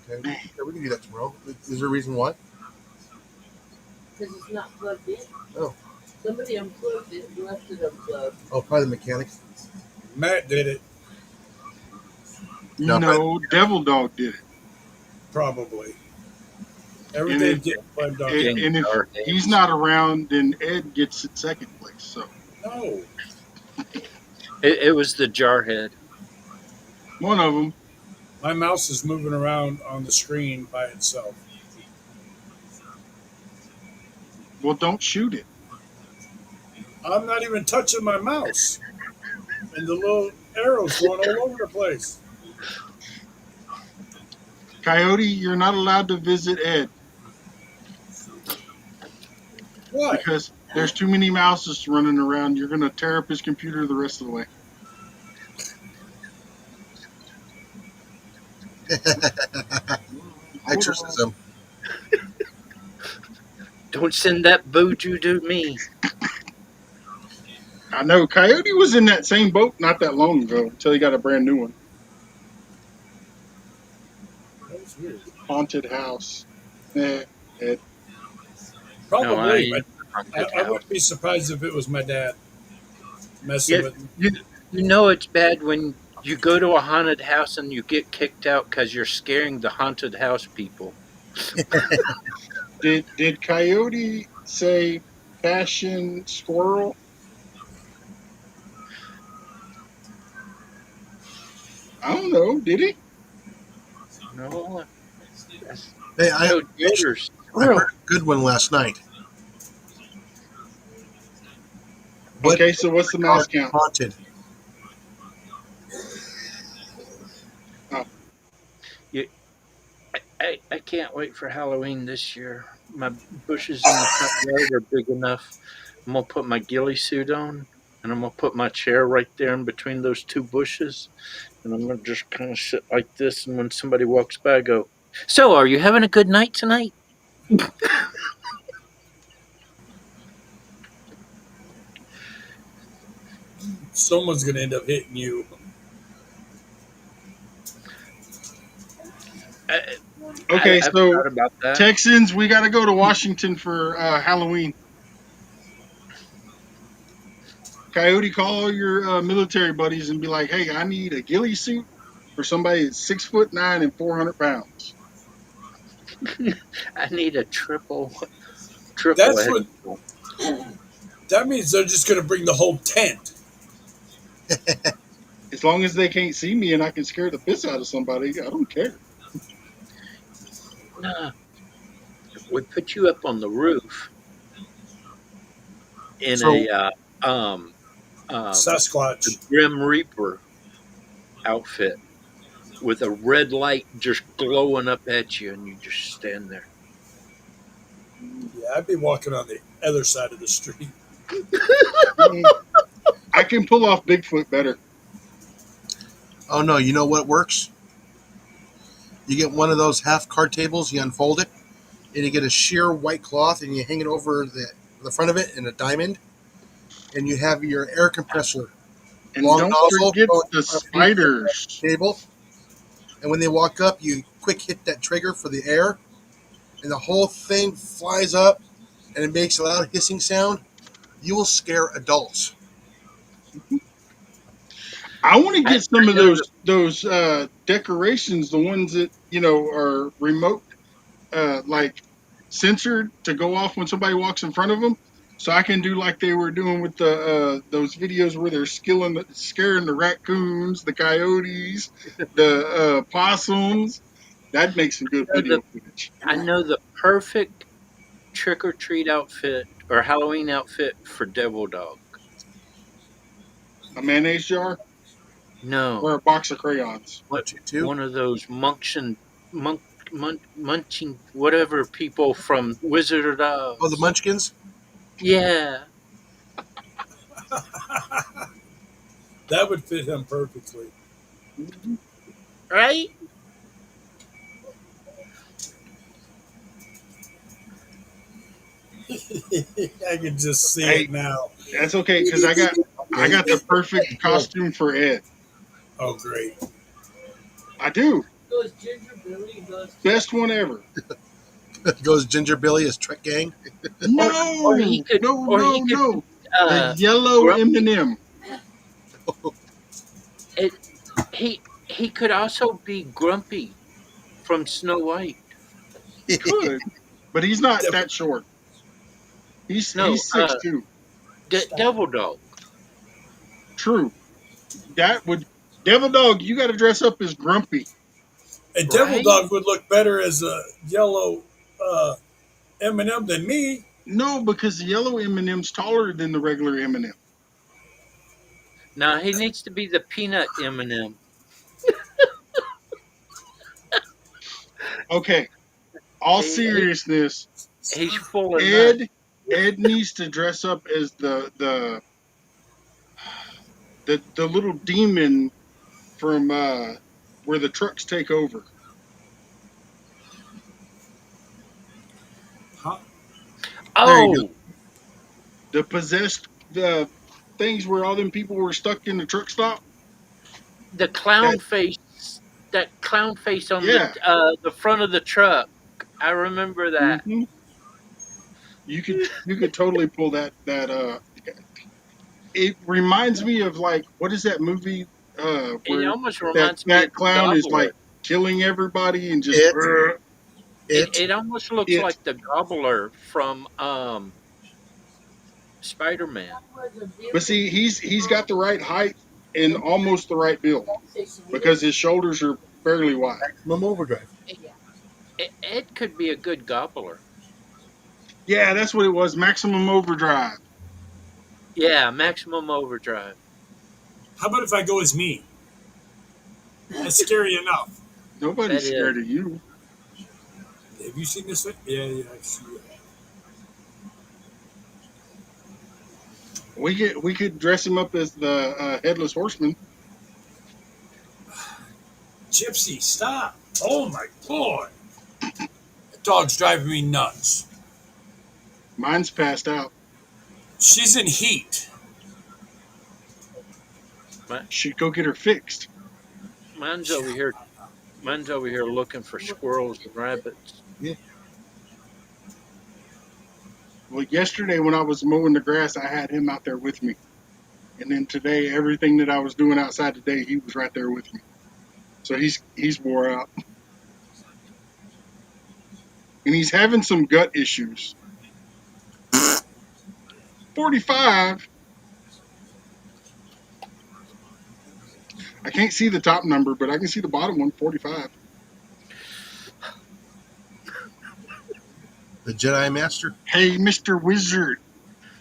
Okay. Man, Yeah, we can do that tomorrow. Is there a reason why? Because it's not plugged in. Oh. Somebody unplugged it and left it unplugged. Oh, probably the mechanic. Matt did it, No, no, Devil Dog did it. probably. And Everything if getting blamed on and, him. Getting and if dark he's hands. not around, then Ed gets it second place. So No. It was the jarhead. One of them. My mouse is moving around on the screen by itself. Well, don't shoot it. I'm not even touching my mouse, and the little arrows going all over the place. Coyote, you're not allowed to visit Ed Why? because there's too many mouses running around. You're gonna tear up his computer the rest of the way. Exorcism. Don't send that booju to me. I know Coyote was in that same boat not that long ago until he got a brand new one. That was weird. Haunted house. Ed. No, I Probably, ain't but haunted I house. wouldn't be surprised if it was my dad messing Yeah, with me. you you know it's bad when you go to a haunted house and you get kicked out because you're scaring the haunted house people. Did Coyote say fashion squirrel? I don't know. Did he? No, that's Hey, no actually, gators. I heard Squirrel. a good one last night. What Okay, so what's the are mouse count? haunted? Oh, You, I can't wait for Halloween this year. My bushes in the front yard are big enough. I'm gonna put my ghillie suit on, and I'm gonna put my chair right there in between those two bushes, and I'm gonna just kind of sit like this. And when somebody walks by, I go, "So, are you having a good night tonight?" Someone's going to end up hitting you. I, okay, I've so thought about that. Texans, we got to go to Washington for Halloween. Coyote, call all your military buddies and be like, "Hey, I need a ghillie suit for somebody that's 6'9" and 400 pounds." I need a triple That's what. headphones. That means they're just going to bring the whole tent. As long as they can't see me and I can scare the piss out of somebody, I don't care. Nah, we put you up on the roof in So, a um the Sasquatch. Grim Reaper outfit with a red light just glowing up at you, and you just stand there. Yeah, I'd be walking on the other side of the street. Mm, I can pull off Bigfoot better. oh no, you know what works? You get one of those half card tables, you unfold it, and you get a sheer white cloth, and you hang it over the front of it in a diamond, and you have your air compressor And long don't nozzle forget going the underneath the spiders. table, and when they walk up, you quick hit that trigger for the air, and the whole thing flies up, and it makes a loud hissing sound. You will scare adults. I want to I get some of know the those decorations, the ones that are remote, like censored to go off when somebody walks in front of them. So I can do like they were doing with the those videos where they're scaring the raccoons, the coyotes, the possums. That'd make some good know the video footage. I know the perfect trick or treat outfit or Halloween outfit for Devil Dog. A mayonnaise jar No, or a box of crayons. what Watch it too. one of those munching whatever people from Wizard of Oh, the Oz. Munchkins. Yeah, That would fit him perfectly. Mhm. right. I can just see it Hey, now. that's okay because I got the perfect costume for Ed. Oh, great. I do. Goes Ginger Billy goes to Best one ever. Goes Ginger Billy as Trek Gang. Or he No, could no, or he no, could no. The yellow Grumpy. M&M. It he could also be Grumpy from Snow White. He could, but he's not Devil, that short. He's No, he's 6'2". stop. Devil Dog. True. That would Devil Dog. You got to dress up as Grumpy. A devil Right? dog would look better as a yellow M&M than me. No, because the yellow M&M's taller than the regular M&M. Now he needs to be the peanut M&M. Okay, all He, he seriousness, he's full of nuts. Ed needs to dress up as the little demon from where the trucks take over. Huh? There you go. Oh, The possessed the things where all them people were stuck in the truck stop. the That clown face. That clown face on yeah. the front of the truck. I remember that. hmm you could totally pull that. It reminds me of like what is that movie It where almost reminds me of that the clown is gobbler. like killing everybody and just It, it, It almost looks it. like the gobbler from Spider Man. But see, he's got the right height and almost the right build because his shoulders are fairly wide. maximum overdrive. It could be a good gobbler. Yeah, that's what it was. Maximum Overdrive. Yeah, maximum overdrive. How about if I go as me? That's scary enough. That Nobody's is. scared of you. Have you seen this? Yeah, yeah, I've seen it. We could dress him up as the headless horseman. Gypsy, stop! Oh my lord! That dog's driving me nuts. Mine's passed out. She's in heat. My, Should go get her fixed. mine's over here. Mine's over here looking for squirrels and rabbits. Yeah. Well, yesterday when I was mowing the grass, I had him out there with me, and then today, everything that I was doing outside today, he was right there with me. So he's wore out, and he's having some gut issues. 45. I can't see the top number, but I can see the bottom one. 45. The Jedi Master. Hey, Mr. Wizard,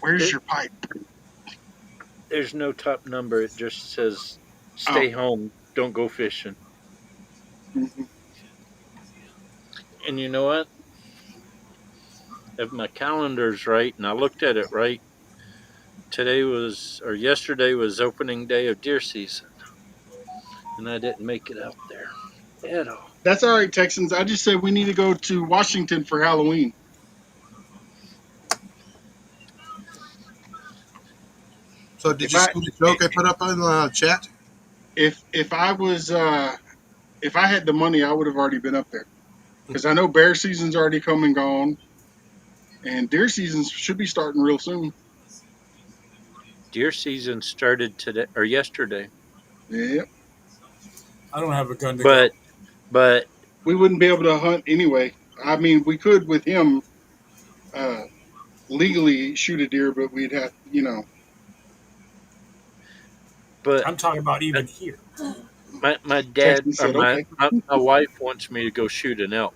where's It, your pipe? there's no top number. It just says Oh, stay home. Don't go fishing. mhm. And you know what? If my calendar's right and I looked at it right, yesterday was opening day of deer season, and I didn't make it out there at all. That's all right, Texans. I just said we need to go to Washington for Halloween. So did If you I see the joke I put up on the chat? if I was if I had the money, I would have already been up there because I know bear season's already come and gone, and deer season should be starting real soon. Deer season started today or yesterday, Yeah, I don't have a gun to go. but but we wouldn't be able to hunt anyway. I mean, we could with him uh, legally shoot a deer, but we'd have, but I'm talking about even here. my dad Texan or said, okay, my wife wants me to go shoot an elk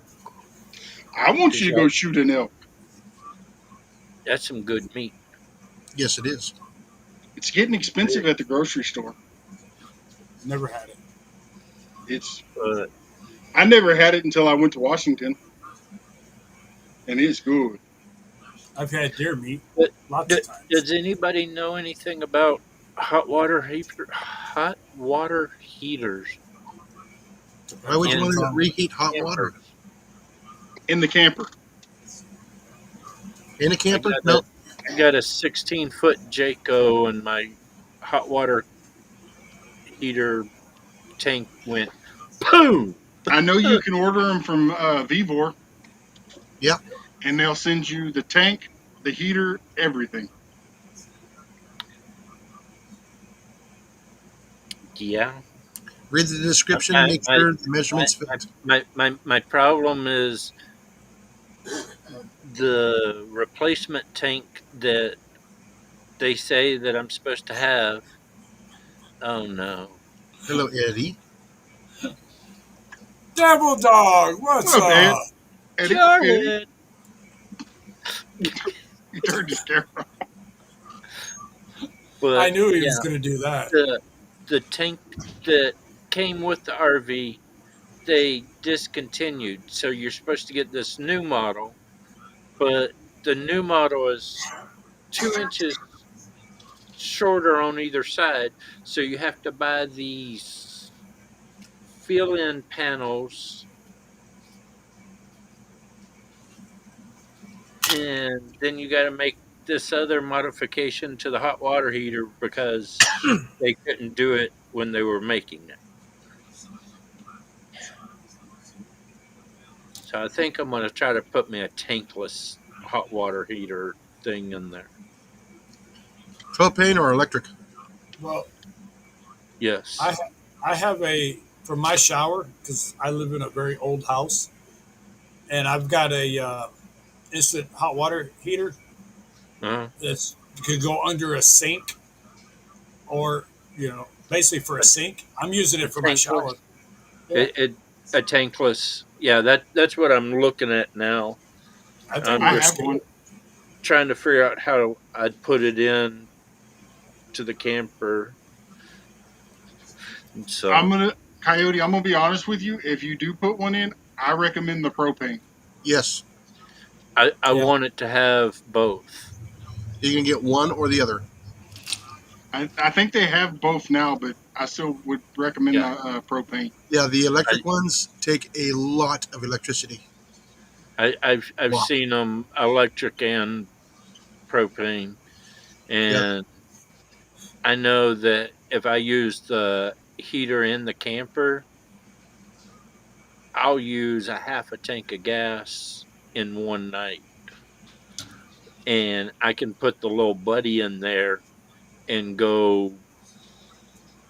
I want because you to go shoot an elk. that's some good meat. Yes, it is. It's getting expensive at the grocery store. Never had it. It's But I never had it until I went to Washington, and it's good. I've had deer meat but lots of times. does anybody know anything about hot water heaters Why Depends would on you the in want to genre. reheat hot water campers? In the camper, in a I camper? got No. I got a 16-foot Jayco, and my hot water heater tank went boom. I know you can order them from Vivor, Yeah. and they'll send you the tank, the heater, everything. Yeah, Read the description. my Make my sure the my measurements fit. my problem is the replacement tank that they say that I'm supposed to have Oh no. Hello, Eddie. Devil Dog, what's What up, Ed? up? Eddie? Eddie? Jarhead. He turned his camera. I But knew he was yeah, going to do that. the tank that came with the RV, they discontinued. So you're supposed to get this new model, but the new model is 2 inches shorter on either side. So you have to buy these fill in panels, and then you got to make this other modification to the hot water heater because they couldn't do it when they were making it. So I think I'm going to try to put me a tankless hot water heater thing in there. Propane or electric? Well, I Yes. ha- I have a for my shower because I live in a very old house, and I've got a instant hot water heater Uh, that's could go under a sink or basically for a a, sink. I'm using a it for my tankless. shower. Yeah, It a tankless. Yeah, that's what I'm looking at now. I think I'm it I looks just have one. cool. trying to figure out how I'd put it in to the camper. And I'm so gonna Coyote. I'm gonna be honest with you. If you do put one in, I recommend the propane. Yes. I Yeah, want it to have both. You can get one or the other. I think they have both now, but I still would recommend the Yeah. propane. Yeah, the I, electric ones take a lot of electricity. I've Wow. seen them electric and propane, Yeah. and I know that if I use the heater in the camper, I'll use a half a tank of gas in one night, and I can put the little buddy in there and go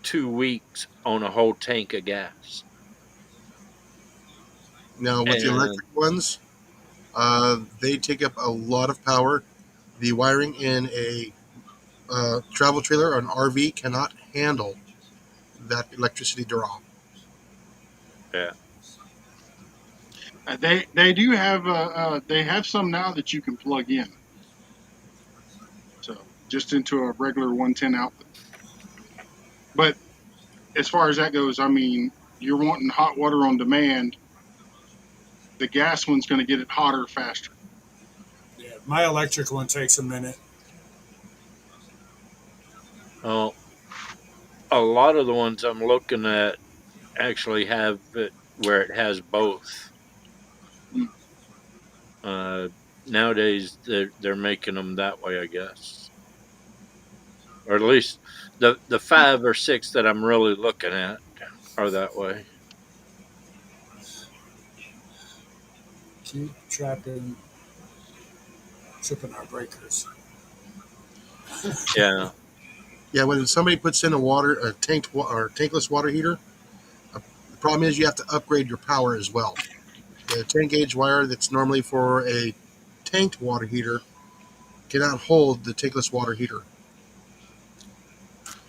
2 weeks on a whole tank of gas. Now with the And electric ones, they take up a lot of power. The wiring in a travel trailer or an RV cannot handle that electricity draw. yeah, They do have they have some now that you can plug in. So just into a regular 110 outlet. But as far as that goes, I mean, you're wanting hot water on demand. The gas one's going to get it hotter faster. yeah. My electric one takes a minute. well, a lot of the ones I'm looking at actually have it where it has both. Mm. Uh, Nowadays, they're making them that way, I guess, or at least the 5 or 6 that I'm really looking at are that way. Keep tripping our breakers. Yeah, Yeah, when somebody puts in a tanked or tankless water heater, the problem is you have to upgrade your power as well. The 10 gauge wire that's normally for a tanked water heater cannot hold the tankless water heater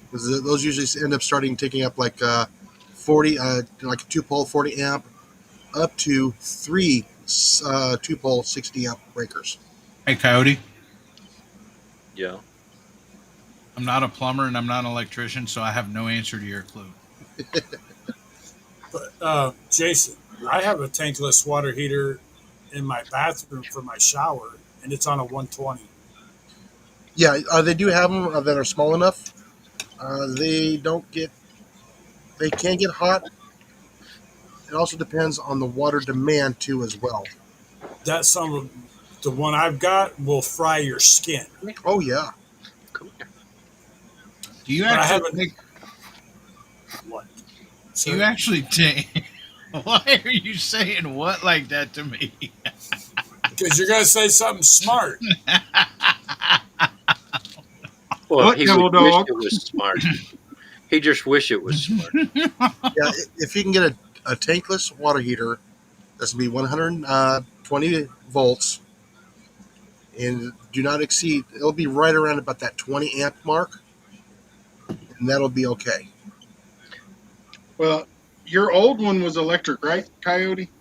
because those usually end up starting taking up like 40, like a 2 pole 40 amp, up to three 2 pole 60 amp breakers. Hey, Coyote. yeah. I'm not a plumber and I'm not an electrician, so I have no answer to your clue. But Jason, I have a tankless water heater in my bathroom for my shower, and it's on a 120. Yeah, they do have them that are small enough. They can get hot. It also depends on the water demand too as well. That some of the one I've got will fry your skin, Come here, Oh yeah. come here. Do you but I actually haven't. take? What, Do you sir? actually take? Why are you saying what like that to me? Because you're gonna say something smart. Well, What he would devil wish dog? it was smart. He just wish it was smart. Yeah, if you can get a tankless water heater, that's gonna be 120 volts and do not exceed. It'll be right around about that 20 amp mark. and that'll be okay. Well, your old one was electric, right, Coyote?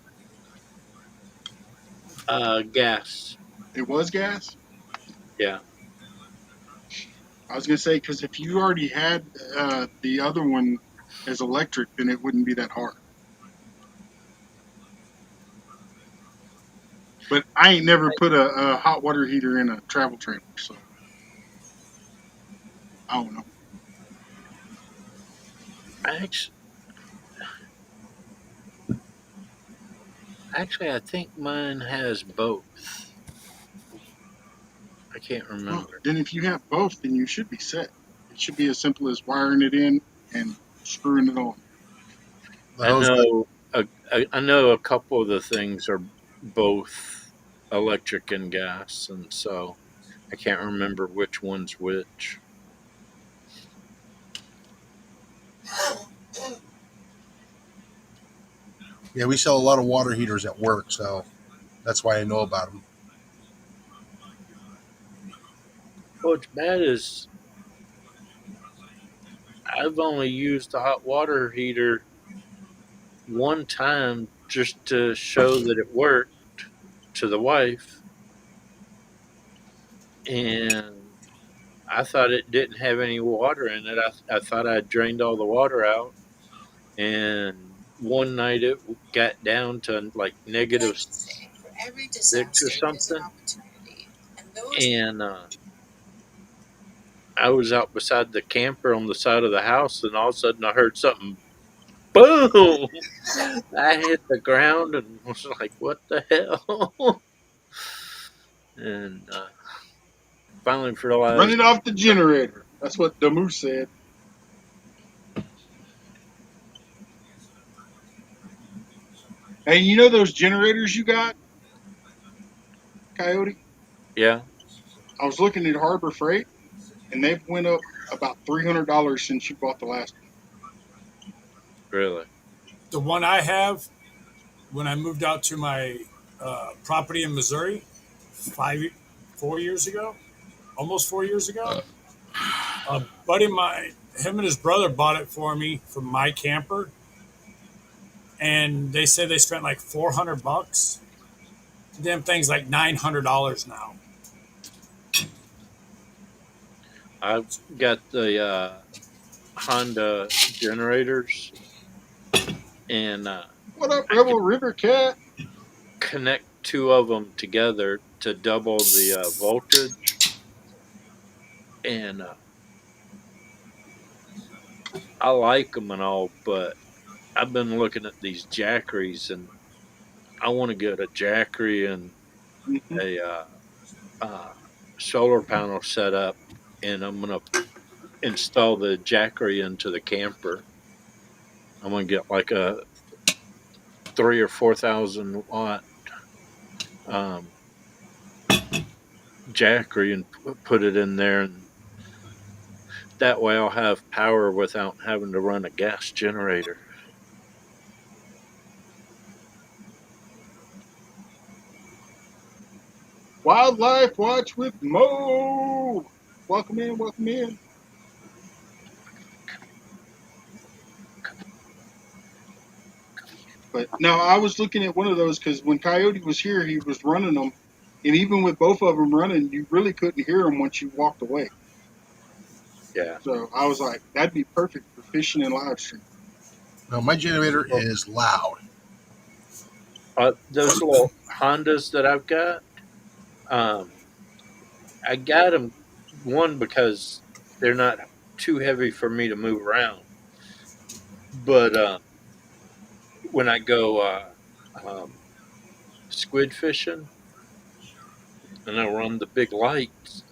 Gas. It was gas. Yeah. I was gonna say because if you already had the other one as electric, then it wouldn't be that hard. But I ain't never put a hot water heater in a travel trailer, so I don't know. Actually, I think mine has both. I can't Well, remember. then if you have both, then you should be set. It should be as simple as wiring it in and screwing it on. The I hose got know. I know a couple of the things are both electric and gas, and so I can't remember which one's which. yeah. We sell a lot of water heaters at work, so that's why I know about them. What's bad is I've only used the hot water heater one time just to show that it worked to the wife, and I thought it didn't have any water in it. I thought I drained all the water out, and one night it got down to like negative 6 or something, and I was out beside the camper on the side of the house, and all of a sudden I heard something boom. I hit the ground and was like, "What the hell?" And finally Run realized, it off the generator. That's what the moose said. Hey, you know those generators you got, Coyote? yeah, I was looking at Harbor Freight, and they've went up about $300 since you bought the last one. really, The one I have, when I moved out to my property in Missouri, 4 years ago, almost 4 years ago, a buddy of mine, him and his brother bought it for me from my camper, and they said they spent like $400. Damn thing's like $900 now. I've got the Honda generators, and What up, I Rebel can River Cat? connect two of them together to double the voltage, and I like them and all, but I've been looking at these Jackeries, and I want to get a Jackery and Mm-hmm. a uh, solar panel set up, and I'm gonna install the Jackery into the camper. I'm gonna get like a 3 or 4 thousand watt um, Jackery and put it in there, and that way I'll have power without having to run a gas generator. Wildlife Watch with Mo. Welcome in, welcome in. But no, I was looking at one of those because when Coyote was here, he was running them, and even with both of them running, you really couldn't hear them once you walked away. Yeah. So I was like, that'd be perfect for fishing and live stream. Now my generator Well, is loud. those little Hondas that I've got, um, I got them one because they're not too heavy for me to move around. But when I go um, squid fishing and I run the big lights,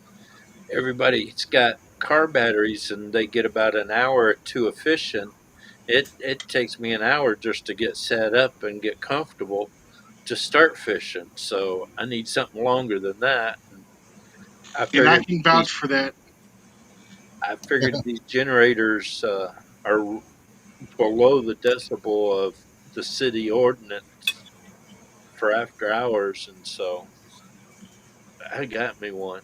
everybody's got car batteries and they get about an hour or two of fishing. It takes me an hour just to get set up and get comfortable to start fishing. So I need something longer than that. And I And I figured can these vouch for that. I figured these generators are below the decibel of the city ordinance for after hours, and so I got me one.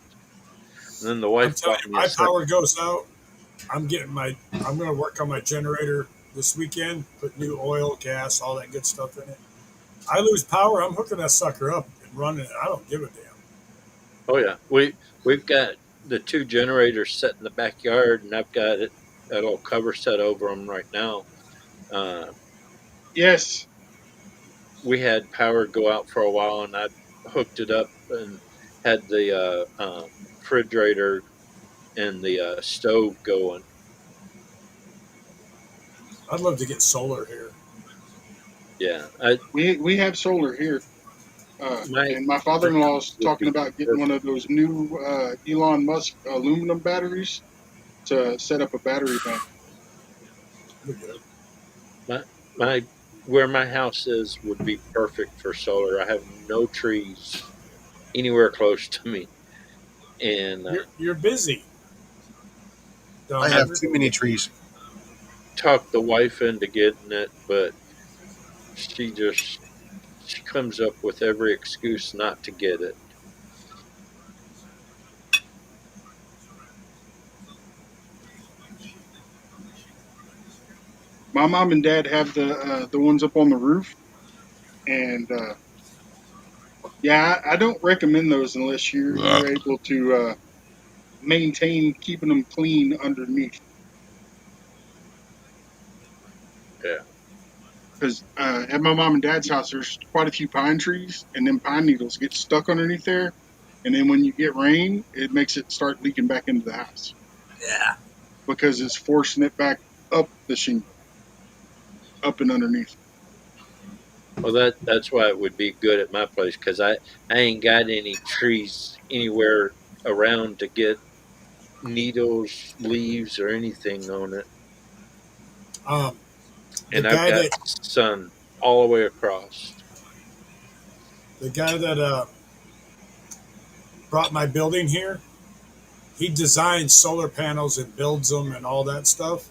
And then the I'm wife telling bought you, me a my second. power goes out. I'm going to work on my generator this weekend. Put new oil, gas, all that good stuff in it. I lose power, I'm hooking that sucker up and running it. I don't give a damn. Oh yeah, we've got the two generators set in the backyard, and I've got it a little cover set over them right now. Uh, Yes, we had power go out for a while, and I hooked it up and had the refrigerator and the stove going. I'd love to get solar here. Yeah, we have solar here, my and my dream father-in-law's would talking be about getting one perfect. of those new Elon Musk aluminum batteries to set up a battery bank. We're good. My my where my house is would be perfect for solar. I have no trees anywhere close to me, and You're busy, I don't have you? too many trees. talked the wife into getting it, but she just she comes up with every excuse not to get it. My mom and dad have the ones up on the roof, and yeah, I don't recommend those unless you're able to maintain keeping them clean underneath. Yeah. Because at my mom and dad's house, there's quite a few pine trees, and then pine needles get stuck underneath there. And then when you get rain, it makes it start leaking back into the house Yeah. because it's forcing it back up the shingle, up and underneath. Well, that's why it would be good at my place because I ain't got any trees anywhere around to get needles, leaves, or anything on it, Um, the and I've guy got that sun all the way across. the guy that brought my building here, he designs solar panels and builds them and all that stuff.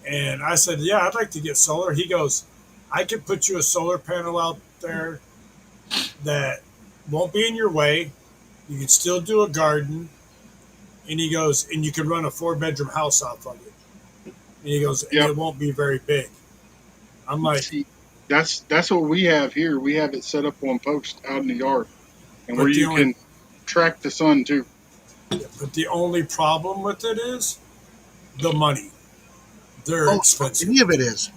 And I said, "Yeah, I'd like to get solar." He goes, "I could put you a solar panel out there that won't be in your way. You can still do a garden." And he goes, "And you can run a 4 bedroom house off of it." And he goes, "And Yep. it won't be very big." I'm like, See, that's what we have here. We have it set up on posts out in the yard, and where but the you only can track the sun too. but the only problem with it is the money. They're Oh, expensive. any of it is.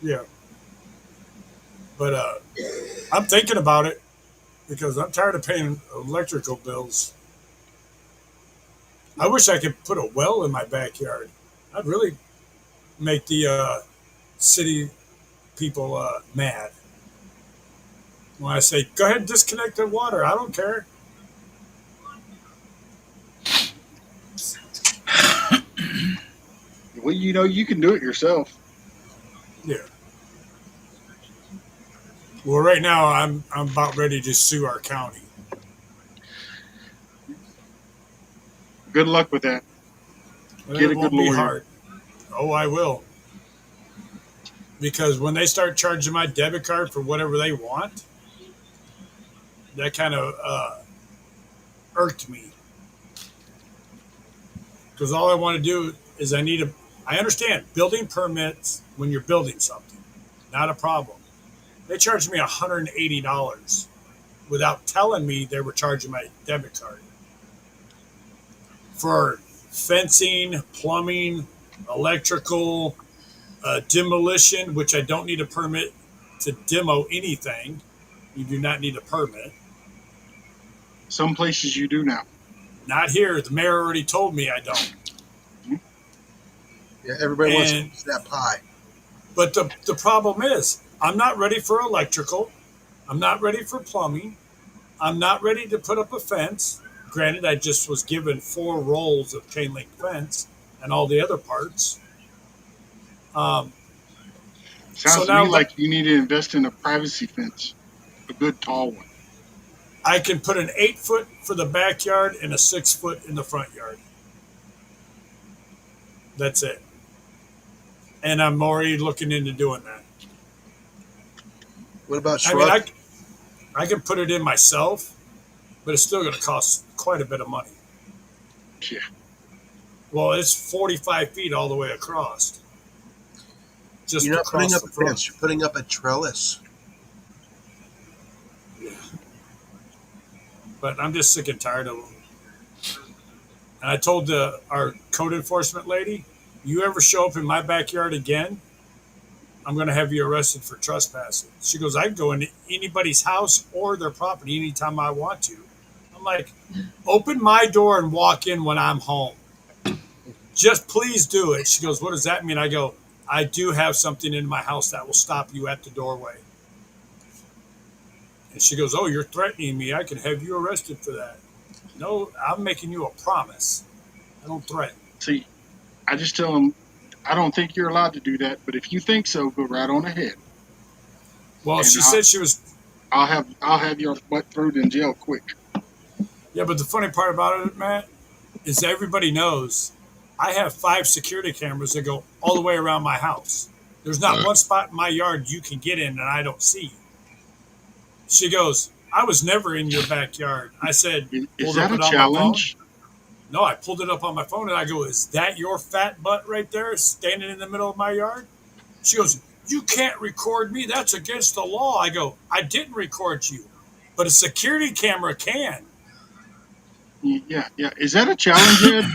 Yeah, but I'm thinking about it because I'm tired of paying electrical bills. I wish I could put a well in my backyard. I'd really make the city people mad when I say, "Go ahead and disconnect the water. I don't care." Well, you can do it yourself. Yeah. Well, right now I'm about ready to sue our county. Good luck with that. Get It a good won't be lawyer. hard. Oh, I will. Because when they start charging my debit card for whatever they want, that kind of irked me. Because all I want to do is I understand building permits when you're building something, not a problem. They charged me $180 without telling me they were charging my debit card for fencing, plumbing, electrical, demolition, which I don't need a permit to demo anything. You do not need a permit. Some places you do now. Not here. The mayor already told me I don't. Yeah, everybody wants a And piece of that pie. but the problem is I'm not ready for electrical. I'm not ready for plumbing. I'm not ready to put up a fence. Granted, I just was given 4 rolls of chain link fence and all the other parts. Um, so Sounds to me now like you need to invest in a privacy fence, a good tall one. I can put an 8 foot for the backyard and a 6 foot in the front yard. That's it. And I'm already looking into doing that. What about I mean, shrubs? I can put it in myself, but it's still going to cost quite a bit of money. Yeah. Well, it's 45 feet all the way across, just You're not putting across up the a front. fence. You're putting up a trellis. Yeah. But I'm just sick and tired of them. And I told our code enforcement lady, you ever show up in my backyard again, I'm going to have you arrested for trespassing. She goes, I can go into anybody's house or their property anytime I want to. I'm like, open my door and walk in when I'm home. Just please do it. She goes, what does that mean? I go, I do have something in my house that will stop you at the doorway. And she goes, oh, you're threatening me. I can have you arrested for that. No, I'm making you a promise. I don't threaten. See, I just tell them, I don't think you're allowed to do that, but if you think so, go right on ahead. Well, And she said she was. I'll have your butt thrown in jail quick. Yeah, but the funny part about it, Matt, is everybody knows I have 5 security cameras that go all the way around my house. There's not one spot in my yard you can get in and I don't see you. She goes, I was never in your backyard. I said, Is pulled that up a it on my phone. challenge? No, I pulled it up on my phone and I go, is that your fat butt right there standing in the middle of my yard? She goes, you can't record me. That's against the law. I go, I didn't record you, but a security camera can. Yeah, yeah. Is that a challenge, Ed?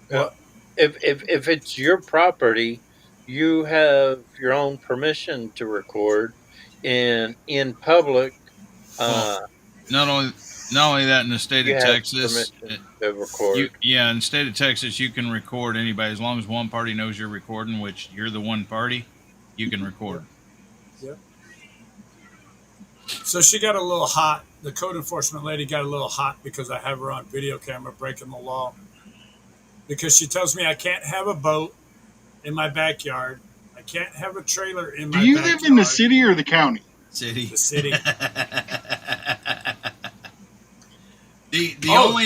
Well, What? if it's your property, you have your own permission to record, and in public, Well, uh, not only not only that, in the state you of have Texas, permission to record. in the state of Texas, you can record anybody as long as one party knows you're recording, which you're the one party. You can Yeah. record. Yeah. So she got a little hot. The code enforcement lady got a little hot because I have her on video camera breaking the law. Because she tells me I can't have a boat in my backyard. I can't have a trailer in Do my you live in the backyard. city or the county? City. The city. The Oh.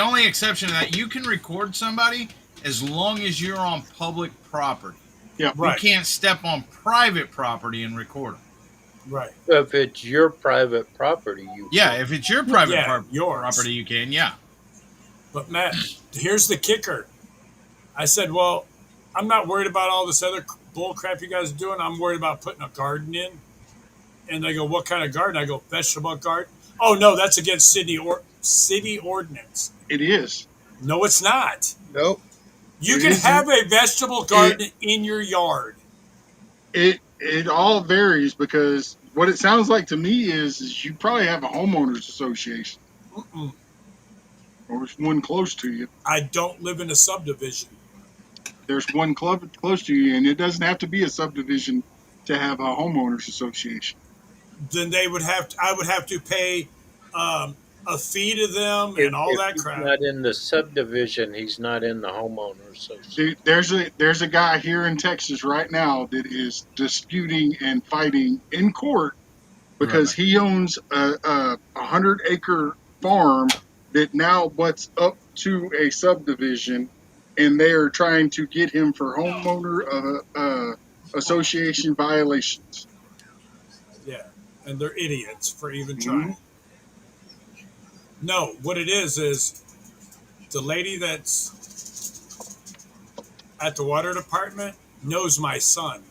only exception to that, you can record somebody as long as you're on public property. Yeah. Right. You can't step on private property and record them. Right. If it's your private property, you Yeah, if it's your private Yeah, yours. property, you can. Yeah. But Matt, here's the kicker. I said, well, I'm not worried about all this other bull crap you guys are doing. I'm worried about putting a garden in. And they go, what kind of garden? I go, vegetable garden. Oh no, that's against city ordinance. It is. No, it's not. Nope. You It can isn't. have a vegetable garden in your yard. It all varies because what it sounds like to me is you probably have a homeowners association Mm-mm. or there's one close to you. I don't live in a subdivision. There's one club close to you, and it doesn't have to be a subdivision to have a homeowners association. Then they would have to, I would have to pay a fee to them and all if that he's crap. not in the subdivision, he's not in the homeowner association. Dude, there's a guy here in Texas right now that is disputing and fighting in court because he owns a 100-acre farm that now butts up to a subdivision, and they are trying to get him for homeowner association violations. Yeah, and they're idiots for even Mhm. trying. No, what it is the lady that's at the water department knows my son.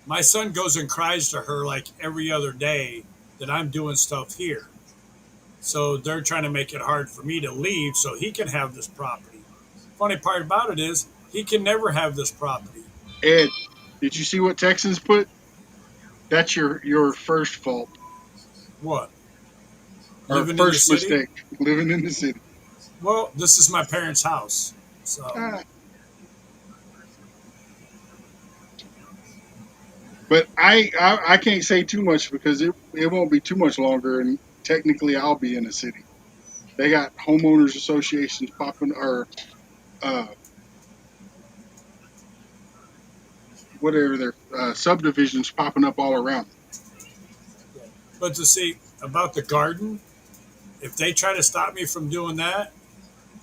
My son goes and cries to her like every other day that I'm doing stuff here. So they're trying to make it hard for me to leave so he can have this property. Funny part about it is he can never have this property. Ed, did you see what Texans put? That's your first fault. What? Or Living in the first city? mistake, living in the city. Well, this is my parents' house. So But I can't say too much because it won't be too much longer, and technically I'll be in the city. They got homeowners associations popping, or whatever their subdivisions popping up all around. but to see about the garden, if they try to stop me from doing that,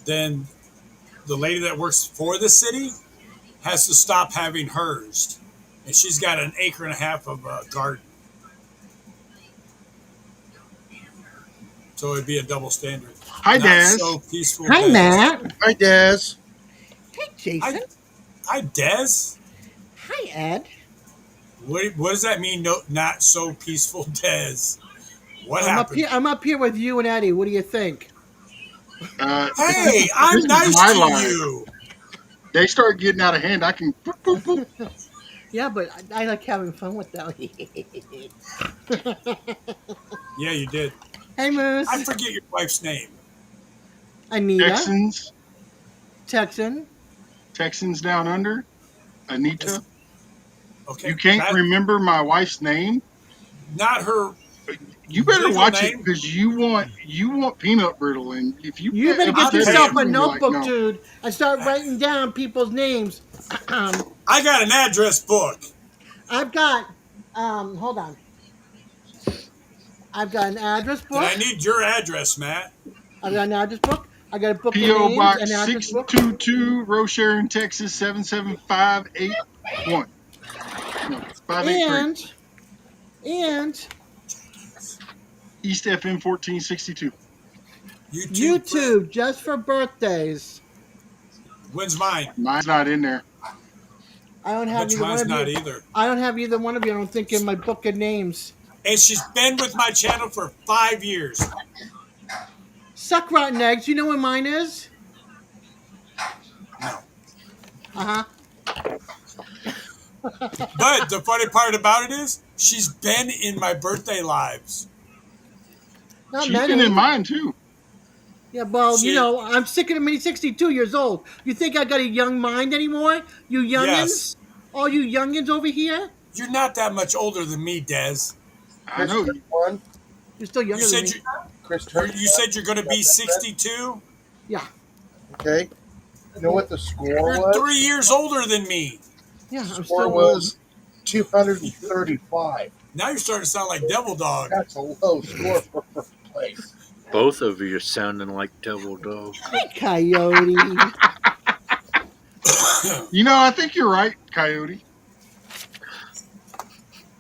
then the lady that works for the city has to stop having hers. And she's got an acre and a half of a garden. So it'd be a double standard. Hi, Not Daz. so peaceful. Hi, Des. Matt. Hi, Daz. Hey, Jason. Hi, Des. Hi, Ed. What does that mean? No, not so peaceful, Des. What I'm up happened? here. I'm up here with you and Eddie. What do you think? This Hey, is I'm this is nice my to live. you. They start getting out of hand. I can boop, boop, boop. Yeah, but I like having fun with them. Yeah, you did. Hey, I Moose. forget your wife's name. Anita. Texans, Texan. Texans down under. That's, Anita. okay, You can't that remember my wife's name? not her You better legal watch it name. because you want peanut brittle, and if you You get better get I'm upset, yourself she's paying. a gonna be like, notebook, no. dude, and start writing down people's names. I got an address book. I've got. Hold on. I've got an address Then I book. need your address, Matt. I've got an address book. I got a book of P.O. names, an Box address book, 622, Rocheron, Texas 77581. No, 583. and and East FM 1462. YouTube friend. YouTube just for birthdays. When's mine? Mine's not in there. I don't I have bet you either one mine's of not you. either. I don't have either one of you. I don't think in my book of names. And she's been with my channel for 5 years. Suck rotten eggs. You know what mine is? No. Uh huh. But the funny part about it is she's been in my birthday lives. Not She's been in many. mine too. Yeah, well, you She know, I'm sick of me 62 years old. You think I got a young mind anymore? You yes. youngins? All you youngins over here? You're not that much older than me, Des. I know. One. You're still You younger than said me. Chris you said you're going to be 62. Yeah. Okay. You know what the score You're was? 3 years older than me. Yeah, The I'm score still was 235. Now you're starting to sound like Devil Dog. That's a low score for first place. Both of you are sounding like Devil Dog. Hi, Coyote. I think you're right, Coyote.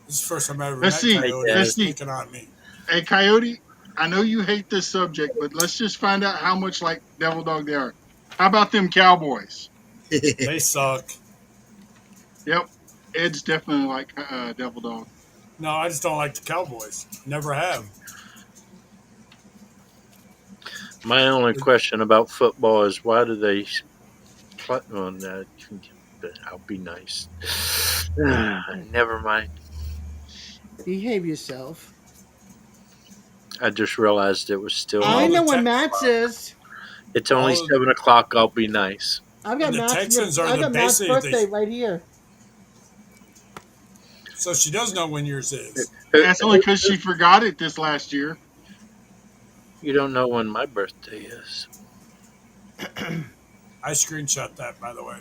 This is the first time I ever Let's met see. Coyote. Hey, He's Let's see. picking on me. Hey, Coyote, I know you hate this subject, but let's just find out how much like Devil Dog they are. How about them Cowboys? They suck. Yep. Ed's definitely like Devil Dog. No, I just don't like the Cowboys. Never have. My only question about football is why do they play on that? I'll be nice. Never mind. Behave yourself. I just realized it was still I All know the what te- Matt's is. It's only all- 7 o'clock. I'll be nice. I've got And the Matt's. Texans are I the got Matt's basically birthday right here. So she does know when yours is. That's only because she forgot it this last year. You don't know when my birthday is. I screenshot that, by the way,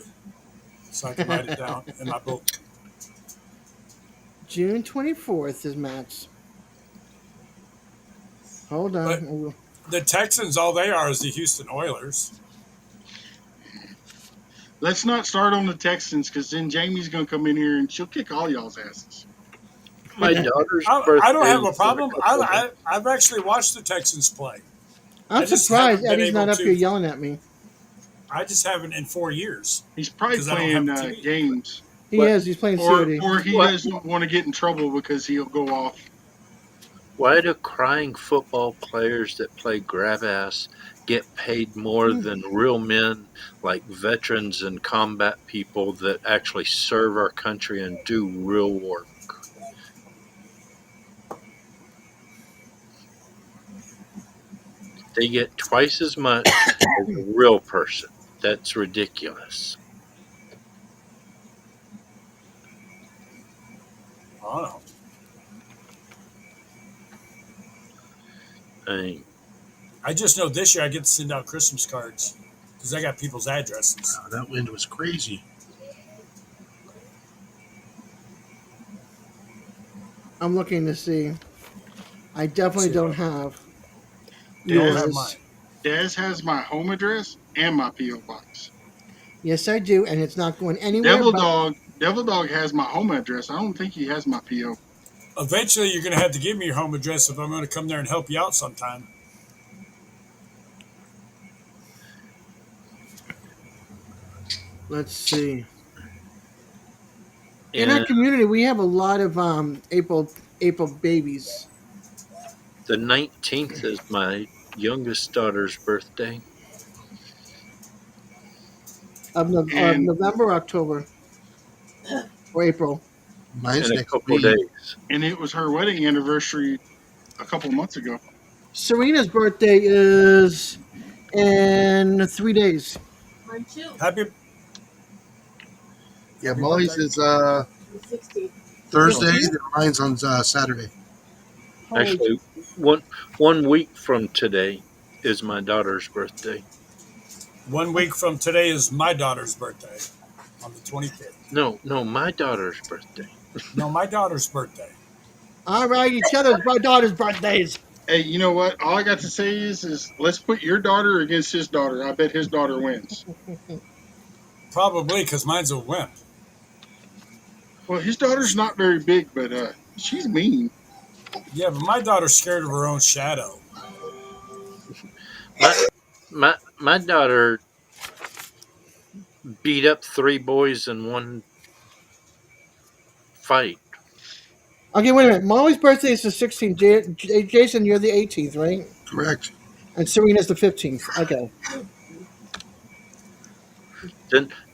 so I can write it down in my book. June 24th is Matt's. Hold on. The Texans, all they are is the Houston Oilers. Let's not start on the Texans because then Jamie's going to come in here and she'll kick all y'all's asses. My daughter's birthday. I don't have a is in problem. couple of days. I've actually watched the Texans play. I'm I just surprised haven't been Eddie's not able up to- here yelling at me. I just haven't in 4 years. He's probably 'Cause I don't playing have a TV. games. He What? is. He's playing Or, COD. or he What? doesn't want to get in trouble because he'll go off. Why do crying football players that play grab ass get paid more than real men like veterans and combat people that actually serve our country and do real work? They get twice as much as a real person. That's ridiculous. I don't know. I mean, I just know this year I get to send out Christmas cards because I got people's addresses. Oh, that wind was crazy. I'm looking to see. I definitely See don't what- have They don't have yours. mine. Dez has my home address and my P.O. box. Yes, I do, and it's not going anywhere. Devil Dog has my home address. I don't think he has my P.O. Eventually, you're going to have to give me your home address if I'm going to come there and help you out sometime. Let's see. In our And community, we have a lot of April babies the 19th is my youngest daughter's birthday. of And November, October, or April. In Mine's a next couple week. days. it was her wedding anniversary a couple months ago. Serena's birthday is in 3 days. Mine too. Happy Yeah, happy Molly's birthday. is The 16th. Thursday, 16th? and mine's on Saturday. Holy. Actually, one week from today is my daughter's birthday. 1 week from today is my daughter's birthday on the 25th. No, no, my daughter's birthday. No, my daughter's birthday. All right, each other's daughter's birthdays. Hey, you know what? All I got to say is let's put your daughter against his daughter. I bet his daughter wins. Probably because mine's a wimp. Well, his daughter's not very big, but she's mean. Yeah, but my daughter's scared of her own shadow. My my daughter beat up three boys in one fight. Okay, wait a minute. Molly's birthday is the 16th. Jason, you're the 18th, right? Correct. And Serena's the 15th. Okay.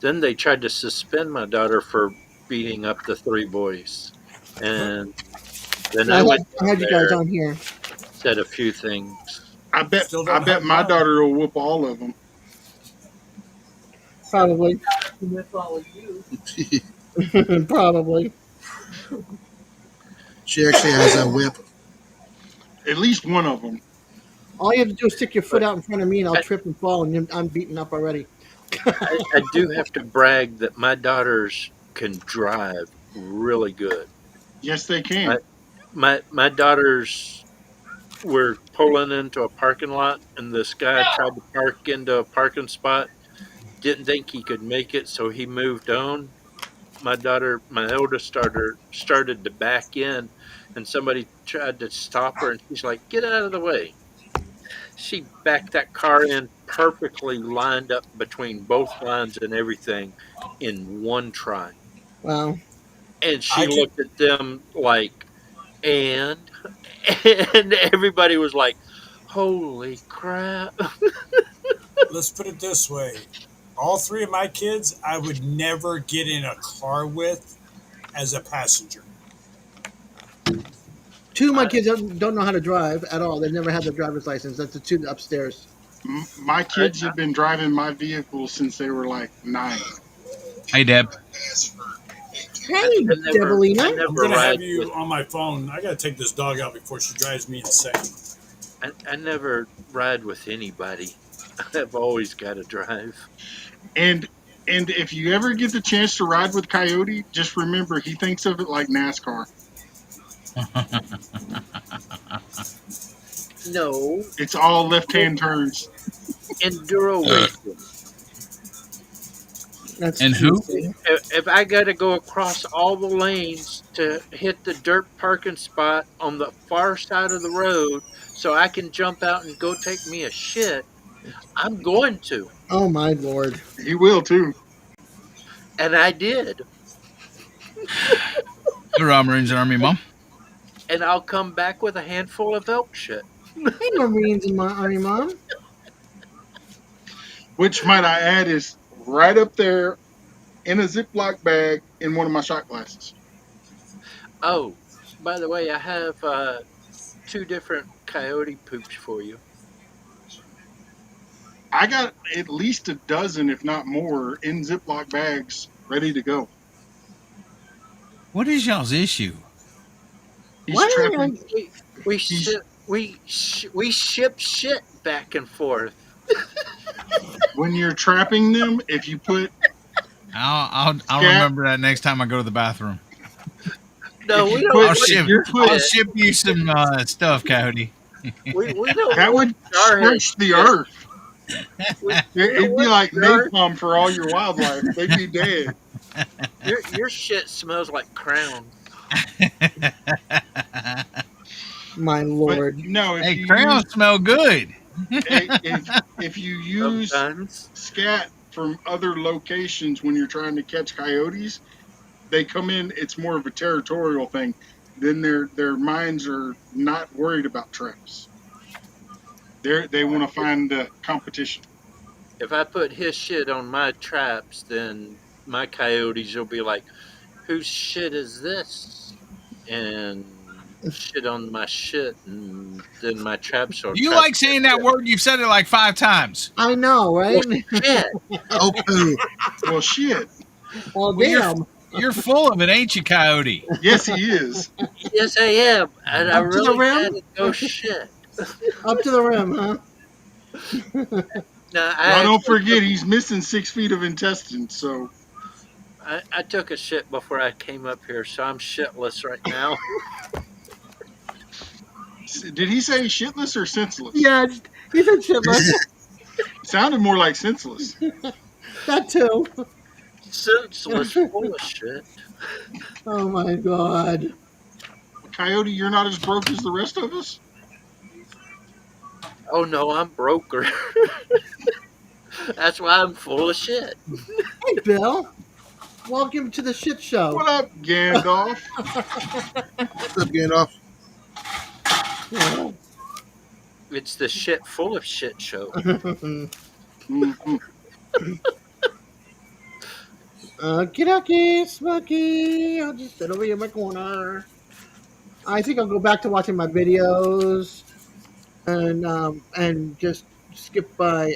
Then they tried to suspend my daughter for beating up the three boys, and then I went I down had you guys there, on here. said a few things. Still I don't bet have my mine. daughter will whoop all of them. Probably. With all of you. Probably. She actually has a whip. At least one of them. All you have to do is stick your foot But out in front of me, and I'll I, trip and fall, and I'm beaten up already. I do have to brag that my daughters can drive really good. Yes, they My can. my daughters were pulling into a parking lot, and this guy tried to park into a parking spot. Didn't think he could make it, so he moved on. My daughter, my eldest daughter, started to back in, and somebody tried to stop her, and she's like, "Get out of the way!" She backed that car in perfectly lined up between both lines and everything in one try. Wow. And I she can looked at them like, and and everybody was like, "Holy crap!" let's put it this way. All three of my kids I would never get in a car with as a passenger. Two of my I, kids don't know how to drive at all. They've never had their driver's license. That's the two upstairs. My I, kids have been driving my vehicle since they were like 9. Hey, Deb. Hey, I Devilina. I'm never gonna ride have with you on my phone. I gotta take this dog out before she drives me insane. I never ride with anybody. I've always got to drive. And if you ever get the chance to ride with Coyote, just remember he thinks of it like NASCAR. No, It's all left-hand turns. enduro racing. That's And who? Tuesday. If I got to go across all the lanes to hit the dirt parking spot on the far side of the road so I can jump out and go take me a shit, I'm going to. Oh my lord. He will too. And I did. Hoorah, Marines and Army, Mom. And I'll come back with a handful of elk shit. Hey, Marines and my Army Mom. Which might I add is right up there in a Ziploc bag in one of my shot glasses. Oh, by the way, I have two different coyote poops for you. I got at least a dozen, if not more, in Ziploc bags ready to go. What is y'all's issue? He's Why are trapping. We He's we ship shit back and forth. when you're trapping them. If you put I'll scat, remember that next time I go to the bathroom. No, if we you don't put, I'll want if ship you your put, I'll shit. ship you some stuff, Coyote. We don't that want would our scorch the shit. earth. We don't It'd be want like your napalm for all your wildlife. They'd be dead. your shit smells like Crown. My But lord. no, Hey, crowns smell good. if you use Sometimes scat from other locations when you're trying to catch coyotes. They come in, it's more of a territorial thing. Then their minds are not worried about traps. They want to find competition. If I put his shit on my traps, then my coyotes will be like, "Whose shit is this?" And shit on my shit, and then my traps will You trap like their saying that shit. word? You've said it like 5 times. I know, Well, right? shit. Oh, poo. Well, shit. Well, Well, damn. you're full of it, ain't you, Coyote? Yes, he is. Yes, I am, and I Up to the really rim? gotta go shit. Up to the rim, huh? Now, Y'all don't forget he's missing 6 feet of intestines. So I took a shit before I came up here, so I'm shitless right now. did he say shitless or senseless? Yeah, he said shitless. Sounded more like senseless. That too. Senseless, full of shit. Oh my god. Coyote, you're not as broke as the rest of us. Oh no, I'm broker. That's why I'm full of shit. Hey, Bill. Welcome to the shit show. What up, Gandalf? What's up, Gandalf? Yeah. It's the shit full of shit show. Hmm. Okie dokie, Smokey. I'll just sit over here in my corner. I think I'll go back to watching my videos and just skip by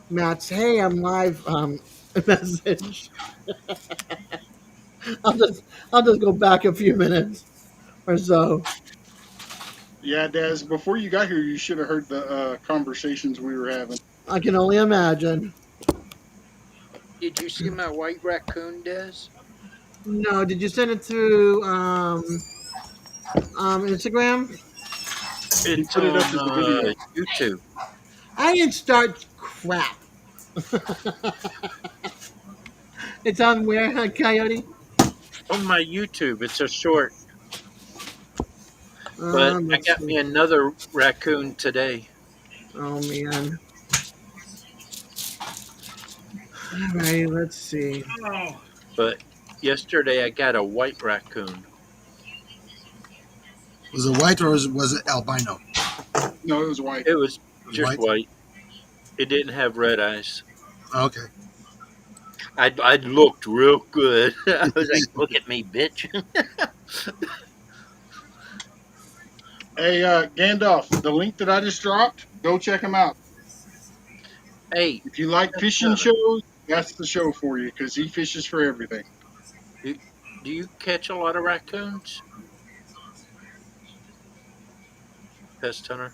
Matt's "Hey, I'm live" message. I'll just I'll just go back a few minutes or so. Yeah, Daz. Before you got here, you should have heard the conversations we were having. I can only imagine. Did you see my white raccoon, Des? No, did you send it through Instagram? He It's put it up on as a video. YouTube. I didn't start crap. It's on where, Coyote? On my YouTube, it's a short. But I Let's got me see. another raccoon today. Oh man. All right, let's see. But yesterday I got a white raccoon. Was it white or was it albino? No, it was white. It was It was just white. white. It didn't have red eyes. Okay. I looked real good. I was like, "Look at me, bitch." Hey, Gandalf, the link that I just dropped, go check him out. Hey, If you like fishing Hunter, shows, that's the show for you because he fishes for everything. do, do you catch a lot of raccoons, Pest Hunter?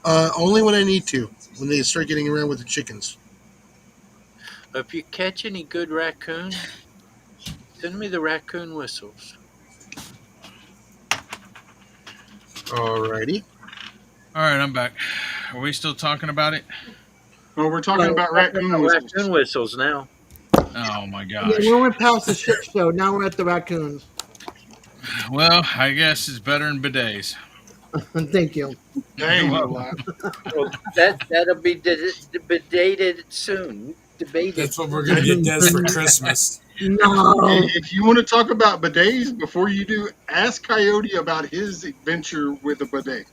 Only when I need to. When they start getting around with the chickens. If you catch any good raccoon, send me the raccoon whistles. Alrighty. All right, I'm back. Are we still talking about it? Well, we're talking about Talking raccoon about whistles. raccoon whistles now. Oh my Yeah, gosh. we went past the shit show. Now we're at the raccoons. Well, I guess it's better than bidets. Thank you. Dang, no Well, lie. Well, that'll be debated soon. Debated. That's what we're going to get Des for Christmas. No. If you want to talk about bidets, before you do, ask Coyote about his adventure with a bidet.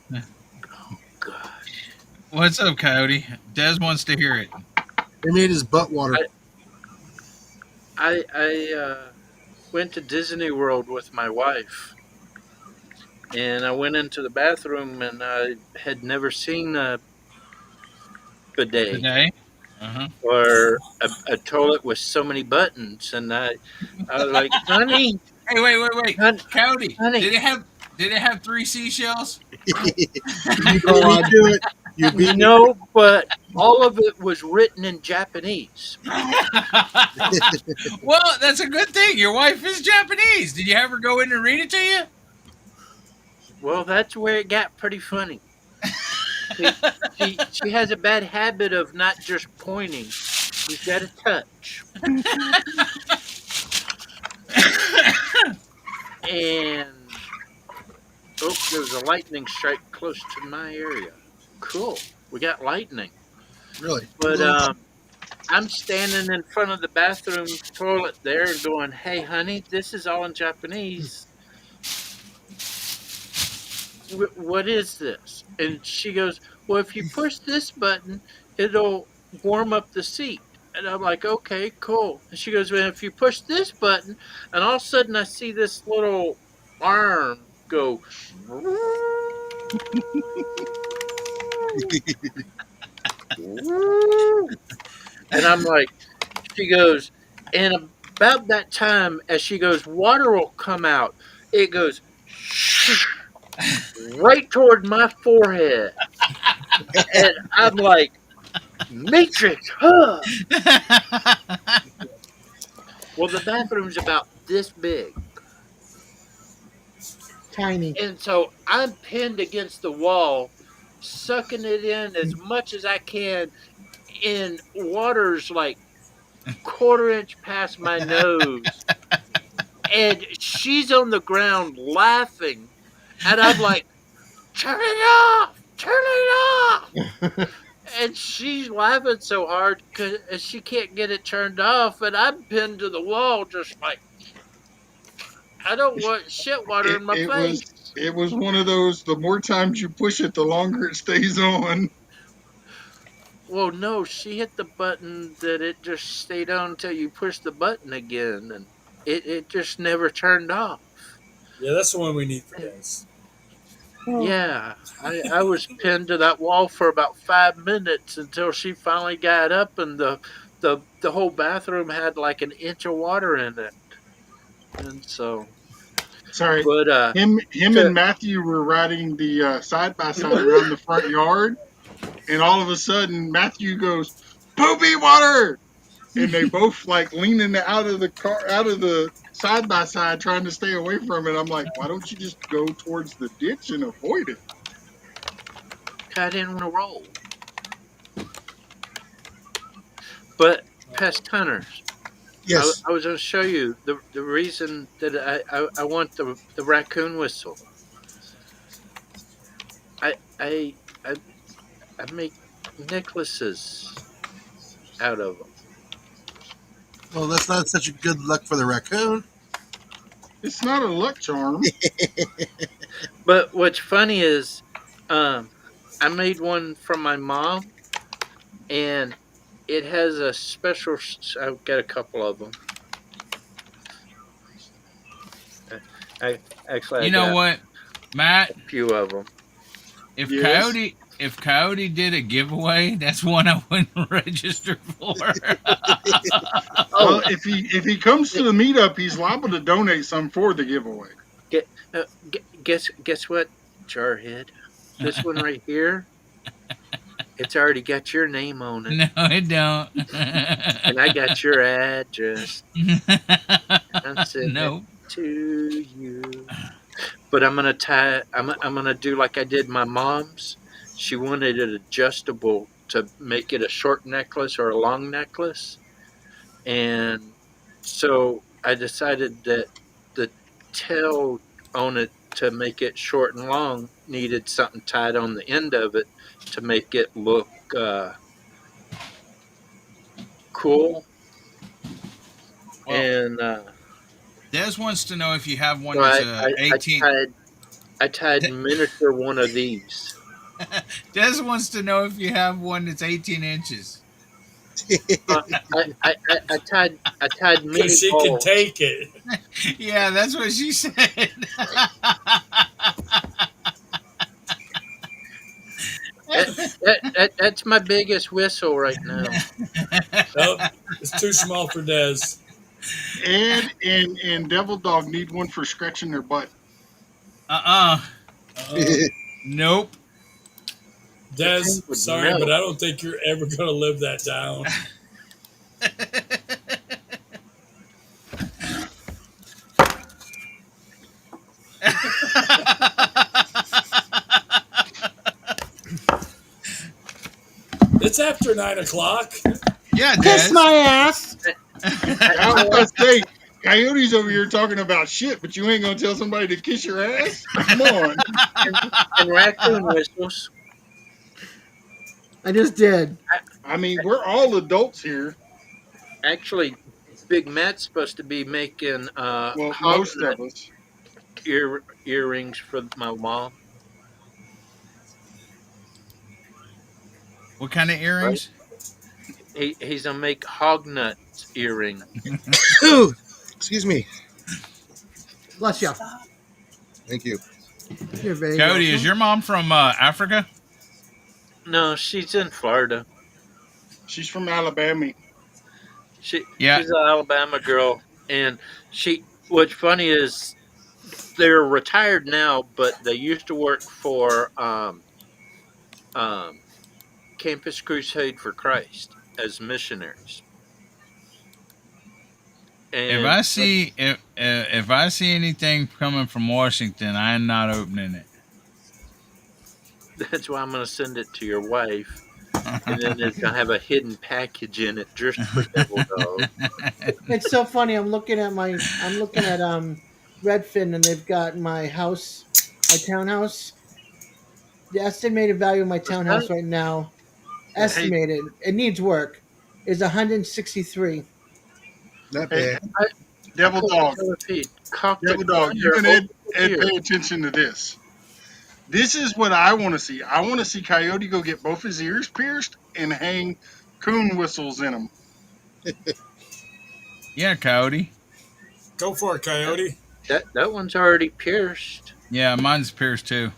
Gosh, what's up, Coyote? Des wants to hear it. They made his butt water. I went to Disney World with my wife, and I went into the bathroom, and I had never seen a bidet Bidet? Uh-huh. or a toilet with so many buttons, and I was like, "Honey, Hey, wait. honey, Coyote, honey." did it have 3 seashells? You beat me God. to it. You beat me. No, but all of it was written in Japanese. Well, that's a good thing. Your wife is Japanese. Did you have her go in and read it to you? Well, that's where it got pretty funny. She has a bad habit of not just pointing. She's got to touch. And oh, there was a lightning strike close to my area. Cool. We got lightning. Really? But I'm standing in front of the bathroom toilet there and going, "Hey, honey, this is all in Japanese. What is this?" And she goes, "Well, if you push this button, it'll warm up the seat." And I'm like, "Okay, cool." And she goes, "Well, if you push this button," and all of a sudden I see this little arm go, and I'm like, she goes, and about that time, as she goes, water will come out. It goes right toward my forehead. And I'm like, Matrix, huh? Well, the bathroom's about this big. Tiny. And so I'm pinned against the wall, sucking it in as much as I can, in water's like quarter-inch past my nose. And she's on the ground laughing. And I'm like, turn it off! Turn it off! And she's laughing so hard because she can't get it turned off. And I'm pinned to the wall, just like, I don't want shit water It in my it was face. it was one of those. The more times you push it, the longer it stays on. Well, no, she hit the button that it just stayed on until you push the button again. And it just never turned off. Yeah, that's the one we need for And Des. yeah, I was pinned to that wall for about 5 minutes until she finally got up, and the whole bathroom had like an inch of water in it. And so, Sorry, but him to and Matthew were riding the side by side around the front yard, and all of a sudden Matthew goes, "Poopy water!" And they both like leaning out of the car, out of the side by side, trying to stay away from it. I'm like, why don't you just go towards the ditch and avoid it? I didn't want to roll. But pest hunters, Yes. I was going to show you the reason that I want the raccoon whistle. I I I, I make necklaces out of them. Well, that's not such a good luck for the raccoon. It's not a luck charm. But what's funny is, um, I made one from my mom, and it has a special. I've got a couple of them. I actually I You know got what, Matt? a few of them. Yes. If Coyote did a giveaway, that's one I wouldn't register for. Well, Oh, if he comes to the meetup, he's liable to donate some for the giveaway. get, guess what, Jarhead? This one right here, it's already got your name on it, No, it don't. and I got your address. I'm sending it Nope. to you. But I'm gonna tie. I'm gonna do like I did my mom's. She wanted it adjustable to make it a short necklace or a long necklace, and so I decided that the tail on it, to make it short and long, needed something tied on the end of it to make it look cool. Well, And Des wants to know if you have one so that's I, I, I 18. tied I tied miniature one of these. Des wants to know if you have one that's 18 inches. I tied Because mini she can balls. take it. Yeah, that's what she said. That's my biggest whistle right now. Nope, it's too small for Des. Ed and Devil Dog need one for scratching their butt. Uh-uh. Uh-uh. Nope. The Des, thing would sorry, but melt. I don't think you're ever going to live that down. It's after 9 o'clock. Yeah, Kiss Des. my ass. I was about to say, Coyote's over here talking about shit, but you ain't gonna tell somebody to kiss your ass? Come on. And raccoon whistles. I just did. I mean, we're all adults here. Actually, Big Matt's supposed to be making Well, hog most of us. earrings for my mom. What kind of Right? earrings? He's gonna make hog nut earring. Excuse me. Bless you. Thank you. You're very Cody, is welcome. your mom from Africa? No, she's in Florida. She's from Alabama. Yeah. She's an Alabama girl, and she. What's funny is they're retired now, but they used to work for um, Campus Crusade for Christ as missionaries, If and I see if I see anything coming from Washington, I'm not opening it. that's why I'm going to send it to your wife, and then it's going to have a hidden package in it just for Devil Dog. It's so funny. I'm looking at Redfin, and they've got my house, my townhouse. The estimated value of my What's townhouse that? right now, Hey, estimated, it needs work, is 163. Not Hey, bad. I Devil couldn't Dog, tell if he cocked a Devil Dog, gun you or and opened a Ed, beer. pay attention to this. This is what I want to see. I want to see Coyote go get both his ears pierced and hang coon whistles in them. Yeah, Coyote. Go for it, That, Coyote. that one's already pierced. Yeah, mine's pierced too.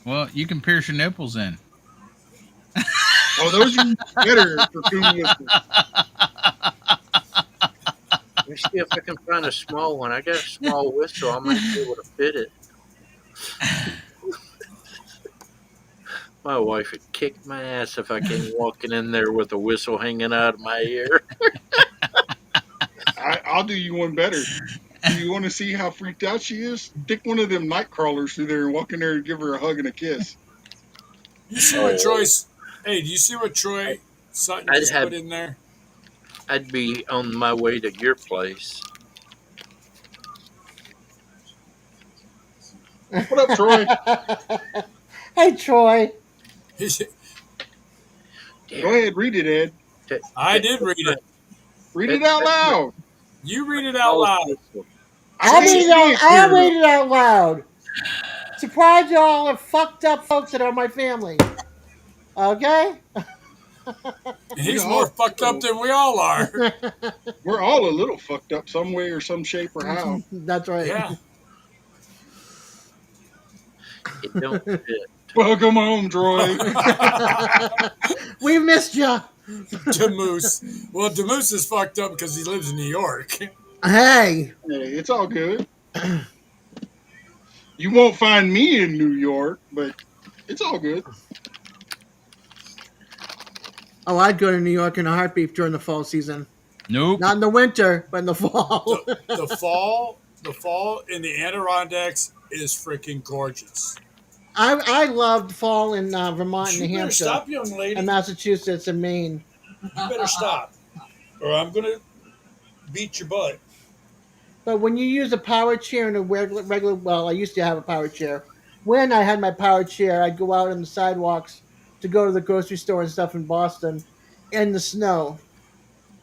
Well, you can pierce your nipples in. Oh, those are even better for coon whistles. Let me see if I can find a small one. I got a small whistle. I might be able to fit it. My wife would kick my ass if I came walking in there with a whistle hanging out of my ear. I'll do you one better. Do you want to see how freaked out she is? Stick one of them night crawlers through there and walk in there and give her a hug and a kiss. You see what Oh, Troy's? Hey, do you see what Troy Sutton I'd just have put in there? I'd be on my way to your place. What up, Troy? Hey, Troy. Go There, ahead, read it, Ed. I did read it. Read it out that's my loud. You read it out smallest loud. whistle. I can't see it I'll clear read enough. it out loud. Surprise y'all are fucked up folks that are my family. Okay? We He's more all, fucked up than we all are. we're all a little fucked up some way or some shape or how. That's right. Yeah. It don't fit. Welcome home, Troy. We missed you. Demoose. Well, Demoose is fucked up because he lives in New York. Hey. Hey, it's all good. You won't find me in New York, but it's all good. Oh, I'd go to New York in a heartbeat during the fall season. Nope. Not in the winter, but in the fall. The fall in the Adirondacks is freaking gorgeous. I loved fall in Vermont and You New better Hampshire stop, young and lady. Massachusetts and Maine. You better stop, or I'm gonna beat your butt. But when you use a power chair and a regular, well, I used to have a power chair. When I had my power chair, I'd go out on the sidewalks to go to the grocery store and stuff in Boston in the snow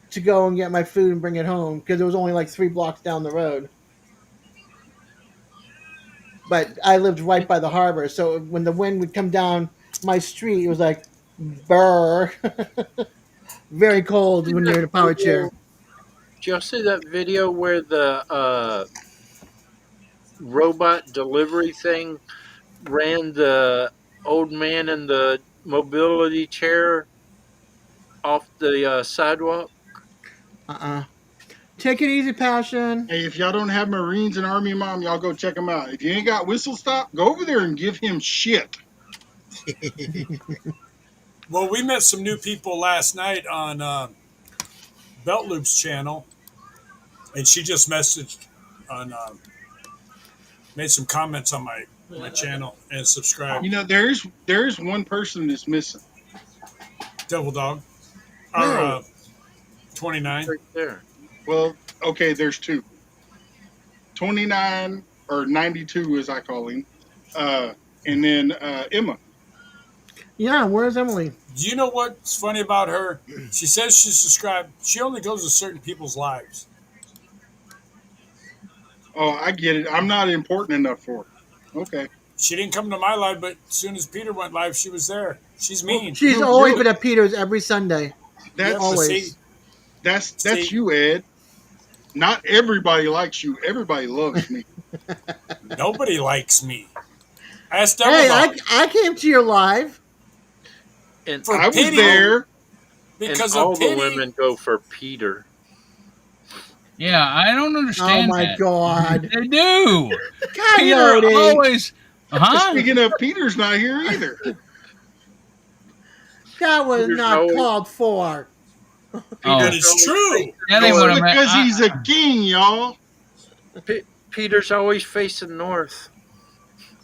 to go and get my food and bring it home because it was only like 3 blocks down the road. But I lived right by the harbor, so when the wind would come down my street, it was like burr, very cold See when that you're in a power video? chair. Did y'all see that video where the robot delivery thing ran the old man in the mobility chair off the sidewalk? Take it easy, passion. Hey, if y'all don't have Marines and Army Mom, y'all go check them out. If you ain't got Whistle Stop, go over there and give him shit. Well, we met some new people last night on Belt Loop's channel, and she just messaged on, made some comments on my channel and subscribed. You know, there's one person that's missing. Devil Dog, or No. 29. Right there. Well, okay, there's two. 29 or 92 as I call him. And then Emma. Yeah, where's Emily? Do you know what's funny about her? She says she's subscribed. She only goes to certain people's lives. Oh, I get it. I'm not important enough for her. Okay. She didn't come to my live, but as soon as Peter went live, she was there. She's Well, mean. She's no, always really. been at Peter's every Sunday. Yep, but That's see, Always. that's see, you, Ed. Not everybody likes you. Everybody loves me. nobody likes me. Ask Devil Hey, I Dog. I came to your live. And For I was pity, all there. and because of all the pity, women go for Peter. Yeah, I don't Oh understand my that. god. They do. Peter Coyote. always, huh? Speaking of, Peter's not here either. That was Peter's not always called for. but Oh, Peter's it's always true. facing that ain't It's what north. I meant. because he's a king, y'all. Peter's always facing north.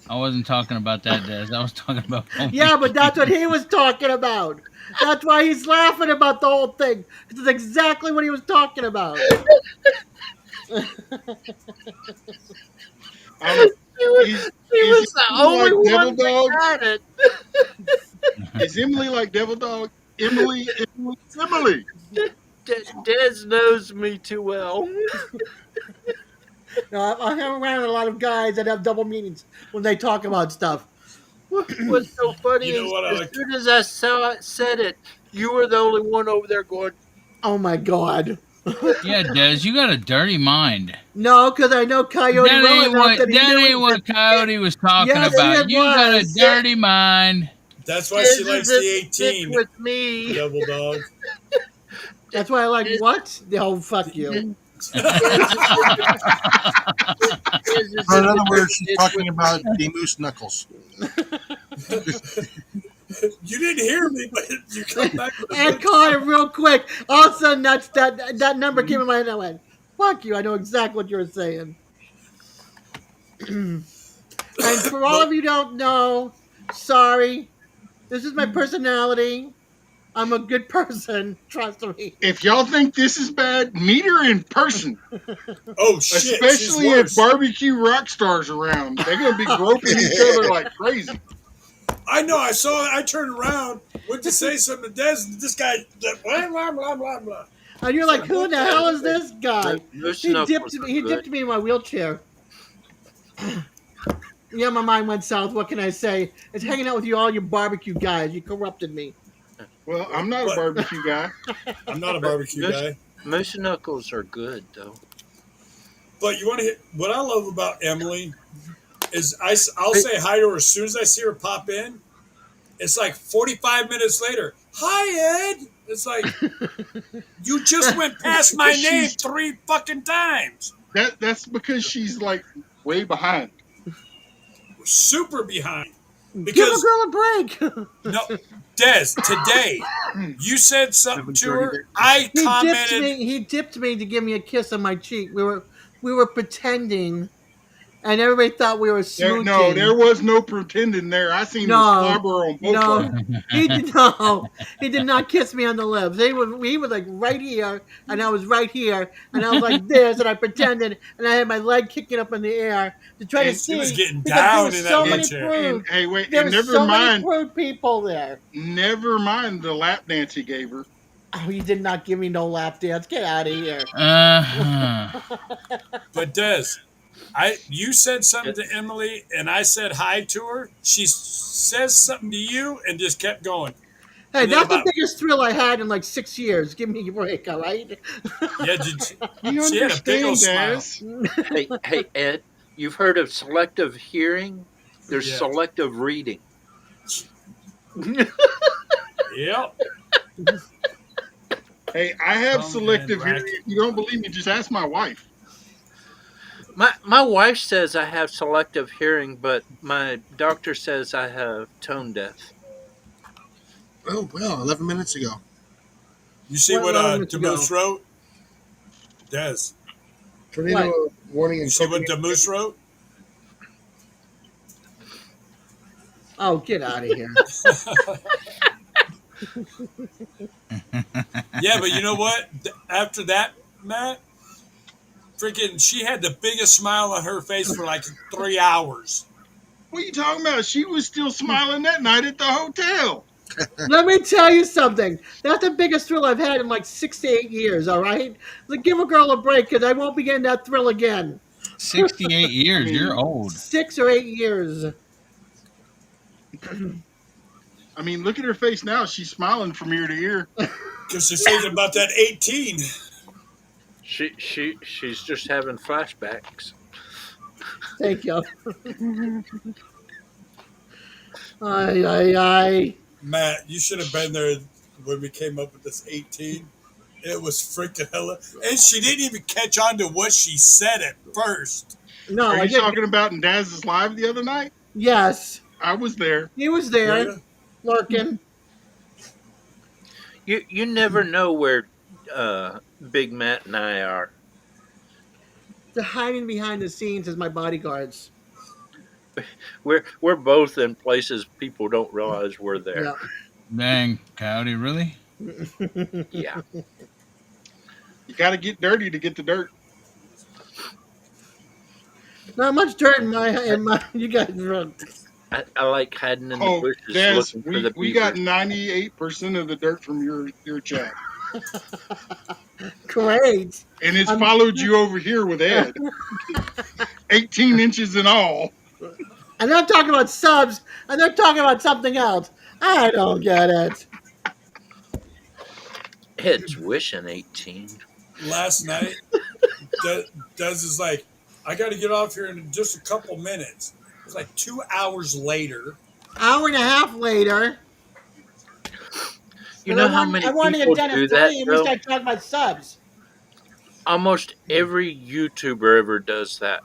I wasn't talking about that, Des. I was talking about Yeah, but that's what meat. he was talking about. That's why he's laughing about the whole thing. This is exactly what he was talking about. Um, He was, is he is was the Emily only like one Devil that Dog? got it. Is Emily like Devil Dog? Emily. Des knows me too well. No, I hang around a lot of guys that have double meanings when they talk about stuff. What's so funny You know is what I as like? soon as I said it, you were the only one over there going, Oh my god. Yeah, Des, you got a dirty mind. No, because I know Coyote well enough that he That knew ain't it. what Coyote was talking Yes, about. it You got a was. dirty mind. That's why Des she likes the isn't thick 18, with me. Devil Dog. That's why I like Des, what? Oh, fuck Des, you. Des So in isn't other a big words, she's kid with talking about me. Demoose Knuckles. You didn't hear me, but you come back with a And good. caught it real quick. All of a sudden, that number came in my head. And I went, "Fuck you!" I know exactly what you were saying. And for all But of you who don't know, sorry. This is my personality. I'm a good person. Trust me. If y'all think this is bad, meet her in person. oh shit, she's Especially if worse. barbecue rock stars around. They're gonna be groping each other like crazy. I know. I saw it. I turned around, went to say something to Des. And this guy, blah blah blah blah blah. And you're It's like, like, "Who what the the hell hell? is this guy?" Moose He dipped knuckles me. are He good. dipped me in my wheelchair. Yeah, my mind went south. What can I say? It's hanging out with you, all you barbecue guys. You corrupted me. Well, I'm not a But barbecue guy. I'm not a But barbecue guy. moose knuckles are good though. But you want to hit what I love about Emily is I'll Hey, say hi to her as soon as I see her pop in. It's like 45 minutes later. Hi, Ed. It's like you just went past my Because name she's 3 fucking times. that's because she's like way behind. We're super behind Give a because girl a break. no, Des. Today you said something to her. I He dipped commented. me. He dipped me to give me a kiss on my cheek. We were pretending, and everybody thought we were No, there smooching. was no pretending there. I seen the No, slobber on both of no, them. he did no. He did not kiss me on the lips. He was like right here, and I was right here, and I was like this, and I pretended, and I had my leg kicking up in the air to try to And She was see getting because there were down in that so and many wheelchair. and prude. hey, wait, There and were so many prude people there. never mind the lap dance he gave her. Oh, he did not give me no lap dance. Get out of here. Uh-huh. But Des, you said something it, to Emily, and I said hi to her. She says something to you, and just kept going. Hey, And then that's the about biggest thrill I had in like 6 years. Give me a break, all right? yeah, We she had a big old understand, smile. Daz. hey, Ed, you've heard of selective hearing? There's Yeah, selective reading. yep. Hey, I have Tongue and selective hearing. racket. If you don't believe me, just ask my wife. My wife says I have selective hearing, but my doctor says I have tone deaf. Oh well, 11 minutes ago. You see What what 11 minutes Demoose ago? wrote? Des, Tornado What? warning you in see what Copenhagen. Demoose wrote? Oh, get out of here. Yeah, but you know what? After that, Matt, freaking, she had the biggest smile on her face for like 3 hours. What are you talking about? She was still smiling that night at the hotel. Let me tell you something. That's the biggest thrill I've had in like 6 to 8 years. All right, like give a girl a break because I won't be getting that thrill again. 68 I years. You're mean, old. 6 or 8 years. look at her face now. She's smiling from ear to ear. Because she's thinking about that 18. She's just having flashbacks. Thank you. Ay, ay, ay. Matt, you should have been there when we came up with this 18. It was freaking hella. And she didn't even catch on to what she said at first. No, Are I you didn't. talking about in Daz's live the other night? Yes, I was there. he was Were there, you? lurking. You never know where Big Matt and I are. They're hiding behind the scenes as my bodyguards. We're both in places people don't realize we're there. Yeah. Dang, Coyote, really? Yeah, You got to get dirty to get the dirt. Not much dirt in my. You guys are I like hiding in the Oh, bushes Daz, looking for the we got beavers. 98% of the dirt from your chat, great. and it's I'm, followed you over here with Ed, 18 inches in all. and they're talking about subs, and they're talking about something else. I don't get it. Ed's wishing 18. Last night, Des is like, I got to get off here in just a couple minutes. It's like 2 hours later. Hour and a half later, You because I know how want many I want to get people done do at that 3, and we though? start talking about subs. Almost every YouTuber ever does that.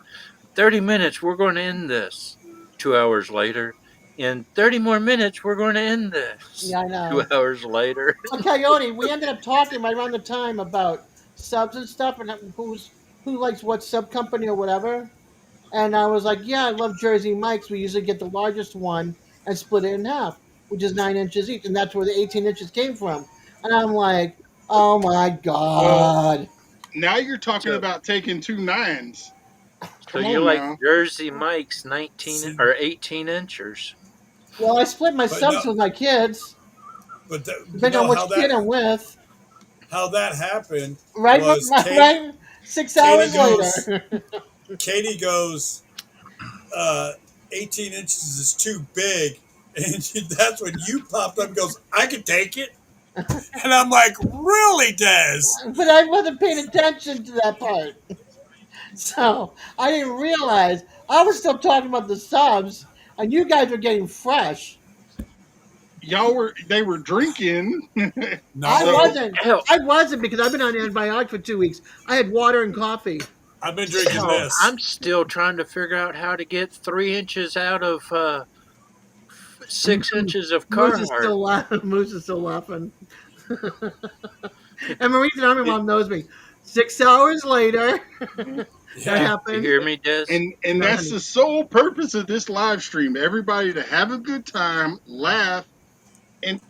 30 minutes, we're going to end this. 2 hours later. In 30 more minutes, we're going to end this. Yeah, I Two know. hours later. Well, Coyote, we ended up talking right around the time about subs and stuff, and who likes what sub company or whatever. And I was like, yeah, I love Jersey Mike's. We usually get the largest one and split it in half, which is 9 inches each, and that's where the 18 inches came from. And I'm like, oh my Well, god. now you're talking So, about taking two nines. so Come you on like now. Jersey Mike's 19 See, or 18 inchers? Well, I split my but no, subs with my kids, but depending on no, which kid I'm with. how that happened Right, was right. 6 hours Katie goes, later. Katie goes, uh, 18 inches is too big. And that's when you popped up and goes, I can take it. And I'm like, really, Des? But I wasn't paying attention to that part. So I didn't realize I was still talking about the subs, and you guys were getting fresh. They were drinking. I No, So wasn't. Hell, I wasn't because I've been on antibiotics for 2 weeks. I had water and coffee. I've been drinking hell, this. I'm still trying to figure out how to get 3 inches out of 6 inches of Moose is Carhartt. still laughing. Moose is still laughing. And Marie's Army You, Mom knows me. 6 hours later, that Yeah. you happened. hear me, Des? and No, that's honey. the sole purpose of this live stream. Everybody to have a good time, laugh, and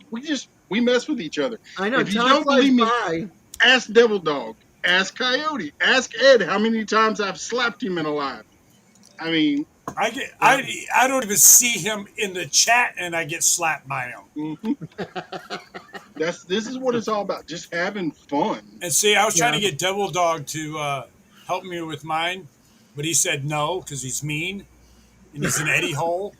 we mess with each other. I know If you time don't flies believe me, by. ask Devil Dog, ask Coyote, ask Ed how many times I've slapped him in a live. I mean, Yeah. I don't even see him in the chat and I get slapped by him. mhm. This is what it's all about, just having fun. And see, I was trying Yeah. to get Devil Dog to help me with mine, but he said no because he's mean and he's an Eddie hole.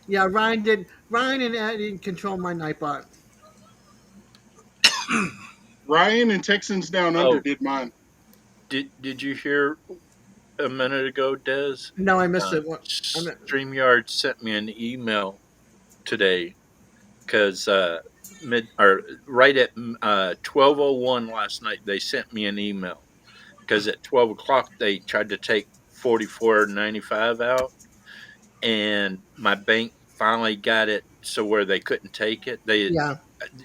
Yeah, Ryan did. Ryan and Eddie control my nightbot. Ryan and Texans Down Under Oh, did mine. did you hear a minute ago, Des? No, I missed it. What? I mean, StreamYard sent me an email today because mid or right at 12:01 last night they sent me an email because at 12 o'clock they tried to take 44.95 out, and my bank finally got it so where they couldn't take it. They yeah,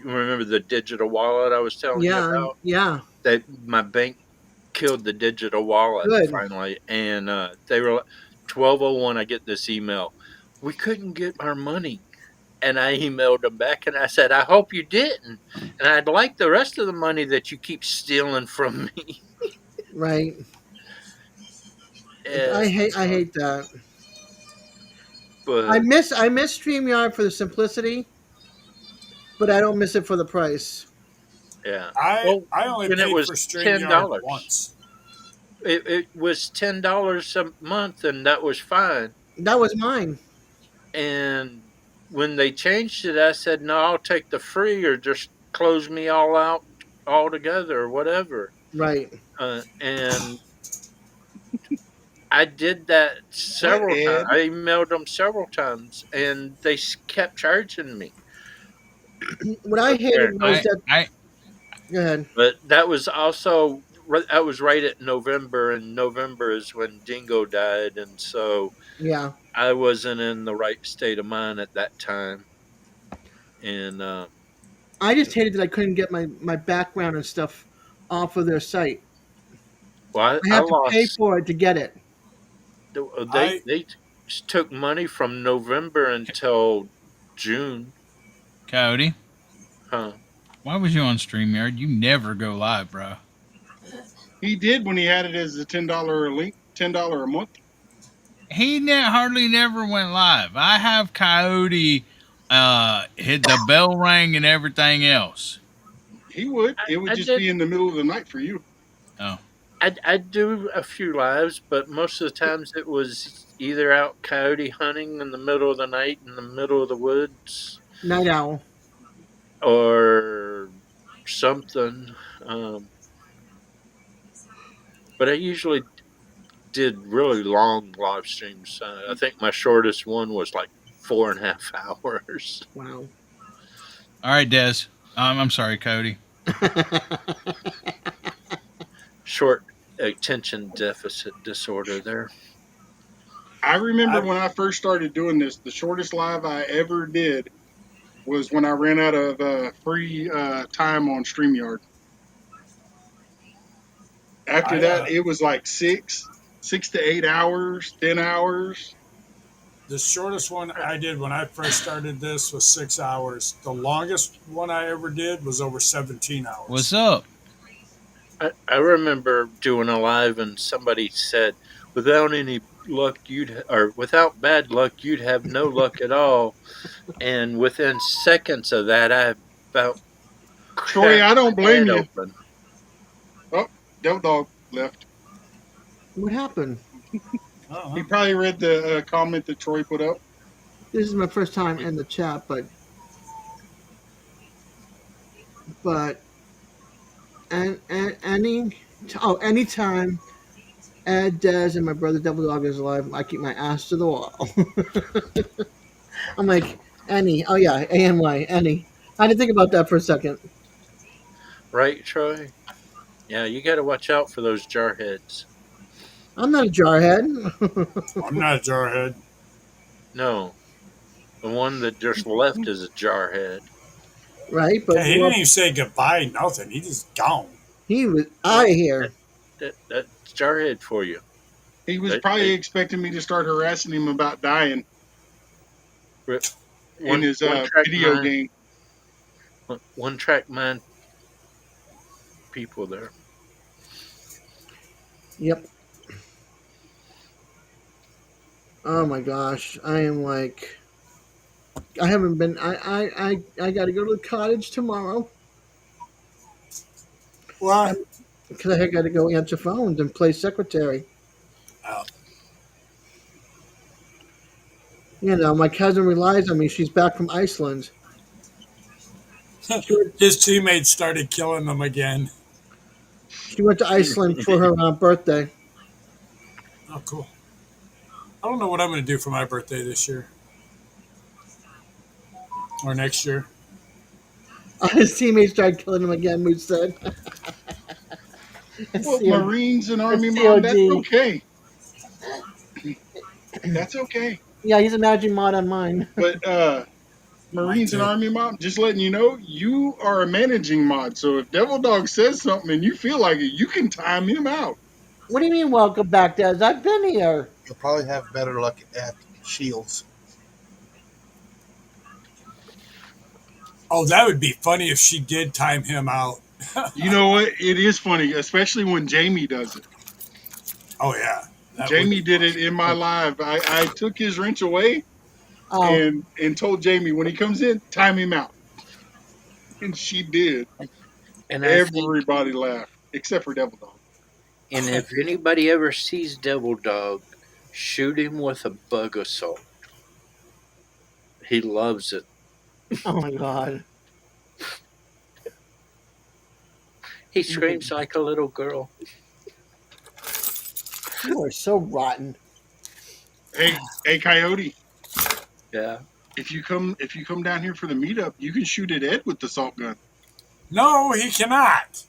remember the digital wallet I was telling you yeah, about. yeah. That my bank killed the digital wallet Good. finally, and they were 12:01. I get this email. We couldn't get our money. And I emailed them back and I said, I hope you didn't. And I'd like the rest of the money that you keep stealing from me. Right. I And hate I hate that. but I miss StreamYard for the simplicity, but I don't miss it for the price. yeah. I Well, I only when it paid was for ten StreamYard dollars, once. it was $10 a month, and that was fine. That was mine. And when they changed it, I said, "No, I'll take the free, or just close me all out altogether, or whatever." Right. And I did that What, several times. Ed? I emailed them several times, and they kept charging me. What I hated was Apparently, that. I Go ahead. but that was also that was right at November, and November is when Dingo died, and so Yeah. I wasn't in the right state of mind at that time. And I just hated that I couldn't get my background and stuff off of their site. well, I I had to pay lost. for it to get it. I They took money from November until June, Coyote. huh? Why was you on StreamYard? You never go live, bro. He did when he had it as a $10 a link, $10 a month. He hardly never went live. I have Coyote hit the bell rang and everything else. He would. It would I just did. be in the middle of the night for you. Oh. I do a few lives, but most of the times it was either out coyote hunting in the middle of the night in the middle of the woods, Night owl. or something. Um, but I usually did really long live streams. I think my shortest one was like 4.5 hours. Wow. All right, Des. I'm sorry, Cody. Short attention deficit disorder there. I remember I when I first started doing this, the shortest live I ever did was when I ran out of free time on StreamYard. After I that, it was like 6 to 8 hours, 10 hours. the shortest one I did when I first started this was 6 hours. The longest one I ever did was over 17 What's hours. up? I remember doing a live, and somebody said, "Without any luck, or without bad luck, you'd have no luck at all." And within seconds of that, I about Troy, cracked I don't my blame head you. open. Oh, Devil Dog left. What happened? He Uh-huh. probably read the comment that Troy put up. This is my first time in the chat, but and anytime Ed, Dez, and my brother Devil Dog is alive, I keep my ass to the wall. I'm like, Annie. Oh yeah, A-N-Y, Annie. I had to think about that for a second. Right, Troy? Yeah, you got to watch out for those jarheads. I'm not a jarhead. I'm not a jarhead. No, the one that just left is a jarhead. Right, but Hey, he didn't even say goodbye, nothing. He just gone. he was out of Well, here. that's jarhead for you. He was probably They expecting me to start harassing him about dying in one his one track video mind, game. one track mind people there. Yep. Oh my gosh, I am like, I haven't been. I got to go to the cottage tomorrow Why? because I got to go answer phones and play secretary. Uh, You know, my cousin relies on me. She's back from Iceland. She went, his teammates started killing him again. she went to Iceland for her birthday. Oh, cool. I don't know what I'm going to do for my birthday this year or next year. His teammates tried killing him again. Moose said, Well, "COD." Marines and Army It's Mom, that's COD. okay. That's okay. Yeah, he's a magic mod on mine. But Mine Marines and too. Army Mom, just letting you know, you are a managing mod. So if Devil Dog says something and you feel like it, you can time him out. What do you mean, welcome back, Des? I've been here. You'll probably have better luck at shields. Oh, that would be funny if she did time him out. You know what? It is funny, especially when Jamie does it. Oh, yeah. That would Jamie be did it funny. in my live. I took his wrench away Oh, and told Jamie when he comes in, time him out. And she did. And I think, Everybody laughed except for Devil Dog. and if anybody ever sees Devil Dog, shoot him with a bug assault. He loves it. oh my God. He screams like a little girl. You are so rotten. Hey, Coyote. Yeah. If you come down here for the meetup, you can shoot at Ed with the salt gun. No, he cannot.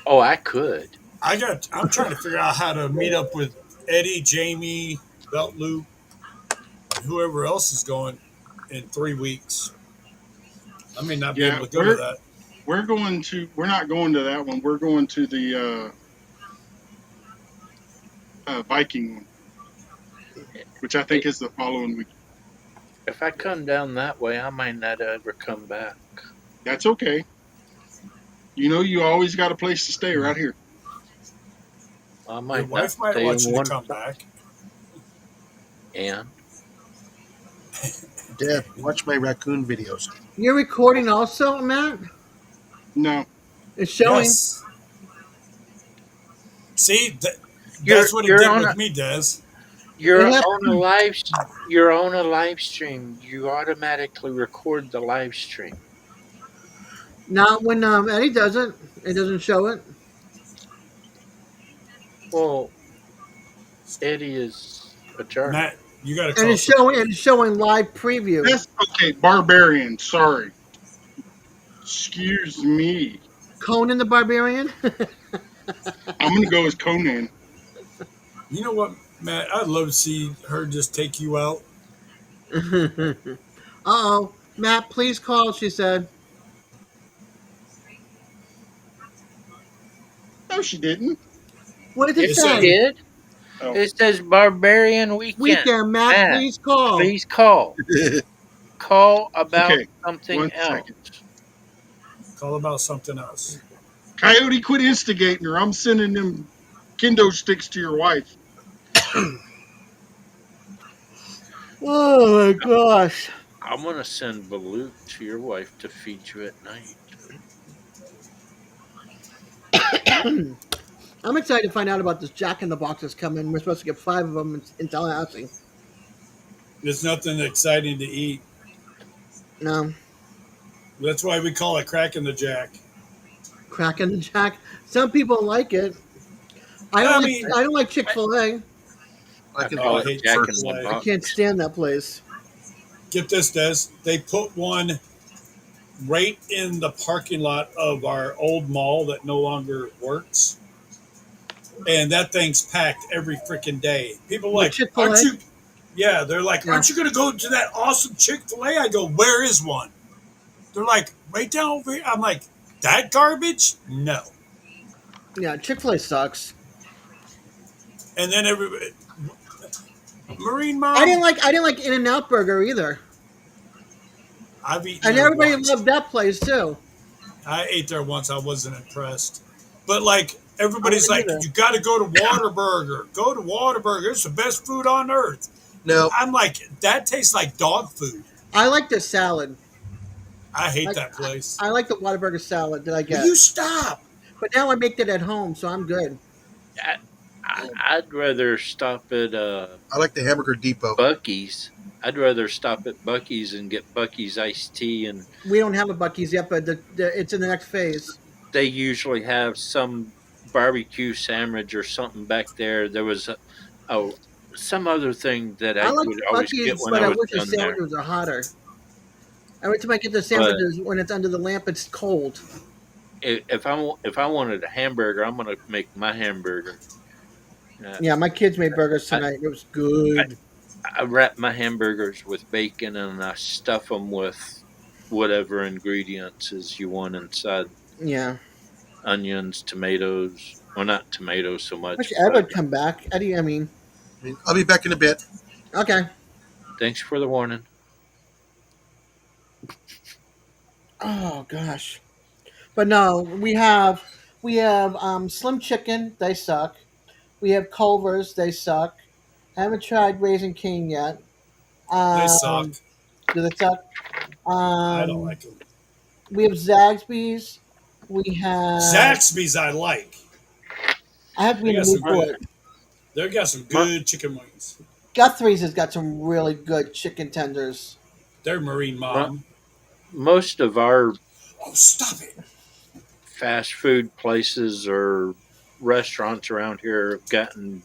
Oh, I could. I'm trying to figure out how to meet up with Eddie, Jamie, Belt Loop, and whoever else is going in 3 weeks. I may not be Yeah, able to go to that. we're not going to that one. We're going to the Viking one, which I think It, is the following week. if I come down that way, I might not ever come back. That's okay. You know, you always got a place to stay right here. I Your might not wife might stay in want you to one come back. and Dad, watch my raccoon videos. You're recording also, Matt? No, It's showing. Yes. See, you're that's what it you're did on with a me, Des. It you're has, on a you're on a live stream. You automatically record the live stream. not when Eddie does it. It doesn't show it. Well, Eddie is a jerk. Matt, you got to And call it's showing somebody. and it's showing live preview. that's okay. Barbarian. Sorry. Excuse me. Conan the Barbarian. I'm gonna go as Conan. You know what, Matt? I'd love to see her just take you out. Uh-oh. Matt, please call, she said. No, she didn't. What does it Yes, It she said, say? did. Oh, It says Barbarian Weekend. Weekend, Matt, Matt, please call. please call. Call about okay. something One second. else. call about something else. Coyote, quit instigating her. I'm sending them kendo sticks to your wife. Oh my gosh. I'm gonna send Balut to your wife to feed you at night. I'm excited to find out about this Jack in the Box that's coming. We're supposed to get 5 of them in Tallahassee. There's nothing exciting to eat. No, That's why we call it cracking the jack. cracking the Jack. Some people like it. I mean, I don't like Chick-fil-A. I I can oh, call I it eat hate it Jack Chick in first. the fil A. I can't Box. stand that place. Get this, Des. They put one right in the parking lot of our old mall that no longer works. And that thing's packed every freaking day. People are What, like, aren't Chick-fil-A? you? Yeah, they're like, Yeah. aren't you going to go to that awesome Chick fil A? I go, where is one? They're like, right down over here. I'm like, that garbage? No. Yeah, Chick-fil-A sucks. And then everybody, Marine Mom, I didn't like In-N-Out Burger either. I've eaten And there everybody once. loved that place too. I ate there once. I wasn't impressed. But like, I everybody's wasn't like, either. you got to go to Whataburger. Go to Whataburger. It's the best food on earth. No, I'm like, that tastes like dog food. I like the salad. I hate I, that place. I like the Whataburger salad that I Will get. you stop? But now I make that at home, so I'm good. I, I'd rather stop at I like the Hamburger Depot. Bucky's. I'd rather stop at Bucky's and get Bucky's iced tea, and We don't have a Bucky's yet, but it's in the next phase. they usually have some barbecue sandwich or something back there. There was a some other thing that I I like would always get Bucky's, when but I I was wish the down there. sandwiches are hotter. Every time I get the But sandwiches, when it's under the lamp, it's cold. if I wanted a hamburger, I'm gonna make my hamburger. Uh, Yeah, my kids made burgers I, tonight. It was I good. I wrap my hamburgers with bacon and I stuff them with whatever ingredients is you want inside: Yeah. onions, tomatoes. Well, not tomatoes so Wish much, Ed but would come back. Eddie, I mean, I mean, I'll be back in a bit. okay. thanks for the warning. Oh gosh. But no, we have We have Slim Chicken. They suck. We have Culver's. They suck. Haven't tried Raising Cane yet. They suck. Um, do they suck? I don't Um, like them. we have Zaxby's. We have. Zaxby's I like. I have to be They in the got mood some for good. it. They got some My, good chicken wings. Guthrie's has got some really good chicken tenders. They're Marine my, Mom. most of our Oh, stop it! fast food places or restaurants around here have gotten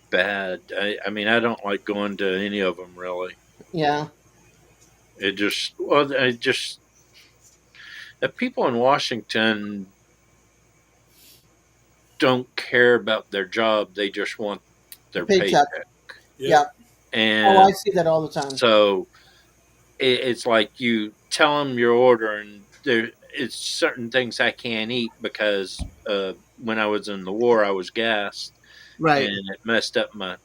bad. I mean, I don't like going to any of them really. Yeah, I just the people in Washington don't care about their job. They just want the their paycheck. paycheck. Yep. Yeah. Oh, I And see that all the time. so it's like you tell them your order, and it's certain things I can't eat because when I was in the war, I was gassed and Right. it messed up my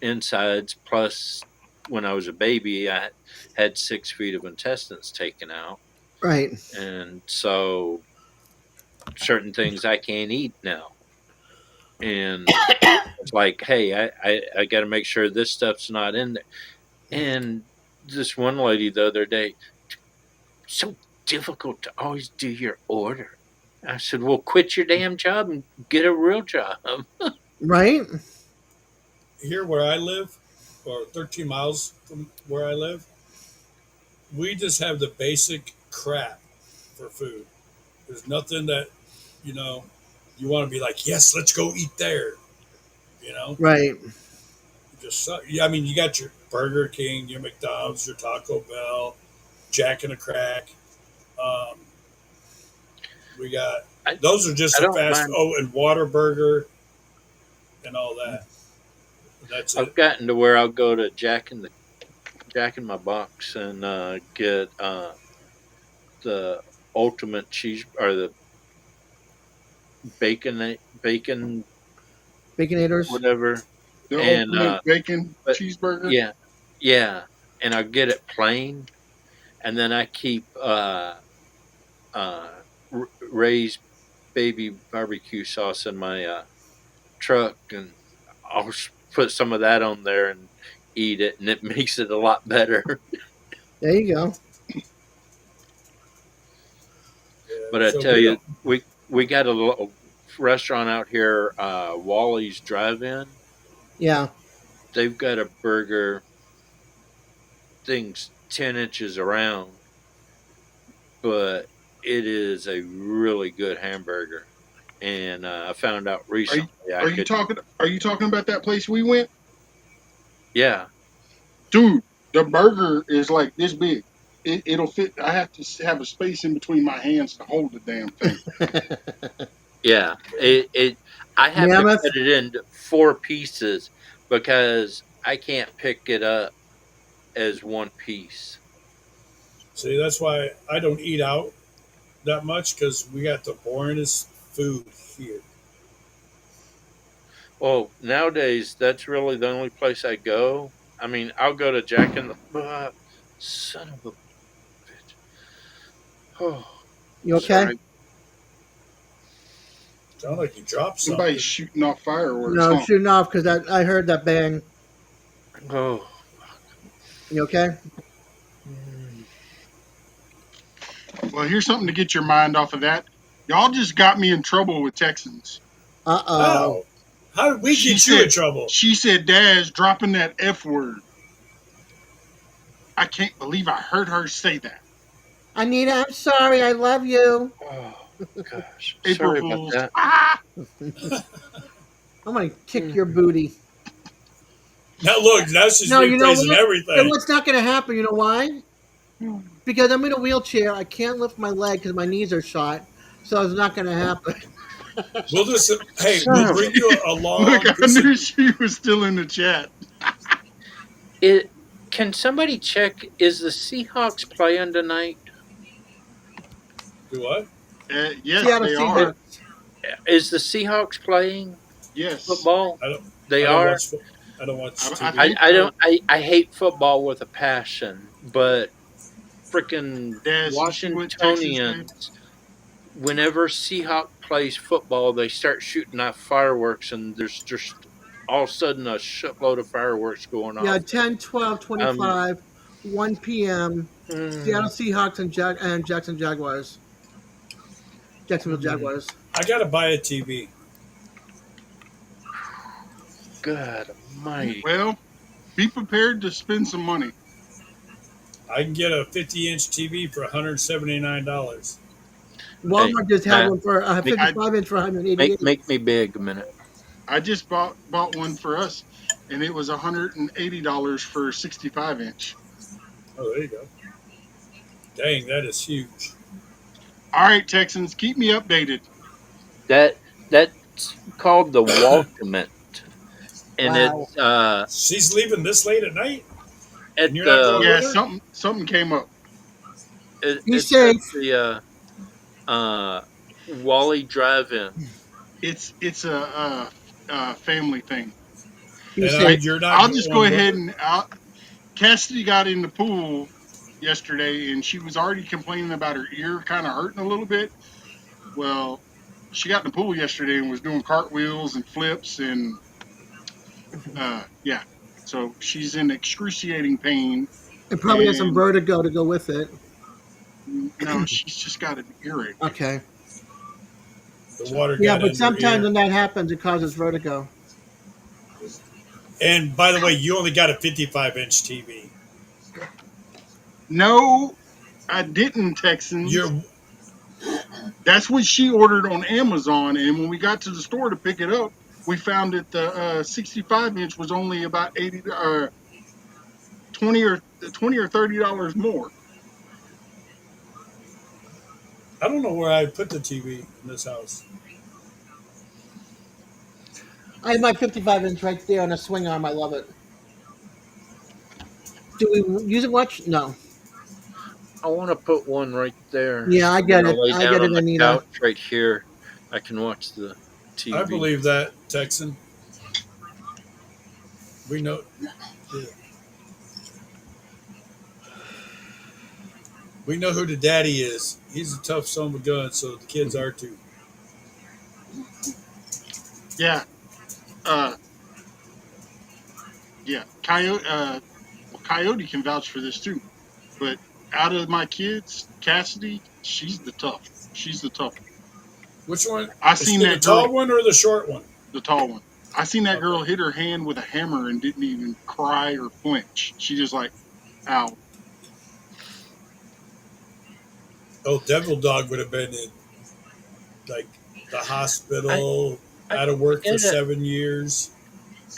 insides. Plus, when I was a baby, I had 6 feet of intestines taken out. Right. And so certain things I can't eat now. And it's like, hey, I got to make sure this stuff's not in there. And this one lady the other day, so difficult to always do your order. I said, well, quit your damn job and get a real job. Right. Here where I live, or 13 miles from where I live, we just have the basic crap for food. There's nothing that, you know, you want to be like, yes, let's go eat there. You know, Right. just yeah. I mean, you got your Burger King, your McDonald's, your Taco Bell, Jack and a Crack. Um, we got I, those are just I a don't fast. mind. Oh, and Waterburger and all that. That's I've it. gotten to where I'll go to Jack in my Box and get the ultimate cheese or the bacon Baconators. whatever, The and ultimate bacon but cheeseburger. yeah, yeah, and I get it plain, and then I keep raised baby barbecue sauce in my truck, and I'll put some of that on there and eat it, and it makes it a lot better. There you go. Yeah. But I So tell we you, don't. we got a little restaurant out here, Wally's Drive-In. Yeah. They've got a burger things 10 inches around, but it is a really good hamburger. And I found out Are you recently I are you could, talking are you talking about that place we went? yeah, Dude, the burger is like this big. It'll fit. I have to have a space in between my hands to hold the damn thing. yeah. It I have to Mammoth. cut it into 4 pieces because I can't pick it up as one piece. See, that's why I don't eat out that much because we got the boringest food here. Well, nowadays that's really the only place I go. I mean, I'll go to Jack in the son of a bitch. Oh, You okay? sorry. Sound like you dropped Somebody's something. shooting off fireworks, No, huh? shooting off because I heard that bang. Oh, You okay? mm. Well, here's something to get your mind off of that. Y'all just got me in trouble with Texans. Uh oh. How? How did we She get you in said, trouble? she said, Dad's dropping that F word. I can't believe I heard her say that. Anita, I'm sorry. I love you. Oh, gosh. April Sorry about Fools. that. Ah! I'm gonna kick Mm. your booty. Now look, that's just No, you know rephrasing what? You know everything. what's not gonna happen? You know why? Because I'm in a wheelchair. I can't lift my leg because my knees are shot. So it's not gonna happen. We'll just hey, Son we'll of a. bring you a Look, long I piece of knew she was still in the chat. It, can somebody check? Is the Seahawks playing tonight? do what? Yes, Seattle they are. It, Seahawks. is the Seahawks playing Yes, football? I don't They I don't are. watch I don't watch I TV. think I so. don't. I hate football with a passion, but freaking Dad, you see what Texas did? Washingtonians, whenever Seahawk plays football, they start shooting off fireworks, and there's just all of a sudden a shitload of fireworks going Yeah, off. 10, 12, Um, 25, 1 p.m. Seattle mm, Seahawks and Jackson Jaguars. Jacksonville mm, Jaguars. I got to buy a TV. God Almighty! Well, be prepared to spend some money. I can get a 50-inch TV for $179. Hey, Walmart just had Matt, one for make I 55 inch for make 188. make me big a minute. I just bought one for us, and it was $180 for a 65 inch. Oh, there you go. Dang, that is huge. All right, Texans, keep me updated. That's called the Walkment, and Wow. it's She's leaving this late at night, at and you're not going the Yeah, with her? something came up. Be it's at safe. the Wally Drive-In. It's a family thing. Be And safe. you're not I'll just go going with ahead her? and Cassidy got in the pool yesterday, and she was already complaining about her ear kind of hurting a little bit. Well, she got in the pool yesterday and was doing cartwheels and flips, and yeah, so she's in excruciating pain. It probably has some And vertigo to go with it. no, she's just got an earache. Okay. The So water Yeah, got but in her sometimes ear. when that happens, it causes vertigo. And by the way, you only got a 55-inch TV. no, I didn't, Texans. You're That's what she ordered on Amazon, and when we got to the store to pick it up, we found that the 65 inch was only about 20 or $30 more. I don't know where I put the TV in this house. I have my 55 inch right there on a swing arm. I love it. Do we use it much? No. I want to put one right there. Yeah, I When get I it. lay I down get on it, the Anita. couch right here, I can watch the I TV. believe that, Texan. We know. We know who the daddy is. He's a tough son of a gun, so the kids are too. Yeah, uh, yeah. Coyote can vouch for this too. But out of my kids, Cassidy, She's the tough one. Which one? I Is seen she the that girl, tall one or the short one? the tall one. I seen that Okay. girl hit her hand with a hammer and didn't even cry or flinch. She just like, ow. Oh, Devil Dog would have been in like the I, hospital, I, out of I work for get a 7 years.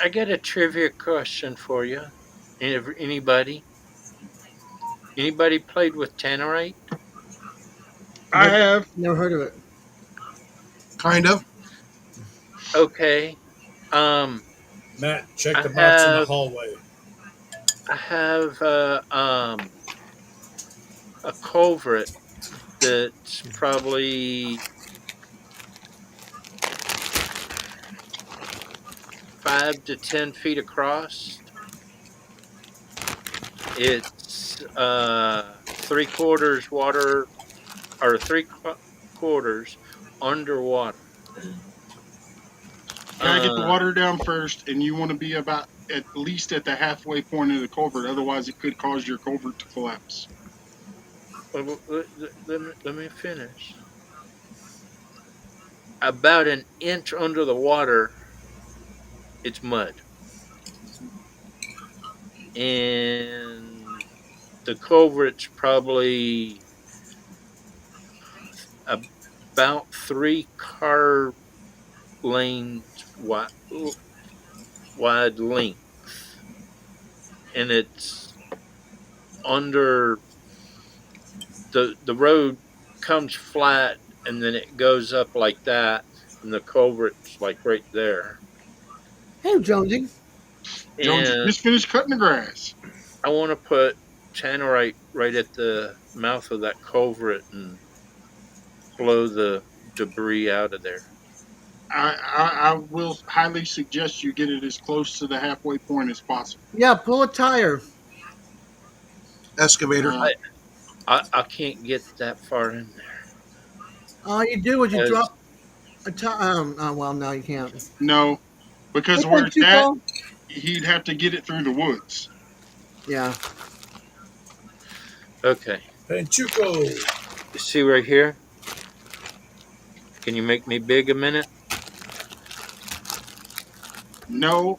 I got a trivia question for you. Anybody? Anybody played with tannerite? I Nope. have. Never heard of it. Kind of. Okay. Um, Matt, check I the box in the have hallway. I have a culvert that's probably 5 to 10 feet across. It's 3/4 water or quarters underwater. Gotta get the Uh, water down first, and you want to be about at least at the halfway point of the culvert. Otherwise, it could cause your culvert to collapse. let me finish. About an inch under the water, it's mud, and the culvert's probably about 3 car lanes wide length, and it's under the road comes flat, and then it goes up like that, and the culvert's like right there. Hey, Jonesy. Jones, you And just finished cutting the grass. I want to put tannerite right at the mouth of that culvert and blow the debris out of there. I will highly suggest you get it as close to the halfway point as possible. Yeah, pull a tire. Excavator. Uh, I can't get that far in there All you do is you because drop. Well, no, you can't. No, Hey, because where it's at, Panchuco. he'd have to get it through the woods. Yeah. Okay. Panchuco. You see right here? Can you make me big a minute? No,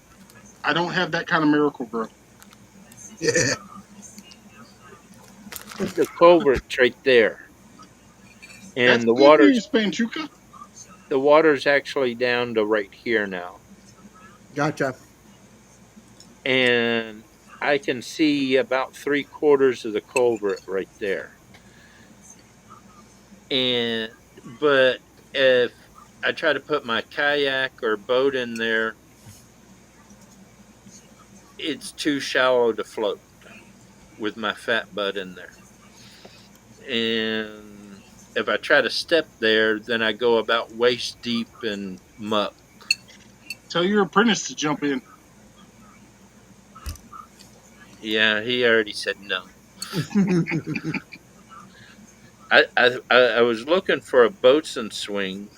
I don't have that kind of miracle grow. Yeah. The culvert's right there. That's And good news, Panchuka. the water's actually down to right here now. Gotcha. And I can see about 3/4 of the culvert right there. And but if I try to put my kayak or boat in there, it's too shallow to float with my fat butt in there. And if I try to step there, then I go about waist deep in muck. Tell your apprentice to jump in. Yeah, he already said no. I was looking for a boatswain swing,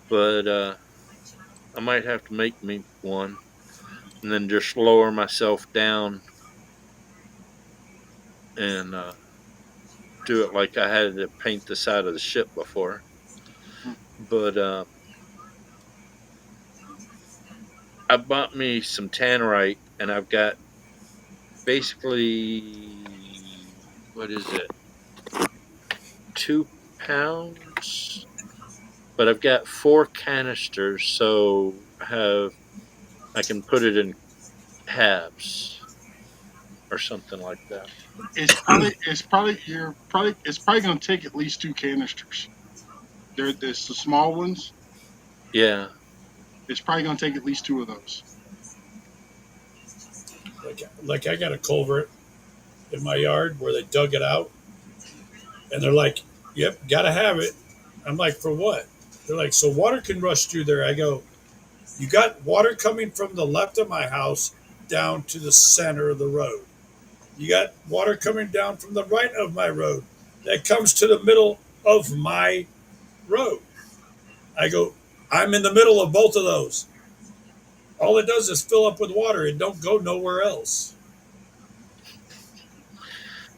but I might have to make me one and then just lower myself down and do it like I had to paint the side of the ship before. But I bought me some tannerite, and I've got basically what is it, 2 pounds? But I've got 4 canisters, so I can put it in halves or something like that. It's probably going to take at least 2 canisters. There's the small ones. Yeah. It's probably going to take at least two of those. Like I got a culvert in my yard where they dug it out, and they're like, "Yep, gotta have it." I'm like, "For what?" They're like, "So water can rush through there." I go, "You got water coming from the left of my house down to the center of the road. You got water coming down from the right of my road that comes to the middle of my road." I go, "I'm in the middle of both of those. All it does is fill up with water. It don't go nowhere else.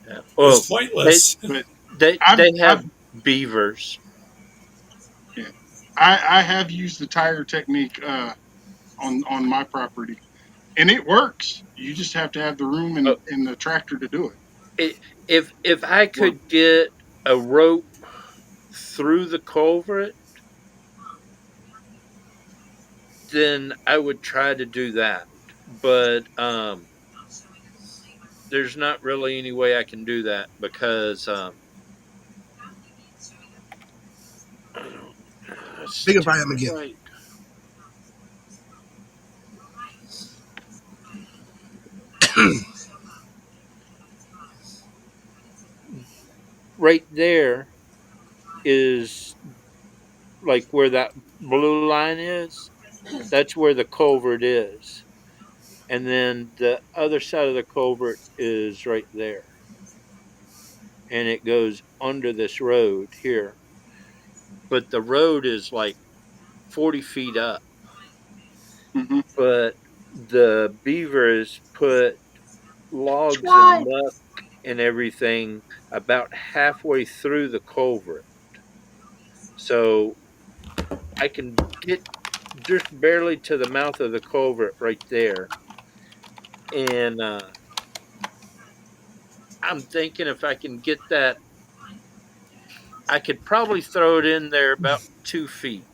Yeah. It's Well, they pointless." But they have I've beavers. yeah, I have used the tire technique on my property, and it works. You just have to have the room Uh, in the tractor to do it. if I Work. could get a rope through the culvert, then I would try to do that. But there's not really any way I can do that because it's Big if I too am again. bright. Right there is like where that blue line is. That's where the culvert is, and then the other side of the culvert is right there, and it goes under this road here. But the road is like 40 feet up. Hmm. But the beavers put logs and Try. muck and everything about halfway through the culvert. So I can get just barely to the mouth of the culvert right there. And I'm thinking if I can get that, I could probably throw it in there about 2 feet.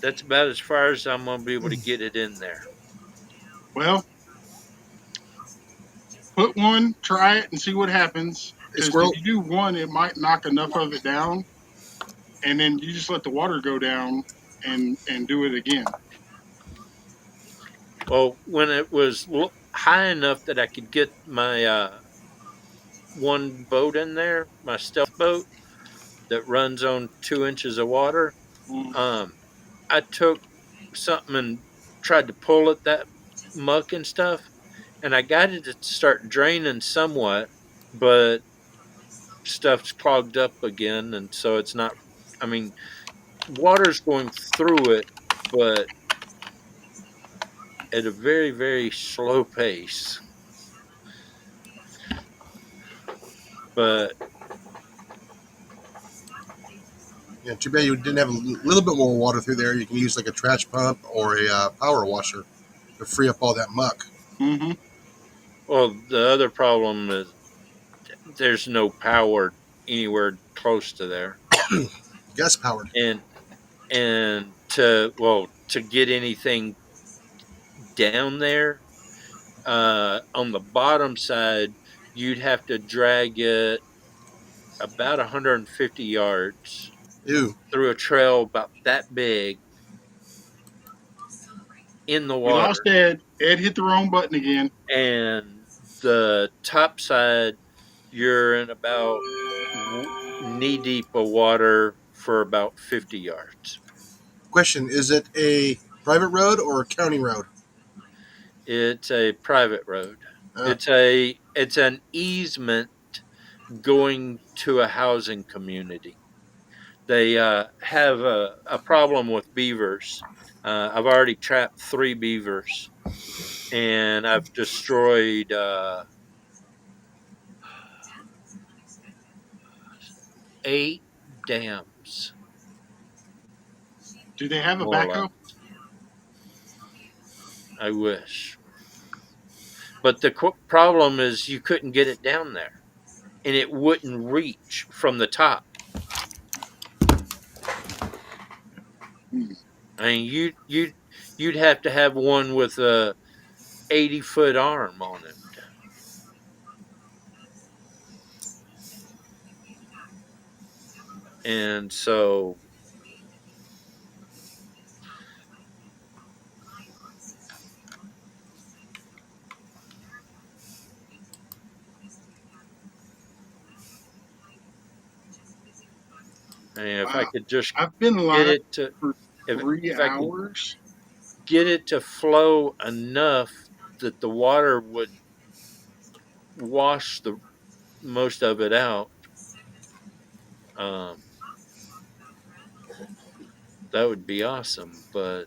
That's about as far as I'm going to be able to get it in there. Well, put one, try it, and see what happens. Hey, Because if squirrel. you do one, it might knock enough of it down, and then you just let the water go down and do it again. Well, when it was high enough that I could get my one boat in there, my stealth boat that runs on 2 inches of water, Mm, um, I took something and tried to pull at that muck and stuff, and I got it to start draining somewhat, but stuff's clogged up again, and so it's not. I mean, water's going through it, but at a very, very slow pace. But Yeah, too bad you didn't have a little bit more water through there. You can use like a trash pump or a power washer to free up all that muck. Mm-hmm. well, the other problem is there's no power anywhere close to there, Gas powered. and to get anything down there on the bottom side, you'd have to drag it about 150 yards Ew. through a trail about that big in the We lost water, Ed. Ed hit the wrong button again. and the top side you're in about knee deep of water for about 50 yards. Question: is it a private road or a county road? It's a private road. Uh, It's an easement going to a housing community. They have a problem with beavers. I've already trapped 3 beavers, and I've destroyed 8 dams, Do they have a more or backhoe? less. I wish, but the problem is you couldn't get it down there, and it wouldn't reach from the top. Hmm. I mean, you'd have to have one with a 80-foot arm on it, and so I mean, if I Wow. could just I've been get live it to for if three if I could hours. get it to flow enough that the water would wash the most of it out, um, that would be awesome. But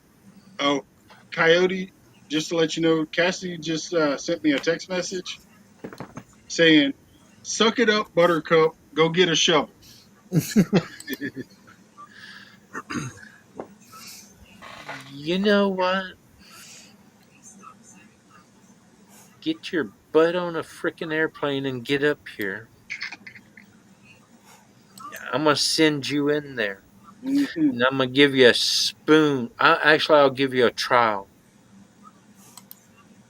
Oh, Coyote, just to let you know, Cassie just sent me a text message saying, "Suck it up, Buttercup. Go get a shovel." you know what? Get your butt on a freaking airplane and get up here. I'm gonna send you in there, Hmm. and I'm gonna give you a spoon. I'll give you a trowel,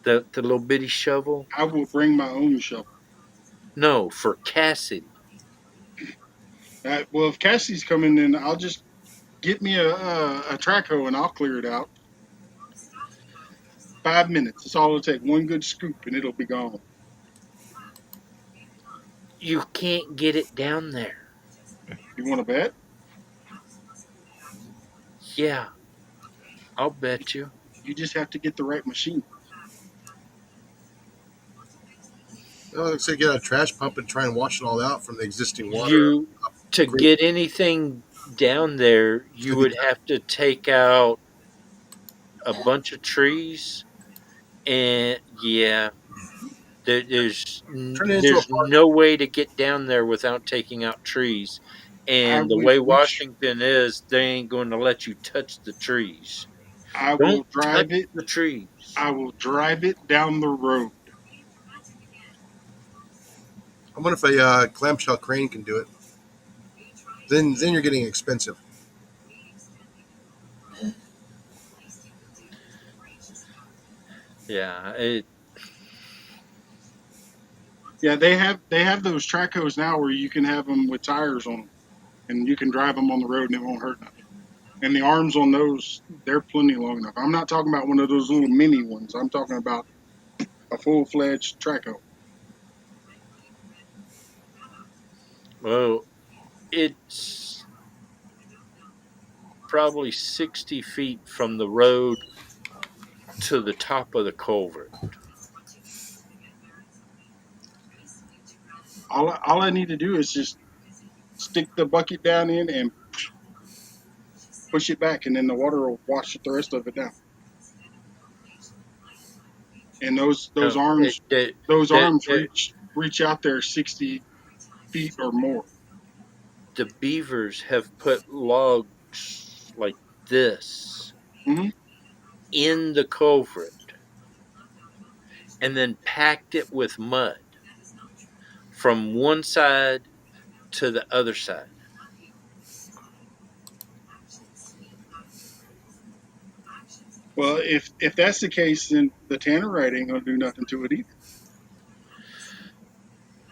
the little bitty shovel. I will bring my own shovel. No, for Cassidy. Well, if Cassie's coming, then I'll just get me a track hoe and I'll clear it out. 5 minutes. That's all it'll take. One good scoop and it'll be gone. You can't get it down there. You want to bet? Yeah, I'll bet you. You just have to get the right machine. well, let's say get a trash pump and try and wash it all out from the existing water. You to Great. get anything down there, It's you gonna be would have to take out a bunch of trees, and yeah, turn it into a there's park. no way to get down there without taking out trees. I And the would. way Washington is, they ain't going to let you touch the trees. I Don't will touch drive it. the trees. I will drive it down the road. I wonder if a clamshell crane can do it. Then you're getting expensive. Yeah, Yeah, they have those track hoes now where you can have them with tires on them, and you can drive them on the road and it won't hurt nothing. And the arms on those, they're plenty long enough. I'm not talking about one of those little mini ones. I'm talking about a full-fledged track hoe. well, it's probably 60 feet from the road to the top of the culvert. All I need to do is just stick the bucket down in and push it back, and then the water will wash the rest of it down. And those No, arms those the, arms the, reach out there 60 feet or more. the beavers have put logs like this Hmm. in the culvert and then packed it with mud from one side to the other side. Well, if that's the case, then the tannerite ain't gonna do nothing to it either.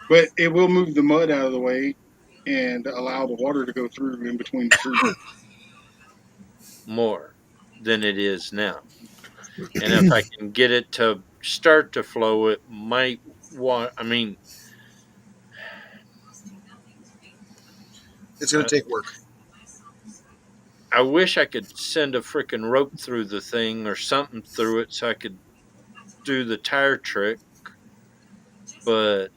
But it will move the mud out of the way and allow the water to go through in between the trees. More than it is now. And if I can get it to start to flow, it might want. I mean, It's going I, to take work. I wish I could send a freaking rope through the thing or something through it so I could do the tire trick, but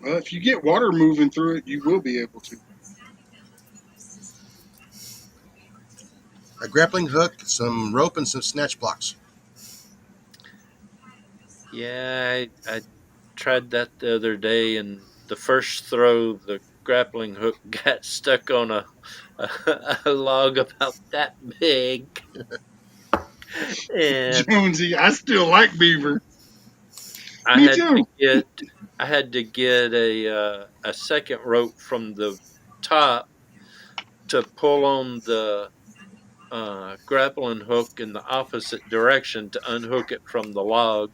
Well, if you get water moving through it, you will be able to. A grappling hook, some rope, and some snatch blocks. yeah, I tried that the other day, and the first throw, the grappling hook got stuck on a log about that big, and Jonesy, I still like beaver. I Me had to too. get I had to get a second rope from the top to pull on the grappling hook in the opposite direction to unhook it from the log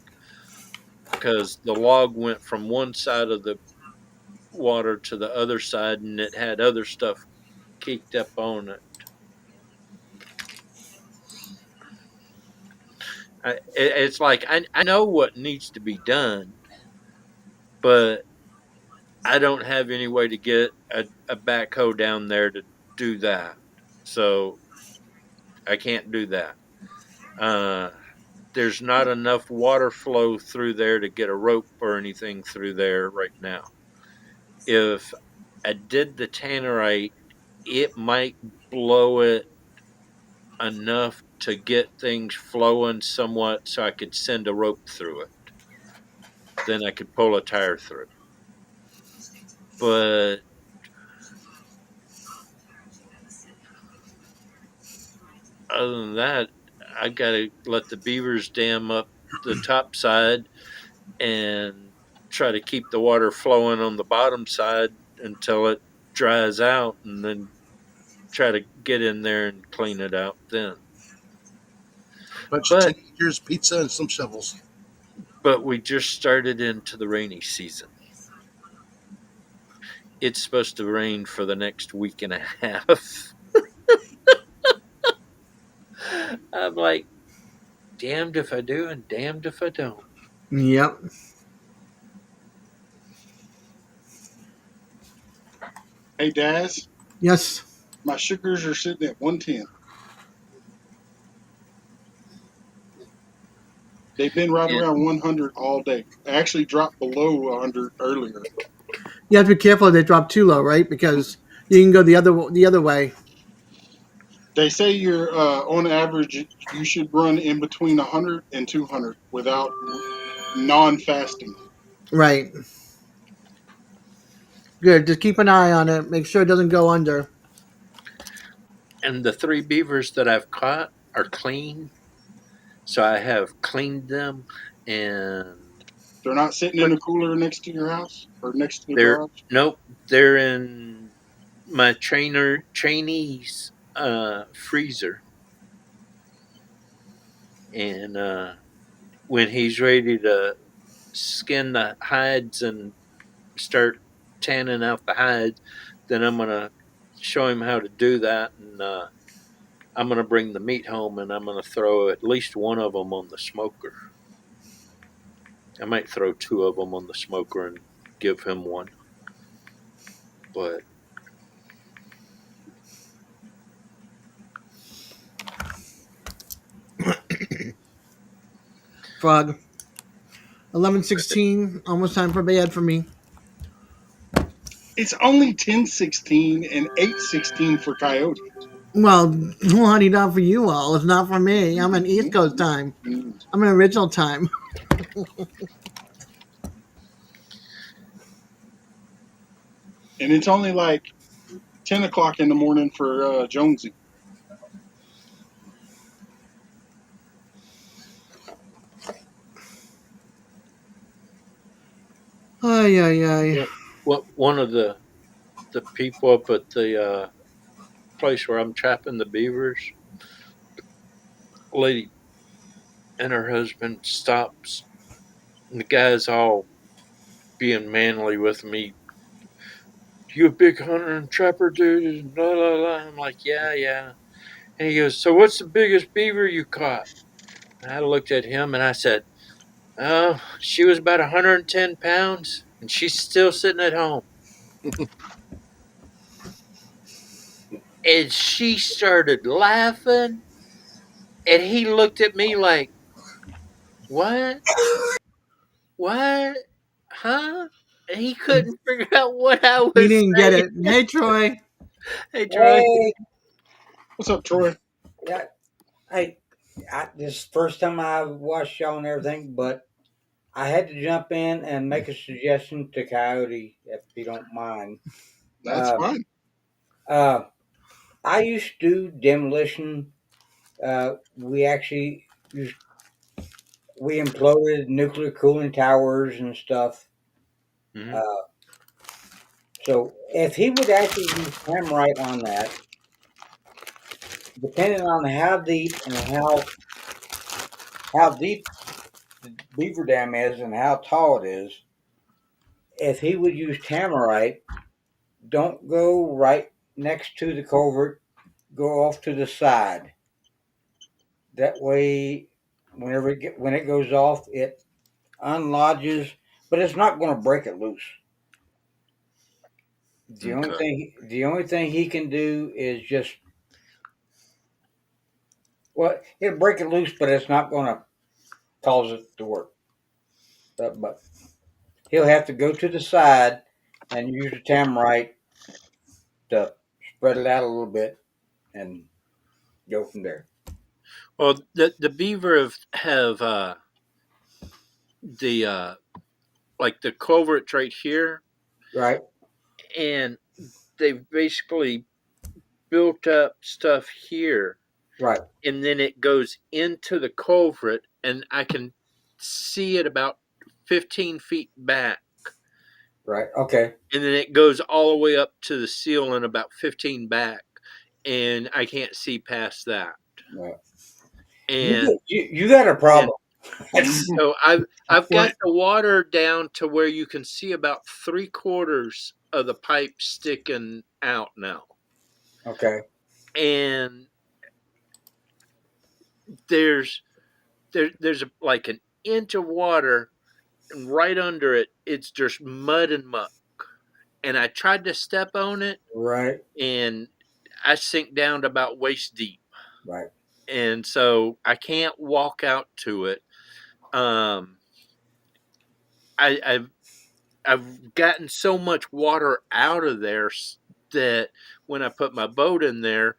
because the log went from one side of the water to the other side and it had other stuff caked up on it. It's like I know what needs to be done, but I don't have any way to get a backhoe down there to do that. So I can't do that. Uh, there's not enough water flow through there to get a rope or anything through there right now. If I did the tannerite, it might blow it enough to get things flowing somewhat so I could send a rope through it. Then I could pull a tire through. But other than that, I gotta let the beavers dam up the top side and try to keep the water flowing on the bottom side until it dries out and then try to get in there and clean it out then. Bunch of But teenagers, pizza, and some shovels. we just started into the rainy season. It's supposed to rain for the next week and a half. I'm like, damned if I do and damned if I don't. Yep. Hey, Daz, Yes. my sugars are sitting at 110. They've been right And around 100 all day. I actually dropped below 100 earlier. You have to be careful they drop too low, right? Because you can go the other way. They say you're on average you should run in between 100 and 200 without non-fasting. Right. Good. Just keep an eye on it. Make sure it doesn't go under. the three beavers that I've caught are clean, so I have cleaned them and They're not sitting in put a cooler next to your house or next to the they're garage. nope, they're in my trainees freezer, and when he's ready to skin the hides and start tanning out the hides, then I'm gonna show him how to do that, and I'm gonna bring the meat home, and I'm gonna throw at least one of them on the smoker. I might throw two of them on the smoker and give him one, but Frog. 11:16. Almost time for bed for me. It's only 10:16 and 8:16 for Coyote. Well, honey, not for you all. It's not for me. I'm in East Coast time. I'm in original time. And it's only like 10 o'clock in the morning for Jonesy. Ay, ay, ay. What one of the people up at the place where I'm trapping the beavers, a lady and her husband stops. And the guy's all being manly with me. You a big hunter and trapper dude? And blah blah blah. I'm like, yeah, yeah. And he goes, so what's the biggest beaver you caught? And I looked at him and I said, oh, she was about 110 pounds and she's still sitting at home. And she started laughing. And he looked at me like, what? What? Huh? And he couldn't figure out what I He was didn't get saying. it. Hey, Troy. Hey, Troy. Hey, What's up, Troy? yeah, hey, this is the first time I've watched y'all and everything, but I had to jump in and make a suggestion to Coyote, if you don't mind. That's Uh, fine. uh, I used to do demolition. We actually we imploded nuclear cooling towers and stuff. Mhm. Uh, so if he would actually use Hamrite on that, depending on how deep and how deep the beaver dam is and how tall it is, if he would use Tamarite, don't go right next to the culvert, go off to the side. That way, when it goes off, it unlodges, but it's not going to break it loose. Okay. The only thing he can do is just, well, it'll break it loose, but it's not going to cause it to work. But he'll have to go to the side and use the Tamarite to spread it out a little bit and go from there. Well, the beaver have the like the culvert right here, Right, and they've basically built up stuff here, right, and then it goes into the culvert, and I can see it about 15 feet back, right. Okay. and then it goes all the way up to the ceiling about 15 back, and I can't see past that. Right. And You got a and problem. That's Mhm. so I've Well, got the water down to where you can see about 3/4 of the pipe sticking out now. okay. And there's there's like an inch of water, and right under it it's just mud and muck. And I tried to step on it, Right, and I sink down to about waist deep. right, And so I can't walk out to it. Um, I've gotten so much water out of there that when I put my boat in there,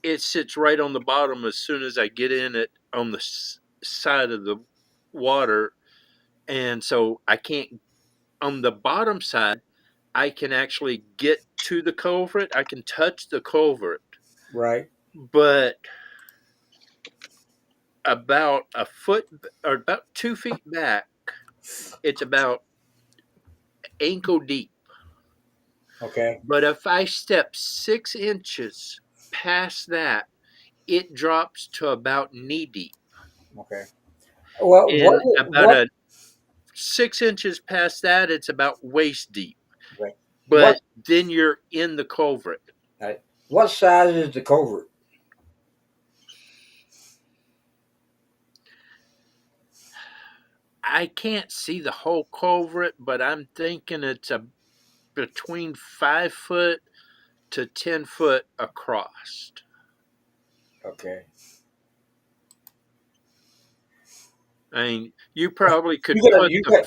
it sits right on the bottom as soon as I get in it on the side of the water. And so I can't, on the bottom side, I can actually get to the culvert. I can touch the culvert, right. but about a foot or about 2 feet back, it's about ankle deep. Okay, But if I step 6 inches past that, it drops to about knee deep. okay. Well, And about what, a 6 inches past that, it's about waist deep. okay. What, But then you're in the culvert. right. What size is the culvert? I can't see the whole culvert, but I'm thinking it's a between 5 foot to 10 foot across. Okay. I mean, you probably could You got, put you the got,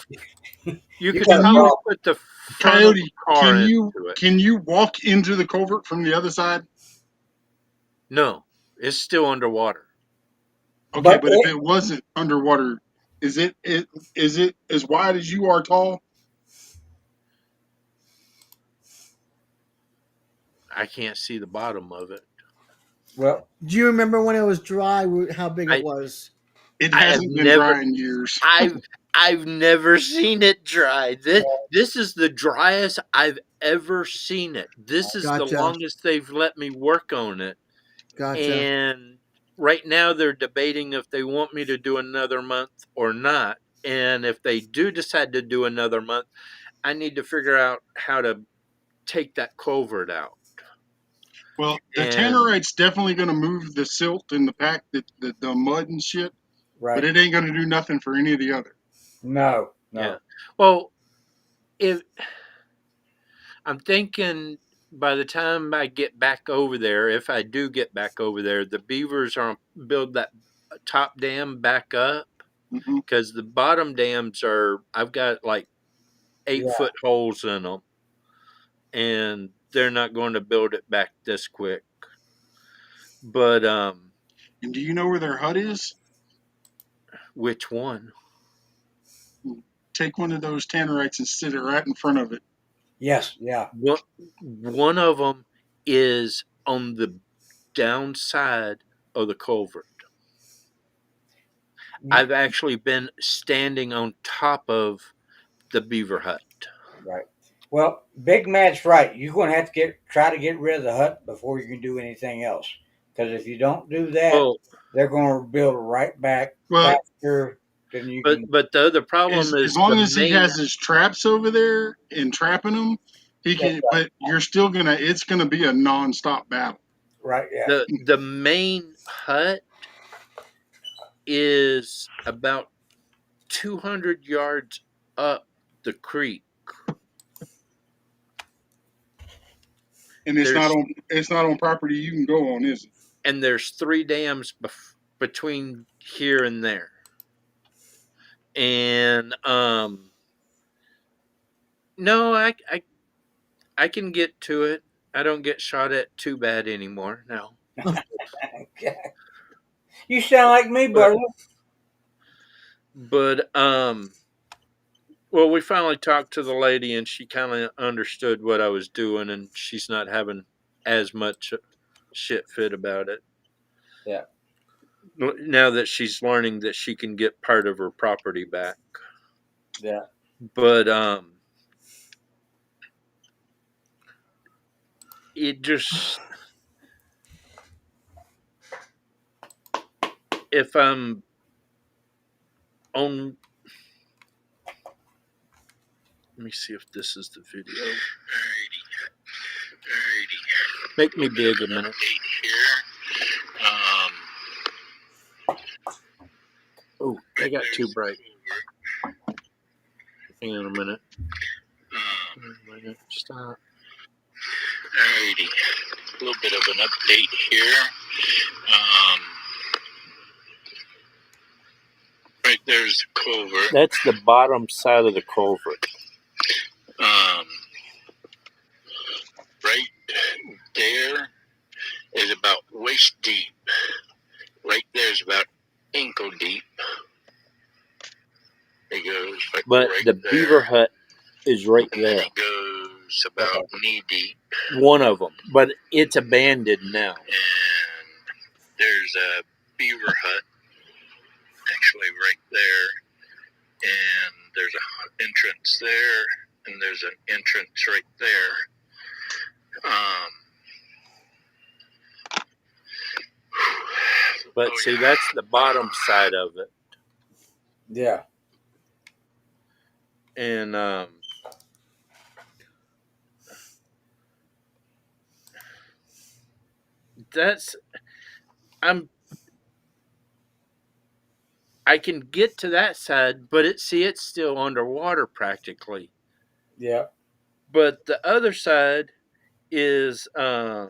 you you could got a probably you problem. put the front of Coyote, a car into it. can you walk into the culvert from the other side? No, it's still underwater. Okay, But but if it wasn't underwater, is it as wide as you are tall? I can't see the bottom of it. well, Do you remember when it was dry? How big it I was? It I have hasn't been never dry in years. I've never seen it dry. This is the driest I've ever seen it. This is the Gotcha. longest they've let me work on it. Gotcha. And right now they're debating if they want me to do another month or not. And if they do decide to do another month, I need to figure out how to take that culvert out. Well, the And tannerite's definitely going to move the silt and the pack, the mud and shit, but right. it ain't going to do nothing for any of the other. No, yeah. no. Well, if I'm thinking by the time I get back over there, if I do get back over there, the beavers are build that top dam back up Hmm. because the bottom dams are I've got like eight Yeah. foot holes in them, and they're not going to build it back this quick. But And do you know where their hut is? which one? Take one of those tannerites and sit it right in front of it. Yes. Yeah. One of them is on the downside of the culvert. You, I've actually been standing on top of the beaver hut. right. Well, Big Matt's right. You're going to have to try to get rid of the hut before you can do anything else. Because if you don't do that, Well, they're going to build right back Well, faster than you but can. the other problem as is the long as he main has his traps over there and trapping them, he That's can. But you're still gonna. It's gonna be a nonstop battle. right. Yeah. the main hut is about 200 yards up the creek. And it's not There's on. It's not on property you can go on, is it? and there's three dams between here and there. And no, I can get to it. I don't get shot at too bad anymore. No. You sound like me, But brother. but well, we finally talked to the lady, and she kind of understood what I was doing, and she's not having as much shit fit about it Yeah. now that she's learning that she can get part of her property back. Yeah. But it just if I'm on. Let me see if this is the video. Alrighty. Make me big a minute. Here. Oh, they got too bright. Hang on a minute. Stop. Alrighty. A little bit of an update here. Um, right there's the culvert. That's the bottom side of the culvert. Um, right there is about waist deep. Right there is about ankle deep. It goes right, but right the there. Beaver hut is right and there. It goes about knee deep. One of them, but it's abandoned now. And there's a beaver hut actually right there, and there's an entrance there, and there's an entrance right there. But see, yeah, that's the bottom side of it, Yeah. and that's I'm I can get to that side, but it's still underwater practically. Yeah. But the other side is a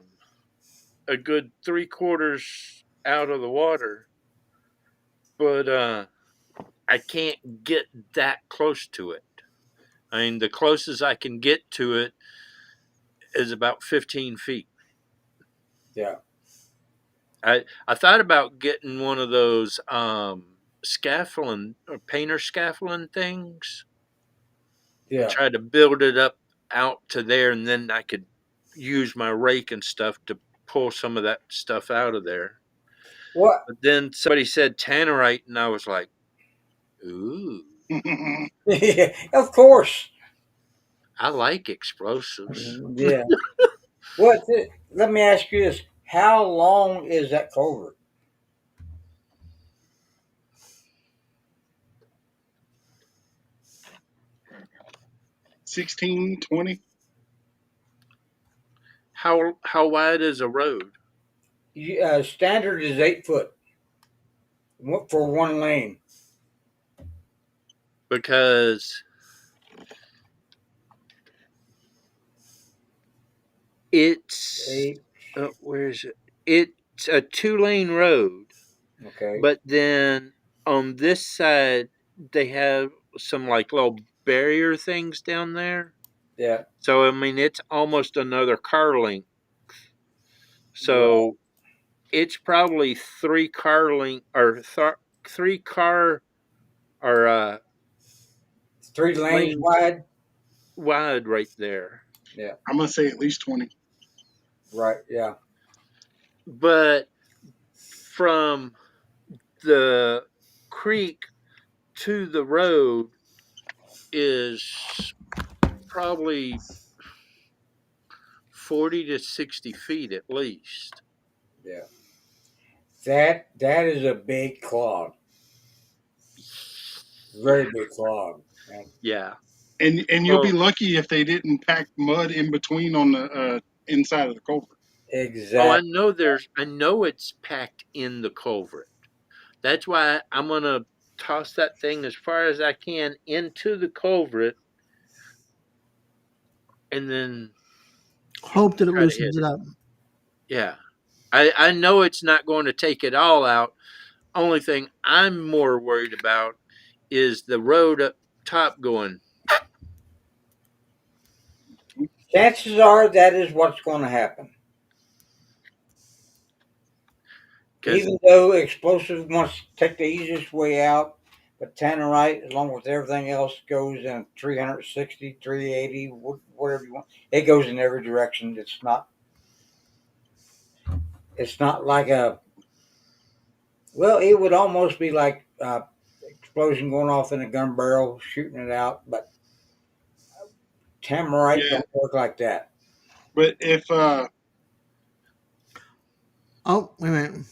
good 3/4 out of the water, but I can't get that close to it. I mean, the closest I can get to it is about 15 feet. Yeah. I thought about getting one of those scaffolding or painter scaffolding things and Yeah. try to build it up out to there, and then I could use my rake and stuff to pull some of that stuff out of there. What? But then somebody said tannerite, and I was like, ooh, Yeah, of course. I like explosives. Yeah. What? Let me ask you this: how long is that culvert? 16, 20. How wide is a road? Standard is 8 foot for one lane. Because it's Eight. where is it? It's a 2 lane road, Okay. but then on this side they have some like little barrier things down there. Yeah. So I mean, it's almost another car length. Right. So it's probably 3 car length or 3 car or 3 lanes lanes wide. wide right there. Yeah. I'm gonna say at least 20. Right. Yeah. But from the creek to the road is probably 40 to 60 feet at least. Yeah. That is a big clog. Very Yeah. big clog. And Yeah. And you'll be Well, lucky if they didn't pack mud in between on the inside of the culvert. oh, exact. I know it's packed in the culvert. That's why I'm going to toss that thing as far as I can into the culvert and then Hope that it try to hit loosens it it. up. Yeah. I know it's not going to take it all out. Only thing I'm more worried about is the road up top going, Chances are that is what's going to happen. because Even though explosive wants to take the easiest way out, but tannerite, along with everything else, goes in 360, 380, whatever you want. It goes in every direction. It's not. It's not like a. Well, it would almost be like explosion going off in a gun barrel, shooting it out. But tamarite Yeah, don't work like that. but if Oh, wait a minute.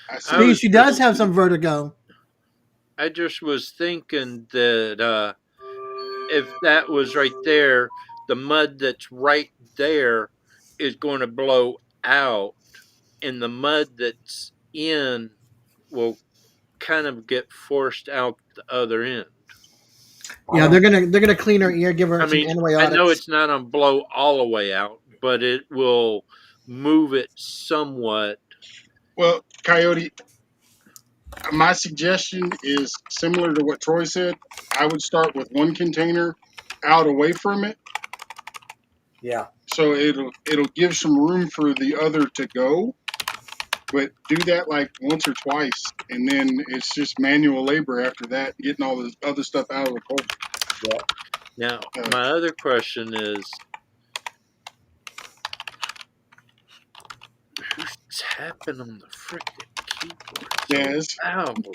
I I see, See, was she does just have some vertigo. I just was thinking that if that was right there, the mud that's right there is going to blow out, and the mud that's in will kind of get forced out the other end. I Yeah, don't. they're gonna clean her ear, give her I some mean, I know antibiotics. it's not going to blow all the way out, but it will move it somewhat. well, Coyote, my suggestion is similar to what Troy said. I would start with one container out away from it, Yeah. so it'll give some room for the other to go. But do that like once or twice, and then it's just manual labor after that, getting all this other stuff out of the culvert. Yeah. Now, Uh, my other question is who's tapping on the frickin' keyboard so yeah, loud?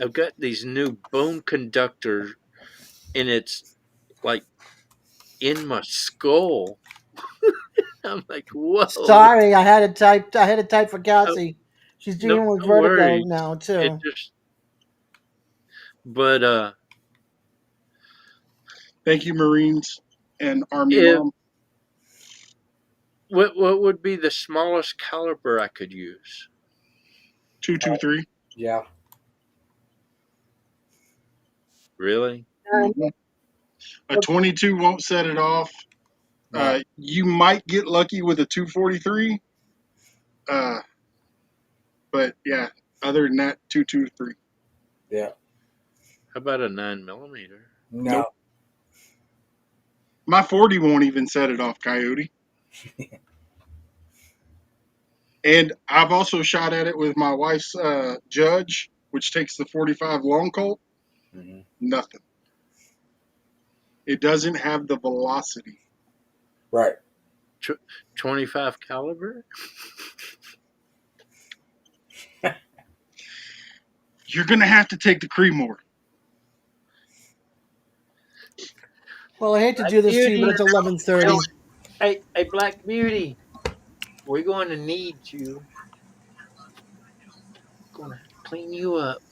I've got these new bone conductors, and it's like in my skull. I'm like, whoa. Sorry, I had to type. I had to type for Oh, Cassie. She's no, dealing with no vertigo worries. now It too. just, but thank you, Marines and Army if Mom. what would be the smallest caliber I could use? 223. Yeah. Really? Mm-hmm. A 22 won't set it off. No. You might get lucky with a 243. Uh, but yeah, Other than that, 223. Yeah. How about a 9 millimeter? No. Nope. My 40 won't even set it off, Coyote. And I've also shot at it with my wife's Judge, which takes the 45 long Colt. Hmm. Nothing. It doesn't have the velocity. Right. 25 caliber? You're gonna have to take the Creedmoor. Well, I hate to Black do this to you, but Beauty. it's 11:30. Hey, Black Beauty. We're going to need you. Going to clean you up.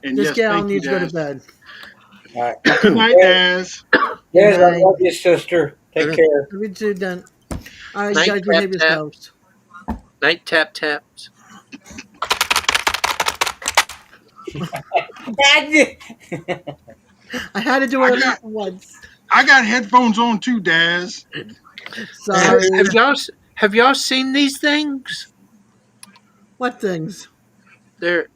And This yes, gal thank you, needs to go to Daz. bed. All right. Good night, Yes, Daz. Good yes, I night. love you, sister. Take Later. care. Love you too, then. All right, you Night guys tap behave tap. yourselves. Night tap taps. I had to do I it at got least once. I got headphones on too, Daz. Hey, Sorry. Have y'all seen these things? What things? They're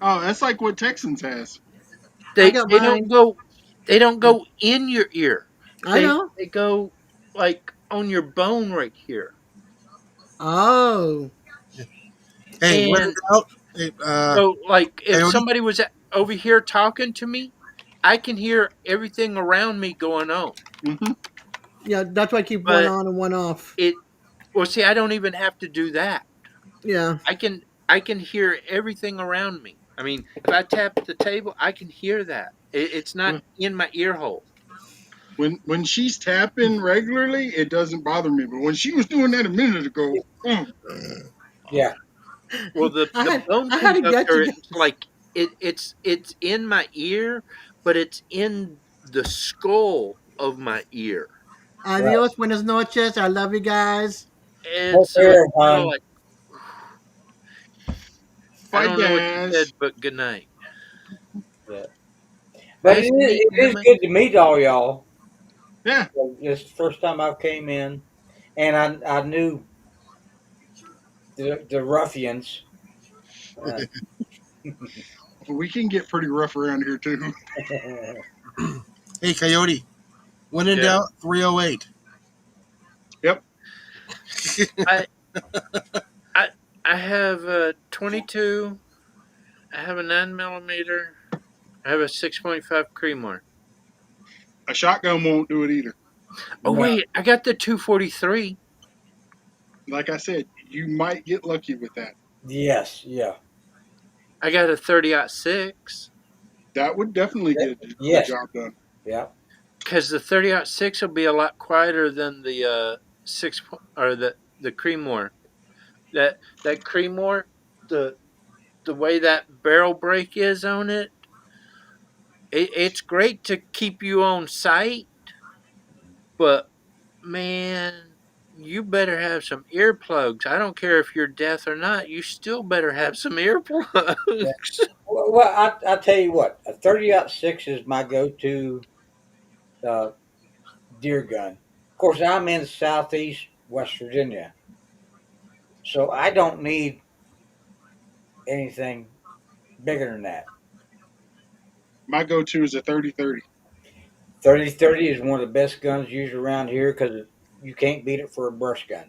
Oh, that's like what Texans has. I they got they don't mine. go they don't go in your ear. I They know. they go like on your bone right here. Oh. hey, when in And doubt, hey, so like if Coyote. somebody was over here talking to me, I can hear everything around me going on. Hmm. Yeah, that's why I keep one But on and one off. it well see I don't even have to do that. Yeah. I can hear everything around me. I mean, if I tap the table, I can hear that. It's not in my ear hole. When she's tapping regularly, it doesn't bother me. But when she was doing that a minute ago, Yeah. Well, the bone I had to get conductor, you it's guys. like it's in my ear, but it's in the skull of my ear, Right. Adios, buenas noches. I love you guys. and Take so it's care, kind of hon. like I bye, don't know what you said, Daz. but good night. Yeah. But Nice meeting it you, is man. good to meet all y'all. Yeah, It's the first time I came in, and I knew the ruffians. Uh, we can get pretty rough around here too. Hey, Coyote. When in Yeah, doubt, 308. Yep, I I I have a 22. I have a 9 millimeter. I have a 6.5 Creedmoor. a shotgun won't do it either. Oh no. wait, I got the 243. Like I said, you might get lucky with that. Yes. Yeah. I got a 30-06. That would definitely get the Yes. job done. Yeah. Because the 30-06 will be a lot quieter than the six or the Creedmoor. That Creedmoor, the way that barrel break is on it, it's great to keep you on sight, but man, you better have some earplugs. I don't care if you're deaf or not. You still better have some Yeah. earplugs. Well, I tell you what, a 30-06 is my go-to uh, deer gun. Of course, I'm in southeast West Virginia, so I don't need anything bigger than that. My go-to is a 30-30. 30-30 is one of the best guns used around here because you can't beat it for a brush gun.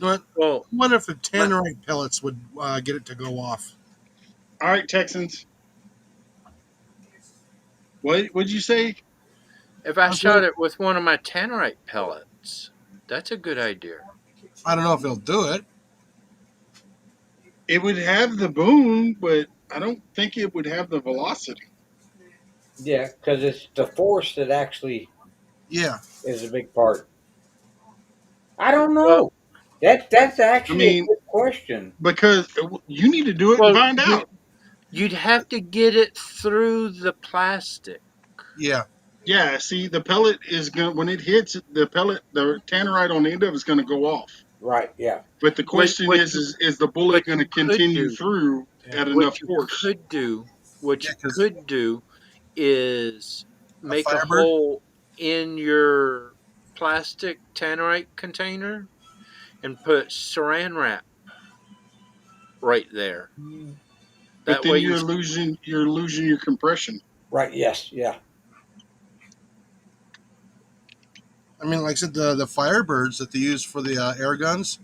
But Well, I wonder if the my, tannerite pellets would get it to go off. All right, Texans. What'd you say? if I I was wondering, shot it with one of my tannerite pellets, that's a good idea. I don't know if he'll do it. It would have the boom, but I don't think it would have the velocity. Yeah, because it's the force that actually Yeah. is a big part. I don't Well, know. That's I actually a mean, good question. because you need to do it and well, find out. you'd have to get it through the plastic. Yeah. Yeah, see, the pellet is going to, when it hits the pellet, the tannerite on the end of it is going to go off. Right? Yeah. But the What question what you is the bullet what going to you could continue do, through Yeah. at what enough you force? could do, what Yeah, you because could do is a make a Firebird. hole in your plastic tannerite container and put saran wrap right there. But That then way you you're losing your compression. Right. Yes. Yeah. I mean, like I said, the Firebirds that they use for the air guns,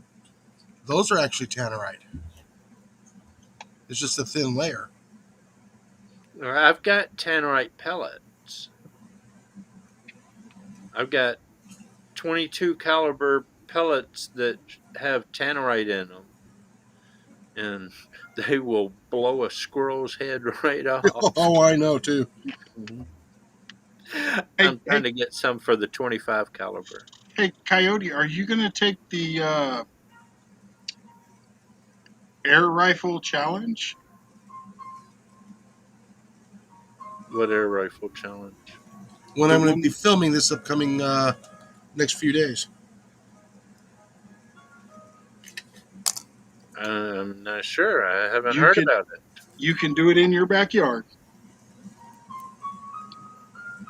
those are actually tannerite. It's just a thin layer. I've got tannerite pellets. I've got 22 caliber pellets that have tannerite in them, and they will blow a squirrel's head right off. Oh, I know too. Mhm. Hey, I'm trying hey, to get some for the 25 caliber. hey, Coyote, are you gonna take the air rifle challenge? What air rifle challenge? When The I'm going to be one filming this upcoming next few days. I'm not sure. I haven't you heard can about it. you can do it in your backyard.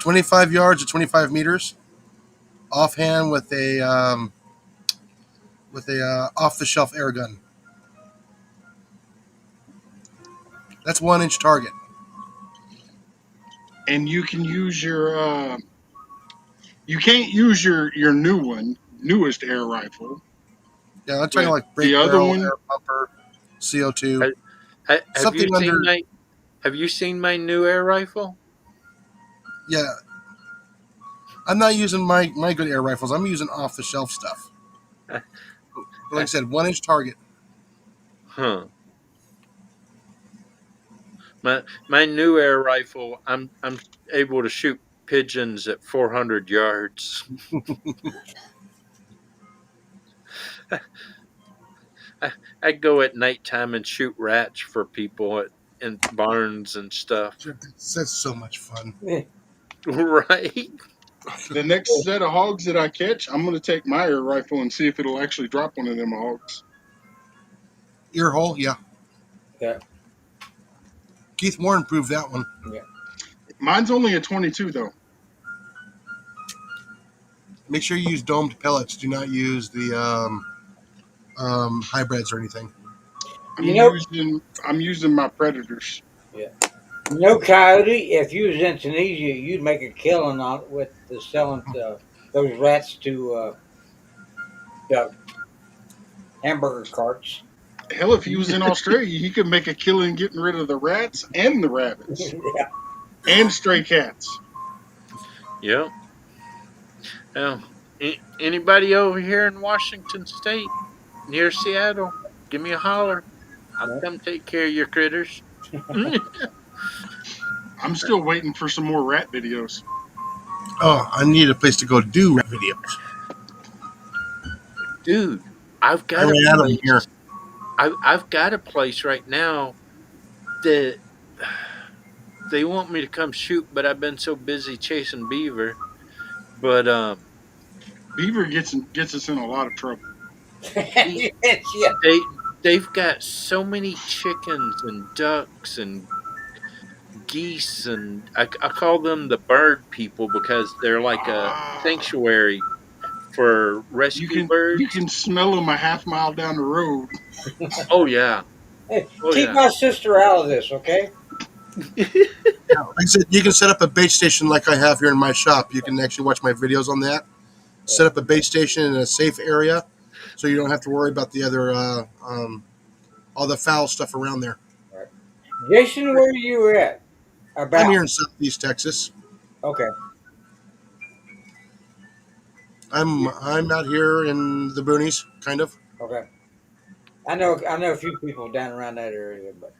25 yards or 25 meters, offhand with a off the shelf air gun. That's 1 inch target. And you can use your you can't use your newest air rifle, Yeah, I'm talking but like the break other barrel, one, air pumper, CO2, Have you something seen under. my new air rifle? Yeah, I'm not using my good air rifles. I'm using off the shelf stuff. But like I said, 1 inch target. Huh. My new air rifle, I'm able to shoot pigeons at 400 yards. I, I go at nighttime and shoot rats for people in barns and stuff. That's so much fun. Right? the next set of hogs that I catch, I'm gonna take my air rifle and see if it'll actually drop one of them hogs. Ear hole, yeah. Yeah. Keith Moore improved that one. Yeah. Mine's only a 22 though. Make sure you use domed pellets. Do not use the hybrids or anything. You know. I'm using my predators. Yeah. You know, Coyote. If you was in Tunisia, you'd make a killing on with the selling those rats to the hamburger carts. Hell, if he was in Australia, he could make a killing getting rid of the rats and the rabbits Yeah. and stray cats. Yep. Now, anybody over here in Washington State near Seattle, give me a holler. I'll come take care of your critters. I'm still waiting for some more rat videos. Oh, I need a place to go do videos. Dude, I've I got a ran out of them here. place. I've got a place right now that they want me to come shoot, but I've been so busy chasing beaver. But Beaver gets us in a lot of trouble. the- Yes, yeah. they they've got so many chickens and ducks and geese, and I call them the bird people because they're like a Ah, sanctuary for rescue you birds. can smell them a half mile down the road. Oh yeah, Hey, oh keep yeah. my sister out of this, okay? Yeah, like I said, you can set up a bait station like I have here in my shop. You can actually watch my videos on that. Set up a bait station in a safe area, so you don't have to worry about the other all the foul stuff around there. Right. Jason, where are you at? I'm About. here in Southeast Texas. Okay. I'm out here in the boonies, kind of. Okay. I know a few people down around that area, but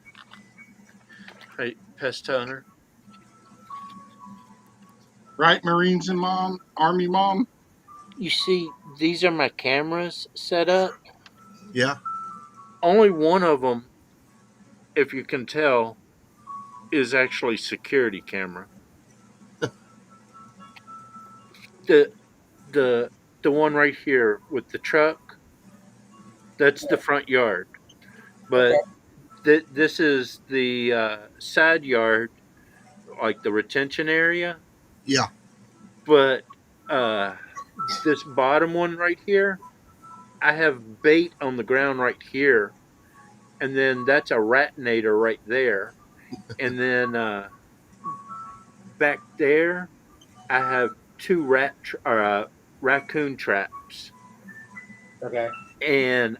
Hey, pest hunter. Right, Marines and mom, Army mom? You see, these are my cameras set up. Yeah, Only one of them, if you can tell, is actually security camera. The the the one right here with the truck, that's the front yard. okay. But this is the side yard, like the retention area. yeah. But uh, this bottom one right here, I have bait on the ground right here, and then that's a ratinator right there. And then back there, I have two raccoon traps, Okay. and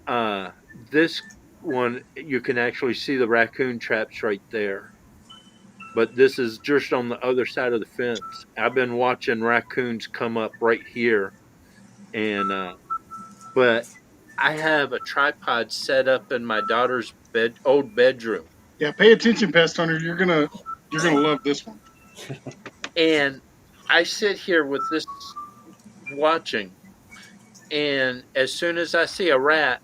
this one you can actually see the raccoon traps right there. But this is just on the other side of the fence. I've been watching raccoons come up right here, and but I have a tripod set up in my daughter's old bedroom, Yeah, pay attention, Pest Hunter. You're gonna love this one. and I sit here with this watching, and as soon as I see a rat,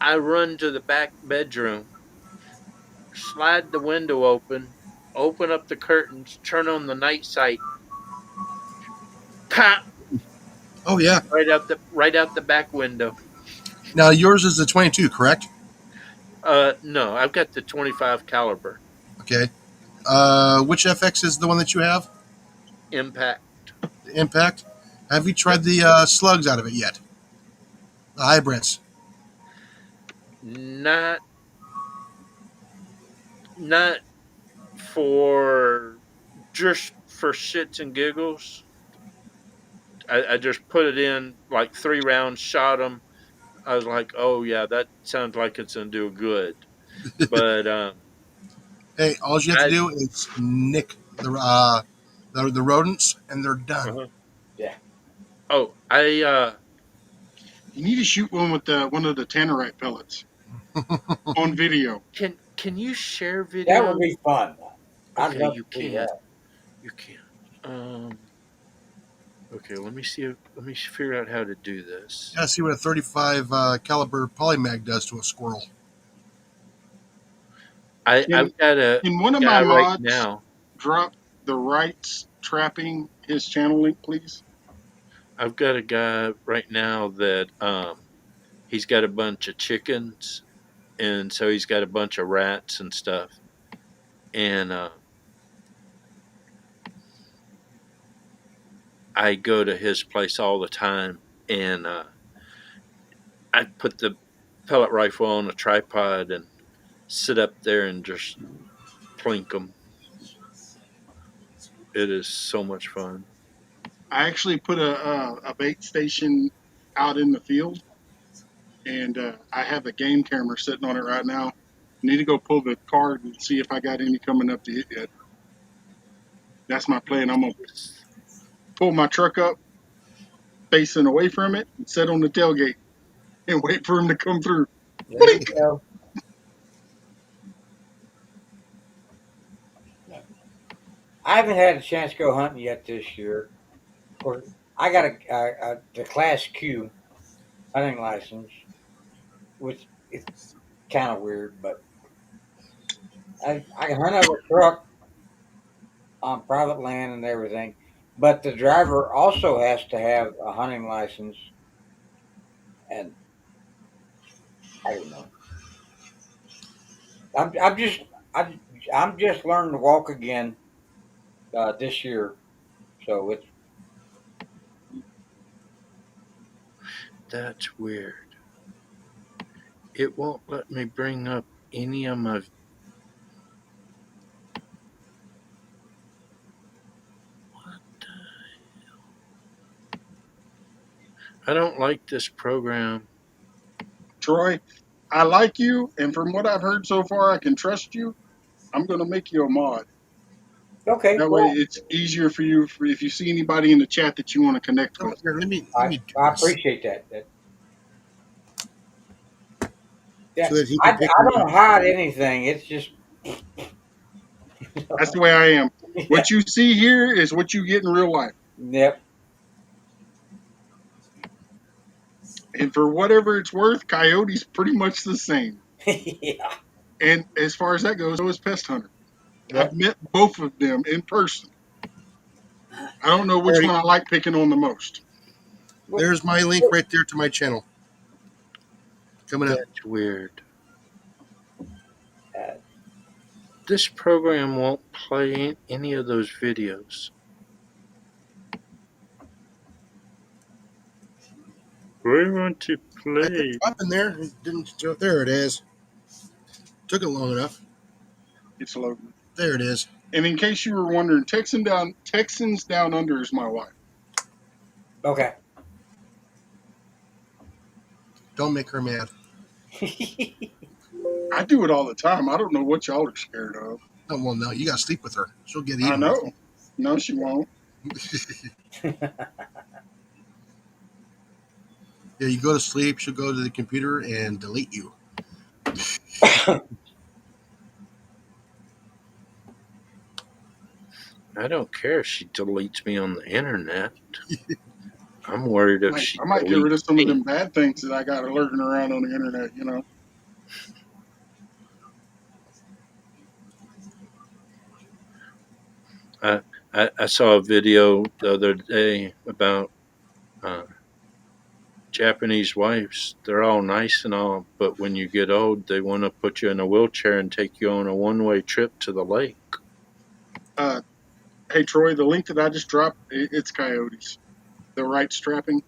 I run to the back bedroom, slide the window open up the curtains, turn on the night sight, pop Oh yeah. right out the back window. Now yours is the 22, correct? No, I've got the 25 caliber Okay. Which FX is the one that you have? impact. The Impact. Have you Yep. tried the slugs out of it yet? The hybrids. Not not for just for shits and giggles. I just put it in like 3 rounds, shot them. I was like, oh yeah, that sounds like it's gonna do good. But Hey, all you have to I do is nick the rodents, and they're done. uh Yeah. oh I You need to shoot one with one of the tannerite pellets on video. can you share That would video? be fun. I'd Okay, love you to see can. that. You can. Okay, let me see. Let me figure out how to do this. Gotta see what a 35 caliber polymag does to a squirrel. Can I've got a can one of my guy right mods now. drop the rights trapping his channel link, please? I've got a guy right now that he's got a bunch of chickens, and so he's got a bunch of rats and stuff. And I go to his place all the time, and I put the pellet rifle on a tripod and sit up there and just plink them. It is so much fun. I actually put a bait station out in the field, and I have a game camera sitting on it right now. Need to go pull the card and see if I got any coming up to hit yet. That's my plan. I'm gonna pull my truck up, facing away from it, and sit on the tailgate and wait for him to come through. There you Blink. go. I haven't had a chance to go hunting yet this year. Of course, I got the Class Q hunting license, which is kind of weird, but I can hunt out of a truck on private land and everything. But the driver also has to have a hunting license, and I don't know. I'm just I, I'm just learning to walk again this year, so it's That's weird. It won't let me bring up any of my. I don't like this program. Troy, I like you, and from what I've heard so far, I can trust you. I'm gonna make you a mod. okay. That way, Well, it's easier for you if you see anybody in the chat that you want to connect Oh, with. here, let I me do I this appreciate that. Yeah, so that he I can pick me I up. don't hide anything. It's just That's the way I am. yeah, What you see here is what you get in real life. yep, And for whatever it's worth, Coyote's pretty much the same. yeah, And as far as that goes, so is Pest Hunter. I've yep. met both of them in person. I don't know which Alrighty, one I like picking on the most. What, there's my link what, right there to my channel. Coming up. That's weird. uh, This program won't play any of those videos. We want to I put play. drop in there. It didn't show. There it is. Took it long enough. It's loading. There it is. And in case you were wondering, Texans Down Under is my wife. Okay. Don't make her mad. I do it all the time. I don't know what y'all are scared of. Oh, well, no, you got to sleep with her. She'll get I even with know. No, she won't. you. Yeah, you go to sleep, she'll go to the computer and delete you. I don't care if she deletes me on the internet. I'm worried if she I might get rid of deletes some of me. them bad things that I got lurking around on the internet. You know. I, I saw a video the other day about uh, Japanese wives. They're all nice and all, but when you get old, they want to put you in a wheelchair and take you on a one-way trip to the lake. Uh, hey Troy, the link that I just dropped, it's coyotes. The right strapping.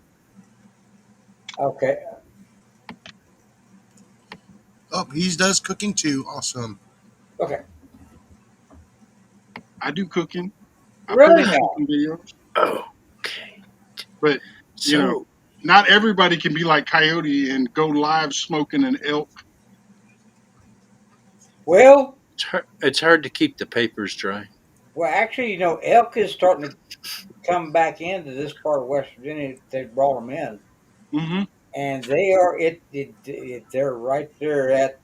Okay. Oh, he does cooking too. Awesome. Okay. I do cooking. I put Really out now? cooking videos, Okay, but you know, so not everybody can be like Coyote and go live smoking an elk. Well, it's hard to keep the papers dry. well, actually, elk is starting to come back into this part of West Virginia. They brought them in, Mm-hmm. and they are they're right there at.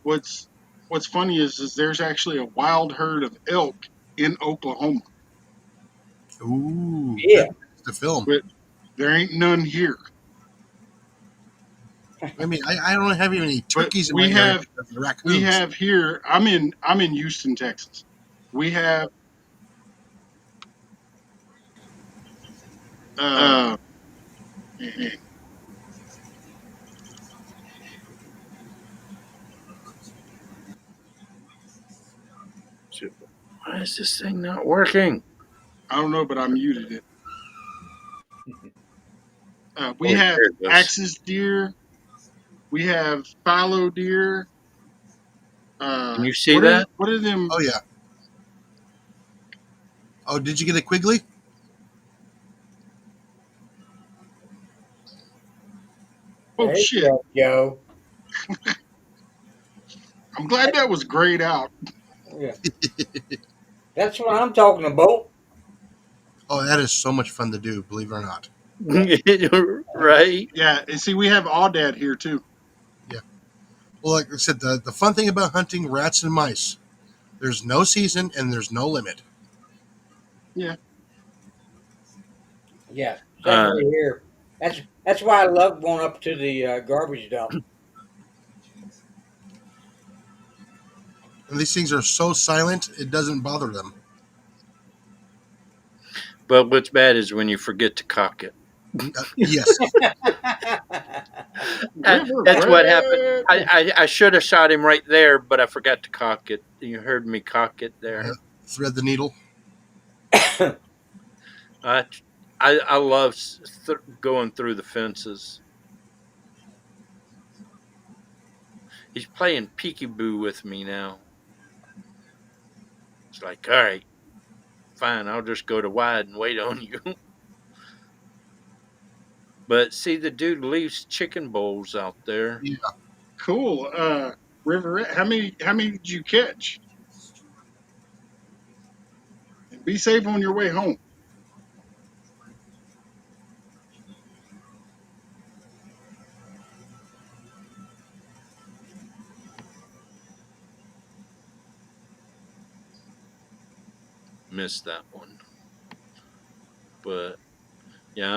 What's What's funny is there's actually a wild herd of elk in Oklahoma, Ooh, Yeah. that makes the film. but there ain't none here. I mean, I don't have any But turkeys in my area because of the we raccoons. have here. I'm in Houston, Texas. We have uh, Uh, Why is this thing not working? I don't know, but I muted it. We Oh, have there it goes. axis deer. We have fallow deer. Can you see that? What are them? oh yeah. Oh, did you get a Quigley? Oh There you shit! go, Joe. I'm glad that was grayed out. Yeah, that's what I'm talking about. Oh, that is so much fun to do. Believe it or not. Yeah. Right? Yeah, and see, we have Aoudad here too. Yeah. Well, like I said, the fun thing about hunting rats and mice, there's no season and there's no limit. Yeah, Yeah, Uh, especially here. That's why I love going up to the garbage dump. And these things are so silent, it doesn't bother them. but what's bad is when you forget to cock it. Yes. River That's what happened. rat. I should have shot him right there, but I forgot to cock it. You heard me cock it there. Thread the needle. I I love going through the fences. He's playing peekaboo with me now. It's like, all right, fine, I'll just go to wide and wait on you. But see, the dude leaves chicken bowls out there. Yeah. Cool. River rat. How many did you catch? And be safe on your way home. Missed that one. But yeah,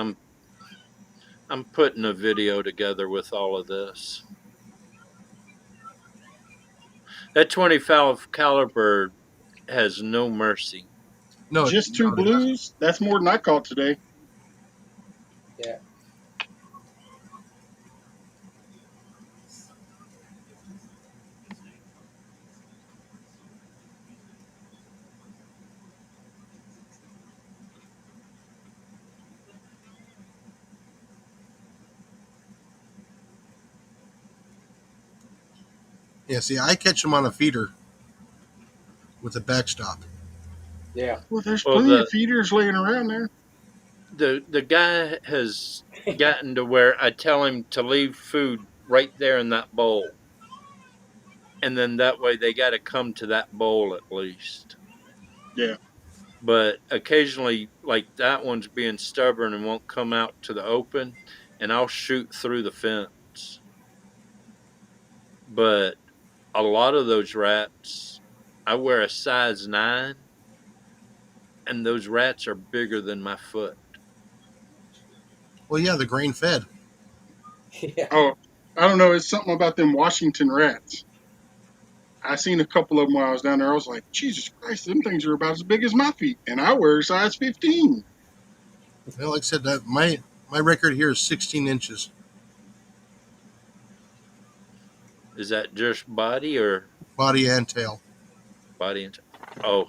I'm putting a video together with all of this. That 25 caliber has no mercy. No, Just two no, it doesn't. blues. That's more than I caught today. Yeah. Yeah, see, I catch them on a feeder with a backstop. Yeah. Well, there's Well, plenty of feeders laying around there. the guy has gotten to where I tell him to leave food right there in that bowl, and then that way they got to come to that bowl at least. Yeah. But occasionally, like that one's being stubborn and won't come out to the open, and I'll shoot through the fence. But a lot of those rats, I wear a size 9, and those rats are bigger than my foot. Well, yeah, the grain fed. Yeah. Oh, I don't know. It's something about them Washington rats. I seen a couple of them while I was down there. I was like, Jesus Christ, them things are about as big as my feet, and I wear a size 15. Well, like I said, my record here is 16 inches, Is that just body or body and tail. body and oh,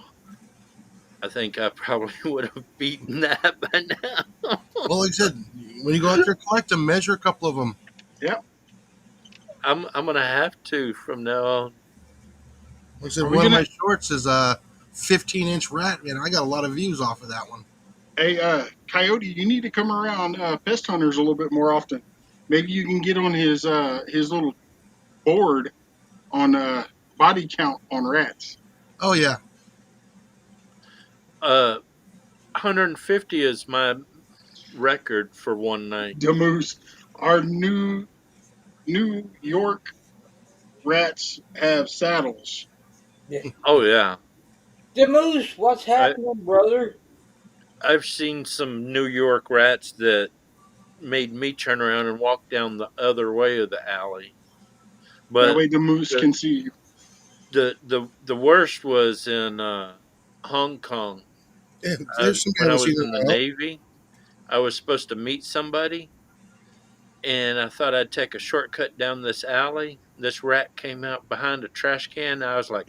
I think I probably would have beaten that by now. Well, like I said, when you go out there collect them, measure a couple of them. Yep. I'm gonna have to from now on. Like I said, Are we one of gonna? my shorts is a 15-inch rat, and I got a lot of views off of that one. Hey, Coyote, you need to come around Pest Hunters a little bit more often. Maybe you can get on his little board on body count on rats. Oh yeah, 150 is my record for one night. The moose, our New York rats have saddles. Yeah. Oh yeah, The moose, what's I happening, brother? I've seen some New York rats that made me turn around and walk down the other way of the alley. That But way the moose the can see you. the worst was in Hong Kong. yeah there's somebody I When I haven't was seen in in the a while. Navy, I was supposed to meet somebody, and I thought I'd take a shortcut down this alley. This rat came out behind a trash can. And I was like,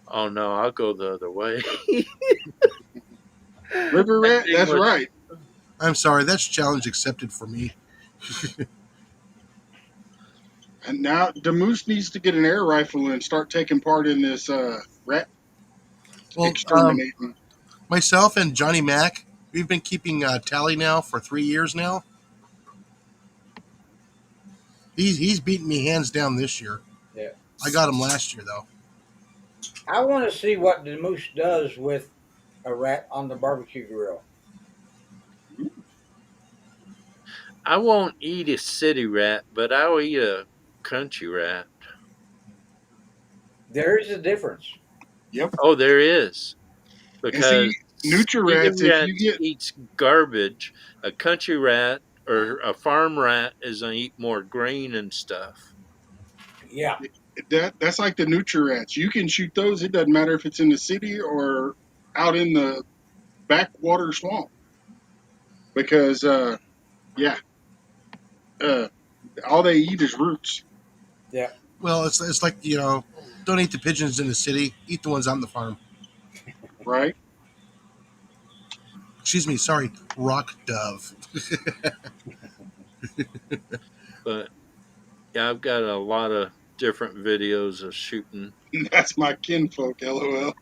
"Oh no, I'll go the other way." River That rat, thing that's was right. I'm sorry, that's challenge accepted for me. And now the moose needs to get an air rifle and start taking part in this rat Well, exterminating. myself and Johnny Mac, we've been keeping tally now for 3 years now. He's beaten me hands down this year. Yeah. I got him last year though. I want to see what the moose does with a rat on the barbecue grill. I won't eat a city rat, but I'll eat a country rat. There is a difference. Yep. Oh, there is. And see, Because city nutri-rats, if you rat get eats garbage. A country rat or a farm rat is gonna eat more grain and stuff. Yeah. that's like the nutri-rats. You can shoot those. It doesn't matter if it's in the city or out in the backwater swamp. Because yeah, uh, all they eat is roots, Yeah. Well, it's like don't eat the pigeons in the city. Eat the ones on the farm. right? Excuse me, sorry, rock dove. But yeah, I've got a lot of different videos of shooting. That's my kinfolk. LOL.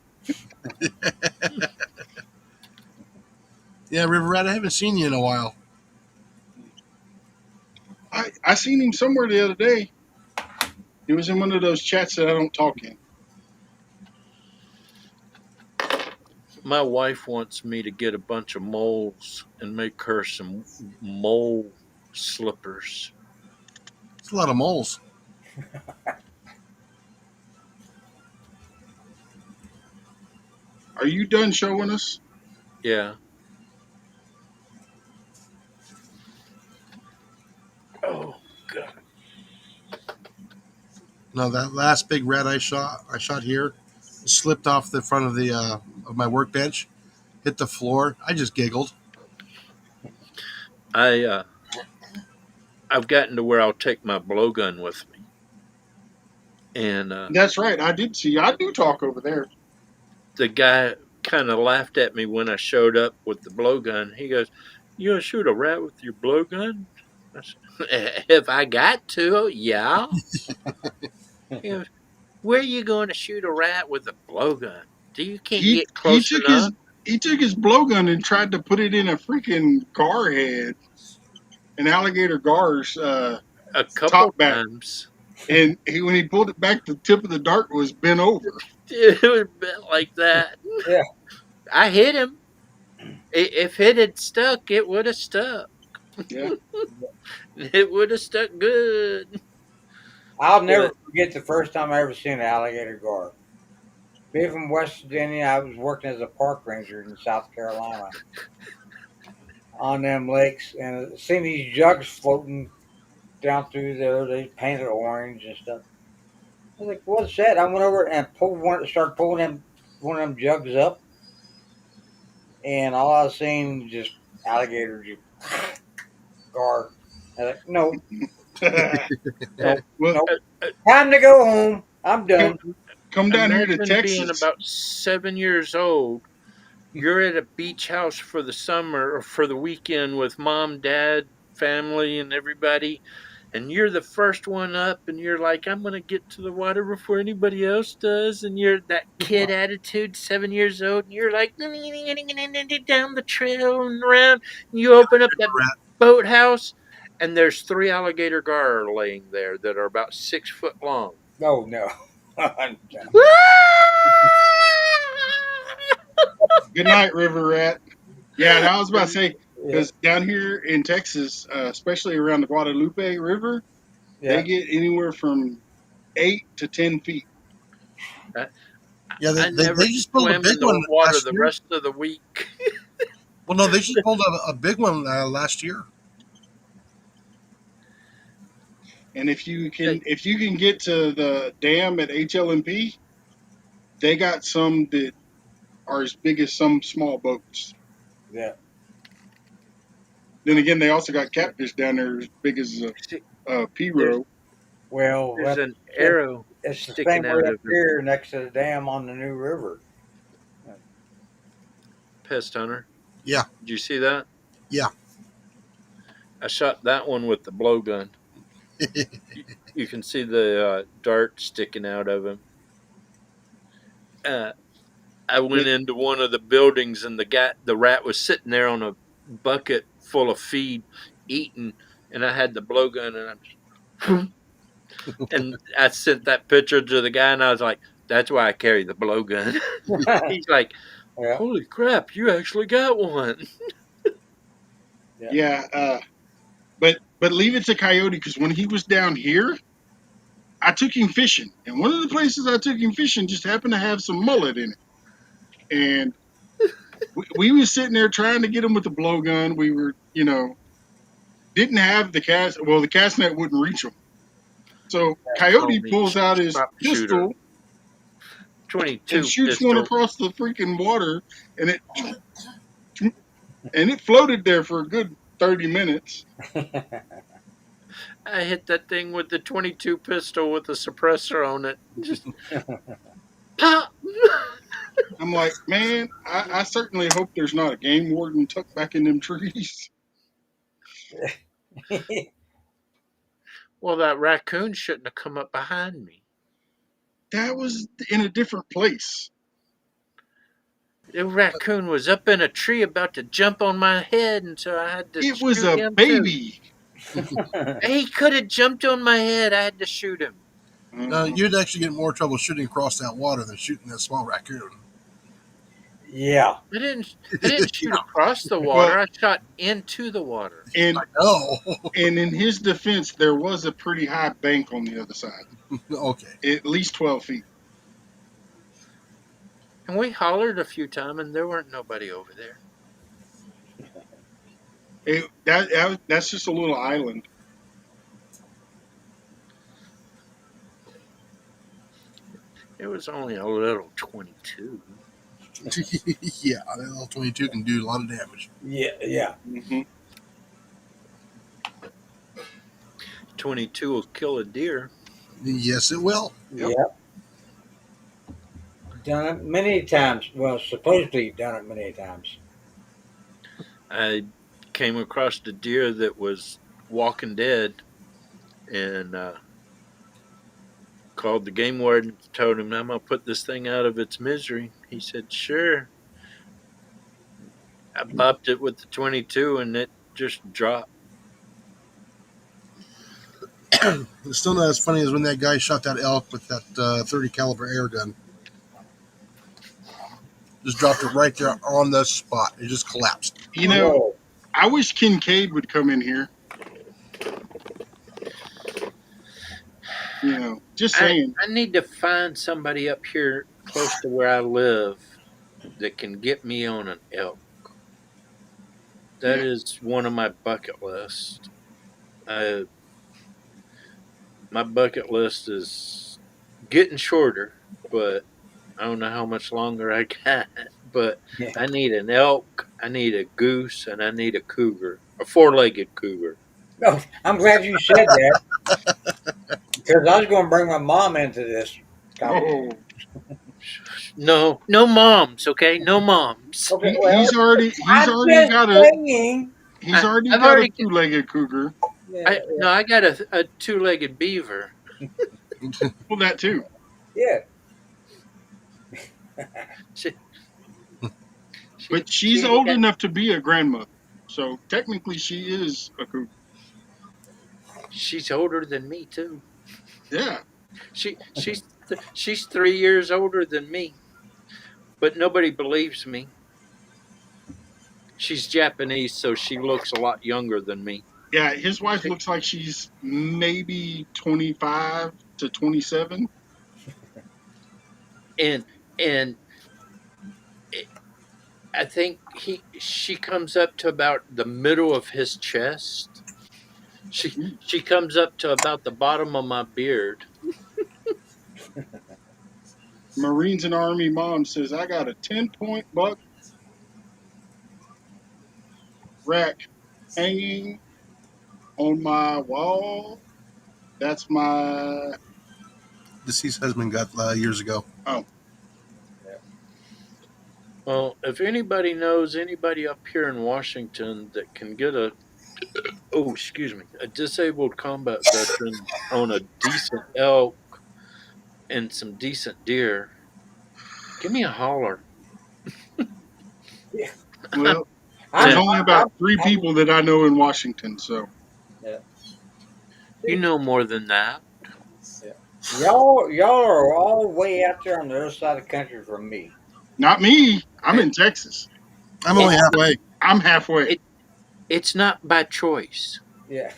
Yeah, River Rat, I haven't seen you in a while. I seen him somewhere the other day. He was in one of those chats that I don't talk in. My wife wants me to get a bunch of moles and make her some mole slippers. It's a lot of moles. Are you done showing us? Yeah. Oh God. No, that last big rat I shot here, slipped off the front of the of my workbench, hit the floor. I just giggled. I I've gotten to where I'll take my blowgun with me, and That's right. I did see. I do talk over there. the guy kind of laughed at me when I showed up with the blowgun. He goes, "You gonna shoot a rat with your blowgun?" I said, "If I got to, yeah." He goes, Where are you going to shoot a rat with a blowgun? Do you can't He get he close took enough? his blowgun and tried to put it in a freaking gar head, an alligator gar's A top couple back, times. and when he pulled it back, the tip of the dart was bent over. It was bent like that. Yeah. I hit him. If it had stuck, it would have stuck. Yeah, It would have stuck good. I'll never But forget the first time I ever seen an alligator gar. Being from West Virginia, I was working as a park ranger in South Carolina on them lakes, and seen these jugs floating down through there. They painted orange and stuff. I was like, "What's that?" I went over and pulled one, started pulling one of them jugs up, and all I was seeing was just alligator just gar. I was like, "No, uh, no, well, no, uh, uh, time to go home. I'm come done." come down here to imagine being Texas, about 7 years old. You're at a beach house for the summer or for the weekend with mom, dad, family, and everybody, and you're the first one up, and you're like, I'm going to get to the water before anybody else does. And you're that kid attitude, 7 years old, and you're like, down the trail and around. And you open up that Rat. boathouse, and there's three alligator gar laying there that are about 6 foot long. No, no, no. good night, River Rat. Yeah, and I was about to say Yeah, because down here in Texas, especially around the Guadalupe River, they yeah. get anywhere from 8 to 10 feet. I, Yeah, I they never just pulled a swim big in one the water last the year. rest of the week. Well, no, they just pulled a big one last year. And if you can get to the dam at HLMP, they got some that are as big as some small boats. Yeah. Then again, they also got catfish down there as big as See, a there's P-row. Well, there's an it, arrow it's the sticking same way out up of him. here next to the dam on the New River. Pest hunter. Yeah, Did you see that? yeah. I shot that one with the blowgun. You can see the dart sticking out of him. Uh, I went But into one of the buildings, and the rat was sitting there on a bucket full of feed, eating, and I had the blowgun, and and I sent that picture to the guy, and I was like, "That's why I carry the blowgun." He's like, Yeah, "Holy crap, you actually got one!" yeah. yeah, but leave it to Coyote because when he was down here, I took him fishing, and one of the places I took him fishing just happened to have some mullet in it, and we was sitting there trying to get him with the blowgun. We were, didn't have the cast. Well, the cast net wouldn't reach him. So Call Coyote me pulls out his sharpshooter. pistol and 22 shoots one pistol. across the freaking water, and it floated there for a good 30 minutes. I hit that thing with the 22 pistol with the suppressor on it. Just pop. I'm like, man, I certainly hope there's not a game warden tucked back in them trees. Well, that raccoon shouldn't have come up behind me. That was in a different place. The raccoon was up in a tree about to jump on my head, and so I had to It was shoot a him too. baby. He could have jumped on my head. I had to shoot him. No, Uh, you'd actually get more trouble shooting across that water than shooting that small raccoon. Yeah. I didn't shoot across the well, water. I shot into the water. and I know. and in his defense, there was a pretty high bank on the other side, Okay. at least 12 feet. And we hollered a few times, and there weren't nobody over there. That's just a little island. It was only a little 22. Yeah, that little 22 can do a lot of damage. Yeah, yeah. Hmm. 22 will kill a deer. Yes, it will. Yep. Yeah. Done it many times. Well, supposedly done it many times. I came across the deer that was walking dead and called the game warden, told him I'm gonna put this thing out of its misery. He said, "Sure." I popped it with the 22, and it just dropped. It's still not as funny as when that guy shot that elk with that 30 caliber air gun. Just dropped it right there on the spot. It just collapsed. You know, Whoa. I wish Kincaid would come in here. Just I saying. I need to find somebody up here close to where I live that can get me on an elk. That Yeah. is one of my bucket lists. Uh, my bucket list is getting shorter, but I don't know how much longer I got. But Yeah. I need an elk, I need a goose, and I need a cougar, a four-legged cougar. No, I'm glad you said that because I was going to bring my mom into this topic. Oh, No, no moms, okay? No moms. Okay, well, he's I'm already just got saying. I've a already two-legged cougar. Yeah, I got a two-legged beaver. Well, that too. yeah, She But she she's ain't old got. enough to be a grandmother, so technically she is a cougar. She's older than me too. Yeah. She's 3 years older than me, but nobody believes me. She's Japanese, so she looks a lot younger than me. Yeah, his wife She, looks like she's maybe 25 to 27. and and I think she comes up to about the middle of his chest. She comes up to about the bottom of my beard. Marines and Army mom says, I got a 10-point buck rack hanging on my wall. That's my. Deceased husband got years ago. Oh, Well, if anybody knows anybody up here in Washington that can get excuse me, a disabled combat veteran on a decent elk and some decent deer, give me a holler. yeah. well, there's I'm, Yeah, only I'm, about three I'm, people that I know in Washington, so yeah. you See, know more than that. yeah. Y'all are all way out there on the other side of the country from me. not me. I'm It, in Texas. I'm only it's Well, not, halfway. I'm halfway. it, it's not by choice. yeah,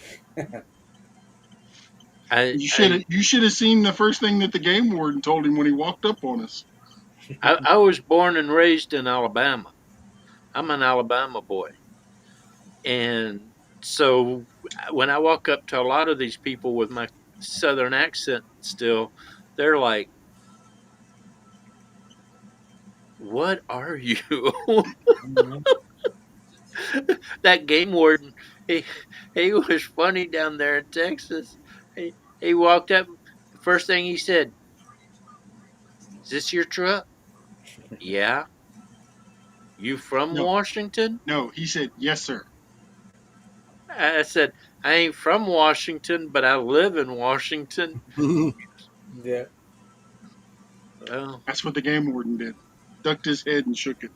I, You should I have seen the first thing that the game warden told him when he walked up on us. I was born and raised in Alabama. I'm an Alabama boy, and so when I walk up to a lot of these people with my southern accent still, they're like, "What are you?" mhm, That game warden, he he was funny down there in Texas. He walked up. The first thing he said, "Is this your truck?" Yeah. You from No, Washington? no, he said, yes, sir. I said, I ain't from Washington, but I live in Washington. yeah, Well, That's what the game warden did. Ducked his head and shook it.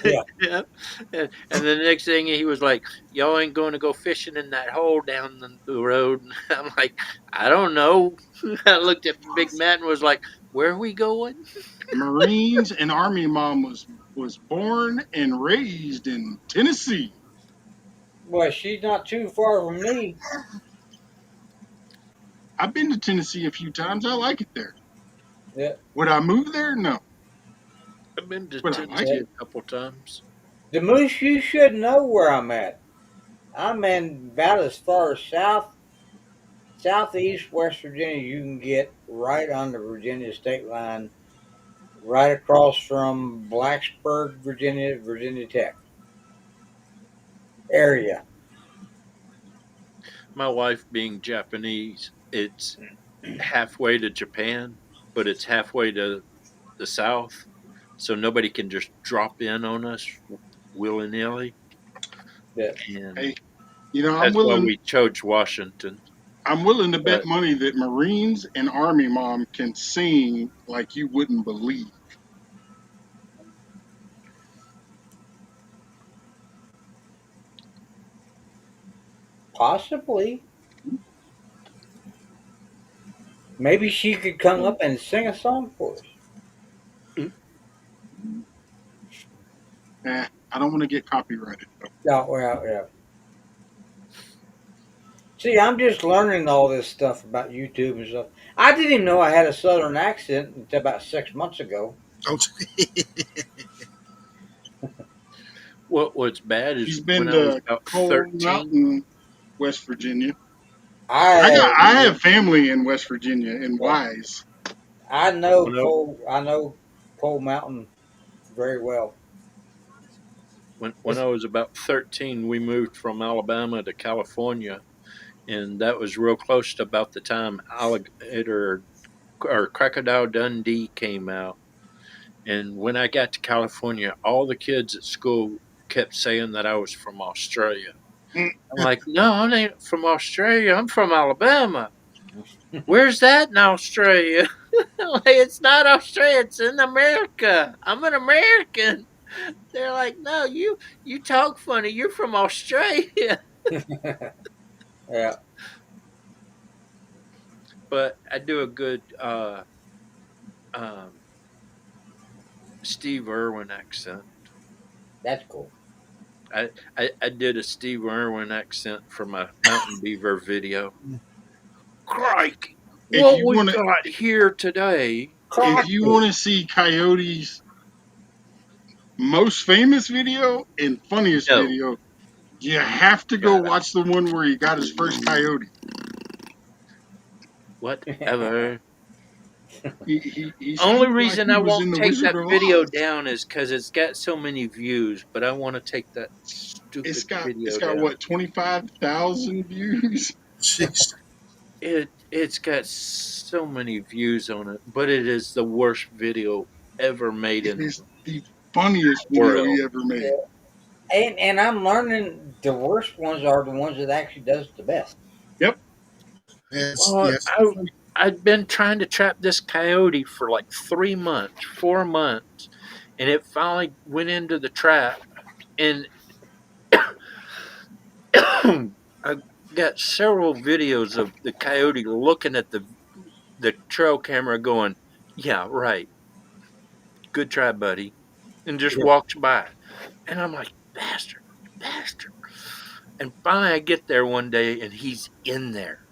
yeah. yeah. And the next thing he was like, "Y'all ain't going to go fishing in that hole down the road." And I'm like, "I don't know." I looked at Big Matt and was like, "Where are we going?" Marines and Army mom was born and raised in Tennessee. Well, she's not too far from me. I've been to Tennessee a few times. I like it there. Yeah, Would I move there? No. I've been to But I like Tennessee yeah. it. a couple times. The moose, you should know where I'm at. I'm in about as far as southeast West Virginia you can get, right on the Virginia state line, right across from Blacksburg, Virginia, Virginia Tech area. My wife being Japanese, it's halfway to Japan, but it's halfway to the South, so nobody can just drop in on us willy nilly. Yeah, And Hey, I'm that's why willing. we chose Washington. I'm willing to bet But money that Marines and Army mom can sing like you wouldn't believe. Possibly. Maybe she could come up and sing a song for us. I don't want to get copyrighted though. Yeah, well, yeah. See, I'm just learning all this stuff about YouTube and stuff. I didn't even know I had a southern accent until about 6 months ago. Oh, what's bad is She's when been I was to about Cold 13, Mountain, West Virginia. I I have family in West Virginia in yeah, Wise. when I I know Cold Mountain very well. when It's I was about 13, we moved from Alabama to California, and that was real close to about the time Alligator or Crocodile Dundee came out. And when I got to California, all the kids at school kept saying that I was from Australia. Mm. I'm like, no, I ain't from Australia. I'm from Alabama. Where's that in Australia? Like, it's not Australia. It's in America. I'm an American. They're like, no, you talk funny. You're from Australia. yeah, But I do a good um, Steve Irwin accent. that's cool. I did a Steve Irwin accent for my Mountain Beaver video. Crikey, If what you we want to, got here today? if you Crikey. want to see Coyote's most famous video and funniest No, video, you have to go got watch the one where he got his first coyote. whatever. He Only sounded like reason he I was won't in the take Wizard that of video Oz. down is because it's got so many views. But I want to take that stupid It's video got down. what 25,000 views. jeez. It's got so many views on it, but it is the worst video ever made It in the is the funniest video world. he ever made. Yeah. And I'm learning the worst ones are the ones that actually does the best. Yep. Yes, Well, yes. I'd been trying to trap this coyote for like 3 months, 4 months, and it finally went into the trap. And I got several videos of the coyote looking at the trail camera, going, "Yeah, right, good try, buddy," and just Yeah. walks by. And I'm like, "Bastard, bastard!" And finally, I get there one day, and he's in there.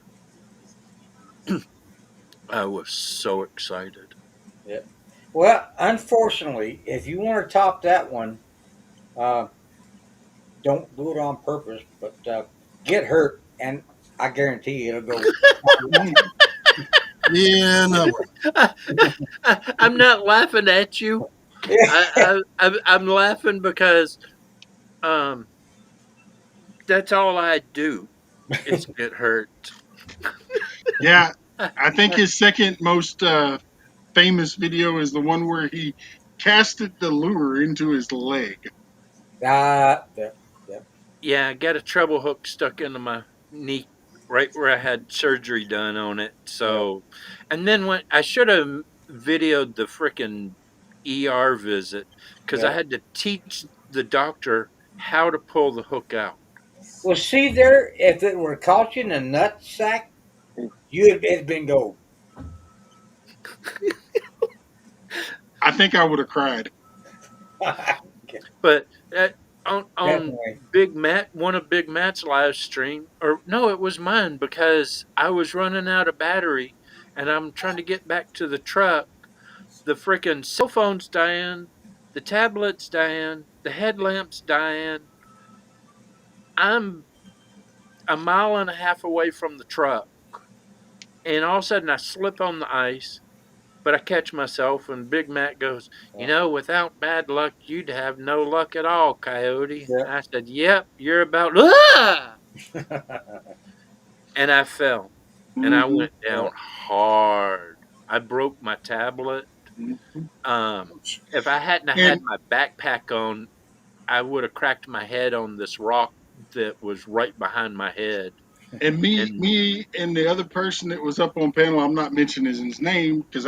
I was so excited. Yeah. Well, unfortunately, if you want to top that one, uh, don't do it on purpose, but get hurt, and I guarantee you it'll go. Mm. Yeah, no. I'm not laughing at you. I'm laughing because um that's all I do is get hurt. Yeah, I think his second most famous video is the one where he casted the lure into his leg. Yeah, yeah, Yeah, I got a treble hook stuck into my knee right where I had surgery done on it. yeah, So, and then when I should have videoed the freaking ER visit because I yeah. had to teach the doctor how to pull the hook out. Well, see there, if it were caught you in a nut sack, you'd have been gold. I think I would have cried. But on Definitely. Big Matt, one of Big Matt's live stream, or no, it was mine because I was running out of battery and I'm trying to get back to the truck. The freaking cell phone's dying, the tablet's dying, the headlamp's dying. I'm a mile and a half away from the truck, and all of a sudden I slip on the ice. But I catch myself, and Big Mac goes, Yeah. without bad luck, you'd have no luck at all, Coyote. Yeah. I said, yep, you're about, ah! And I fell, and I Hmm. went down hard. I broke my tablet. Hmm. If I hadn't have had And my backpack on, I would have cracked my head on this rock that was right behind my head. And And me and the other person that was up on panel, I'm not mentioning his name because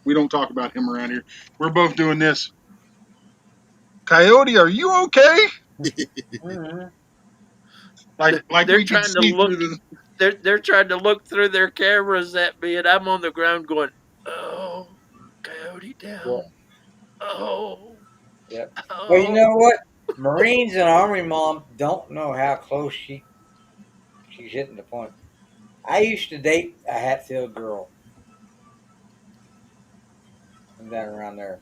we don't talk about him around here. We're both doing this. Coyote, are you okay? Mhm. Like they're we could trying to see look through the. they're trying to look through their cameras at me, and I'm on the ground going, "Oh, coyote Yeah, down. Oh, yeah. Well, you oh." know what? Marines and Army mom don't know how close she's hitting the point. I used to date a Hatfield girl from down around there.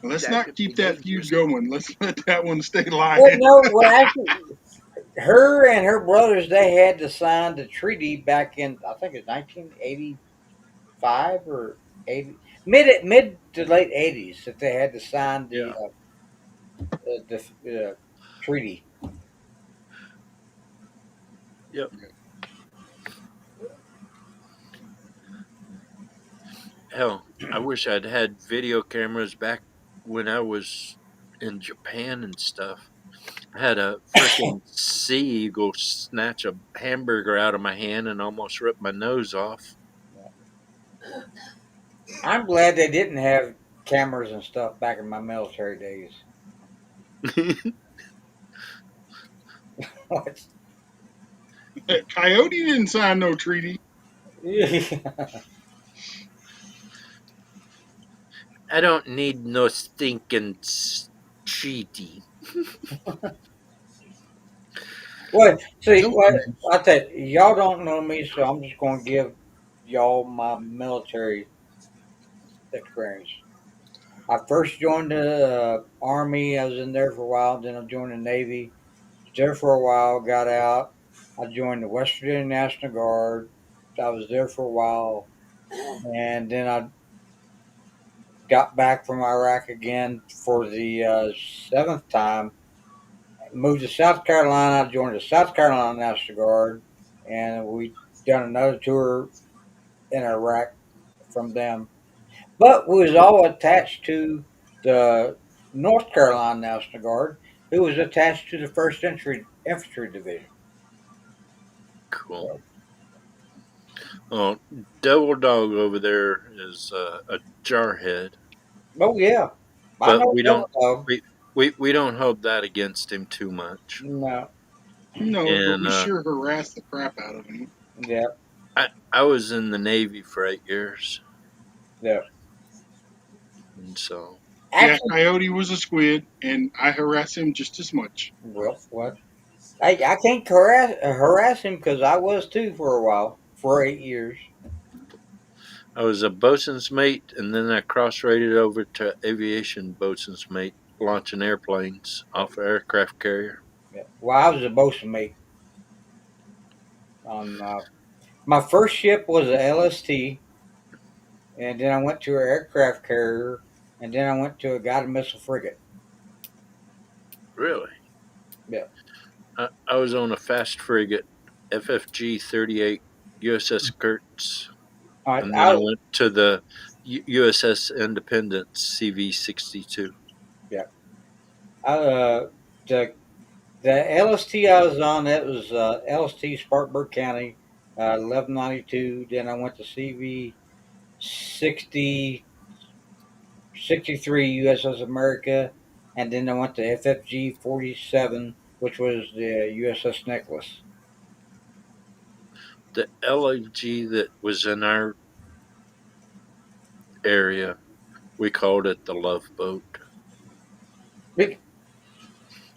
Let's That not could be keep that feud dangerous. going. Let's let that one stay Well, lying. no, well, actually, her and her brothers they had to sign the treaty back in I think it's 1985 or 80 mid to late 80s that they had to sign Yeah. the treaty. Yep. Hell, I wish I'd had video cameras back when I was in Japan and stuff. I had a freaking sea eagle snatch a hamburger out of my hand and almost ripped my nose off. I'm glad they didn't have cameras and stuff back in my military days. What? Coyote didn't sign no treaty. I don't need no stinking treaty. Well, see, Nope. what I tell you, y'all don't know me, so I'm just going to give y'all my military experience. I first joined the Army. I was in there for a while. Then I joined the Navy. Was there for a while. Got out. I joined the West Virginia National Guard. I was there for a while, and then I got back from Iraq again for the seventh time. Moved to South Carolina. Joined the South Carolina National Guard, and we done another tour in Iraq from them. But we was all attached to the North Carolina National Guard, who was attached to the First Infantry Division. Cool. So, Oh, Devil Dog over there is a jarhead, oh yeah, I but know Devil Dog. we don't hold that against him too much. No, No, but And we sure harassed the crap out of him. yeah, I was in the Navy for 8 years, yeah. and so Yeah, Actually, Coyote was a squid, and I harass him just as much. well, what? I can't harass him because I was too for a while, for 8 years. I was a boatswain's mate, and then I cross-rated over to aviation boatswain's mate, launching airplanes off an aircraft carrier. Yeah. Well, I was a bosun mate on my first ship was a LST, and then I went to an aircraft carrier, and then I went to a guided missile frigate. Really? Yeah. I was on a fast frigate, FFG 38 USS Kurtz, I, and then I I went to the USS Independence CV 62. yeah. I, the the LST I was on that was LST Spartanburg County, 1192. Then I went to CV 60 63 USS America, and then I went to FFG 47, which was the USS Nicholas. The LAG that was in our area, we called it the Love Boat.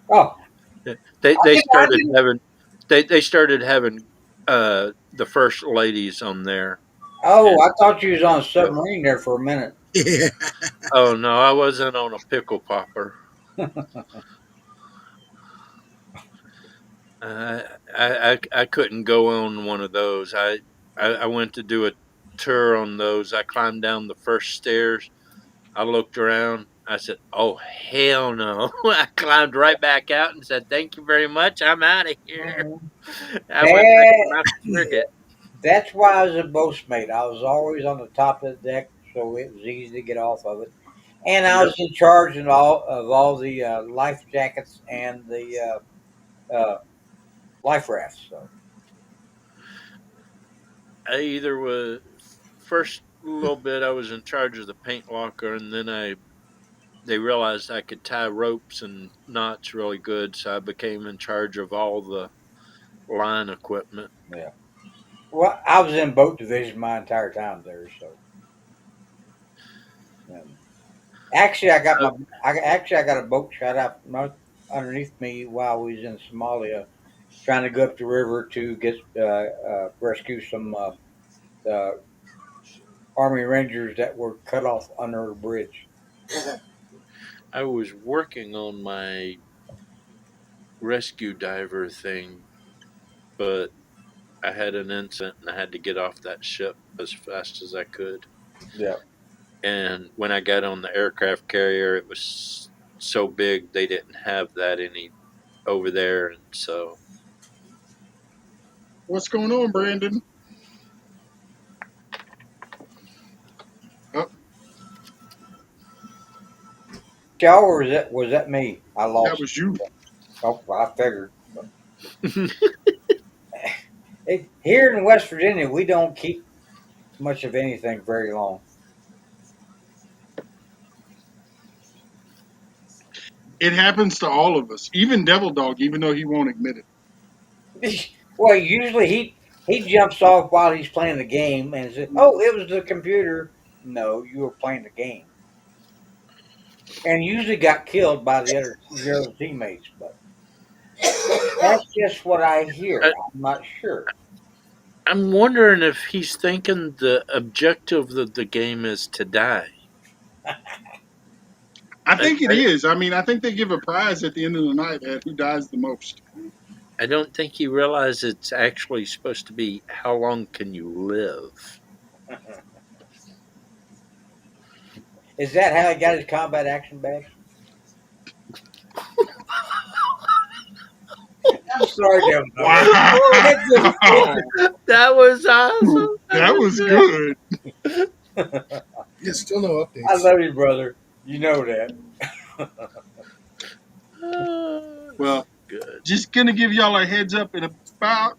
Oh, They I started didn't. having they started having the first ladies on there, Oh, and I thought you was on a yep. submarine there for a minute. Yeah. Oh no, I wasn't on a pickle popper. Uh, I couldn't go on one of those. I went to do a tour on those. I climbed down the first stairs. I looked around. I said, "Oh hell no!" I climbed right back out and said, "Thank you very much. I'm out of here." Mhm. I went back to That, my frigate. that's why I was a boatmate. I was always on the top of the deck, so it was easy to get off of it. And I Yep. was in charge of all the life jackets and the life rafts. So I either was first little bit I was in charge of the paint locker, and then I they realized I could tie ropes and knots really good, so I became in charge of all the line equipment. yeah. Well, I was in boat division my entire time there. So um, actually, So I got a boat shot out from underneath me while we was in Somalia, trying to go up the river to get rescue some Army Rangers that were cut off under a bridge. I was working on my rescue diver thing, but I had an incident and I had to get off that ship as fast as I could. Yeah. And when I got on the aircraft carrier, it was so big they didn't have that any over there, and so What's going on, Brandon? Oh, Y'all, or was that me? I that lost. was you. Oh, well, I figured. Here in West Virginia, we don't keep much of anything very long. It happens to all of us, even Devil Dog, even though he won't admit it. Well, usually he jumps off while he's playing the game and says, "Oh, it was the computer." No, you were playing the game, and usually got killed by the other teammates. But that's just what I hear. I, I'm not sure. I'm wondering if he's thinking the objective of the game is to die. I I, think it I, is. I mean, I think they give a prize at the end of the night at who dies the most. I don't think he realizes it's actually supposed to be how long can you live. Is that how he got his combat action badge? I'm sorry, Devil Dog. Wow. It's just funny. That was awesome. That That was was good. good. Yeah, still no I updates. love you, brother. You know that. Well, Good. just gonna give y'all a heads up. In about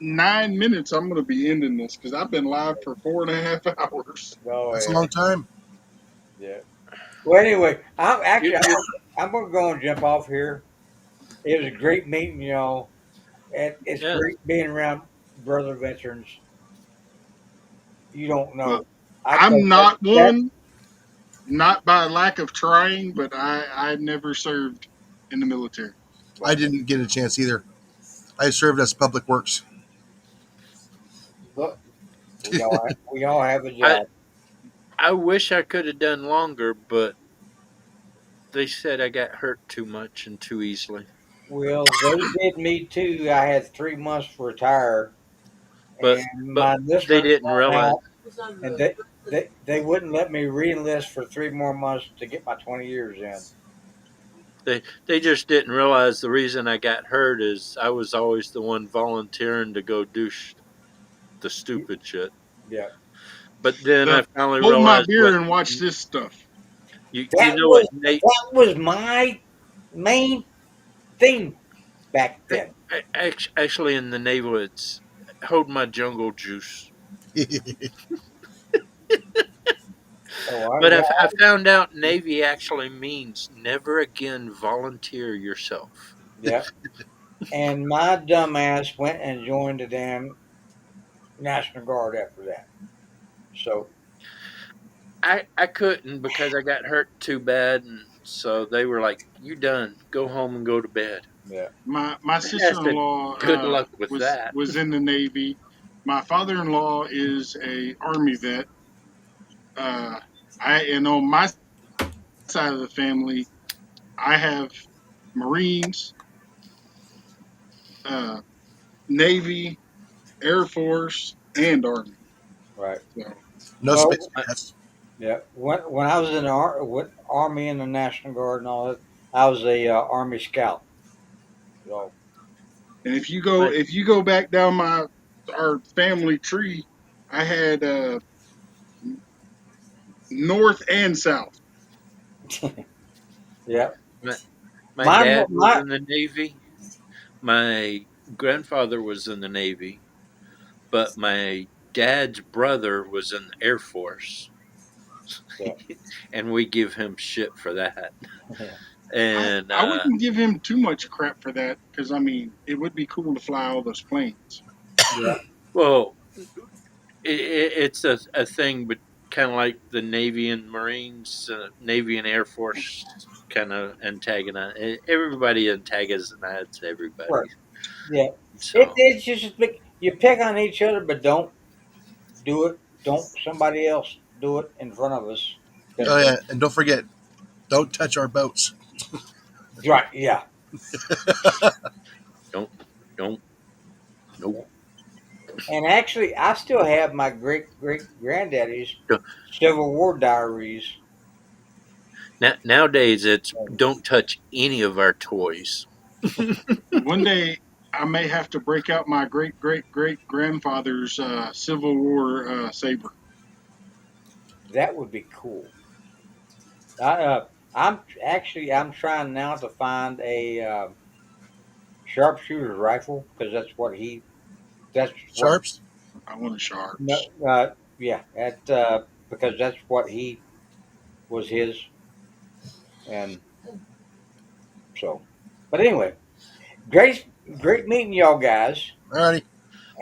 9 minutes, I'm gonna be ending this because I've been live for 4.5 hours. Go That's a ahead. long time. Yeah. Well, anyway, I'm You, actually you, I'm gonna go and jump off here. It was a great meeting y'all, and it's yeah. great being around brother veterans. You don't Well, know. I tell I'm you not that one, not by lack of trying, but I never served in the military. I well, didn't get a chance either. I served as public works. look, we all have a I job. I wish I could have done longer, but they said I got hurt too much and too easily. Well, they did me too. I had 3 months to retire, But and but my they enlistment didn't ran realize out, and they wouldn't let me re-enlist for 3 more months to get my 20 years in. they just didn't realize the reason I got hurt is I was always the one volunteering to go do the stupid shit. Yeah, But then I The finally hold my realized what beer and watch this stuff. you that know what was that was my main thing back then. actually in the naval it's hold my jungle juice. Oh, But yeah, I found out Navy actually means never again volunteer yourself. yeah. And my dumbass went and joined the damn National Guard after that. So I couldn't because I got hurt too bad, and so they were like, "You done? Go home and go to bed." yeah, My I said, sister-in-law "Good luck with was that." in the Navy. My father-in-law is a Army vet. I and on my side of the family, I have Marines, uh, Navy, Air Force, and Army. right. So No space Well, I, cadets. yeah. When I was in with Army and the National Guard and all that, I was a Army Scout. So and I, if you go back down my our family tree, I had north and south. yeah, my my my dad was my in the Navy. My grandfather was in the Navy, but my dad's brother was in the Air Force, Yeah. and we give him shit for that. Yeah. And I wouldn't give him too much crap for that because I mean it would be cool to fly all those planes. Yeah. well, it's a thing, but kind of like the Navy and Marines, Navy and Air Force kind of antagonize. Everybody antagonizes Right. everybody. Yeah. So It's just like you pick on each other, but don't do it. Don't somebody else do it in front of us. Oh Because yeah, and don't forget, don't touch our boats. right. Yeah. don't, don't, nope. Yeah. And actually, I still have my great great granddaddy's Don't- Civil War diaries. Nowadays, it's don't touch any of our toys. One day I may have to break out my great great great grandfather's Civil War saber. That would be cool. I'm trying now to find a sharpshooter's rifle because that's what Sharps. I want a no sharps. yeah that because that's what he was his and so. But anyway, great meeting y'all guys, Alrighty.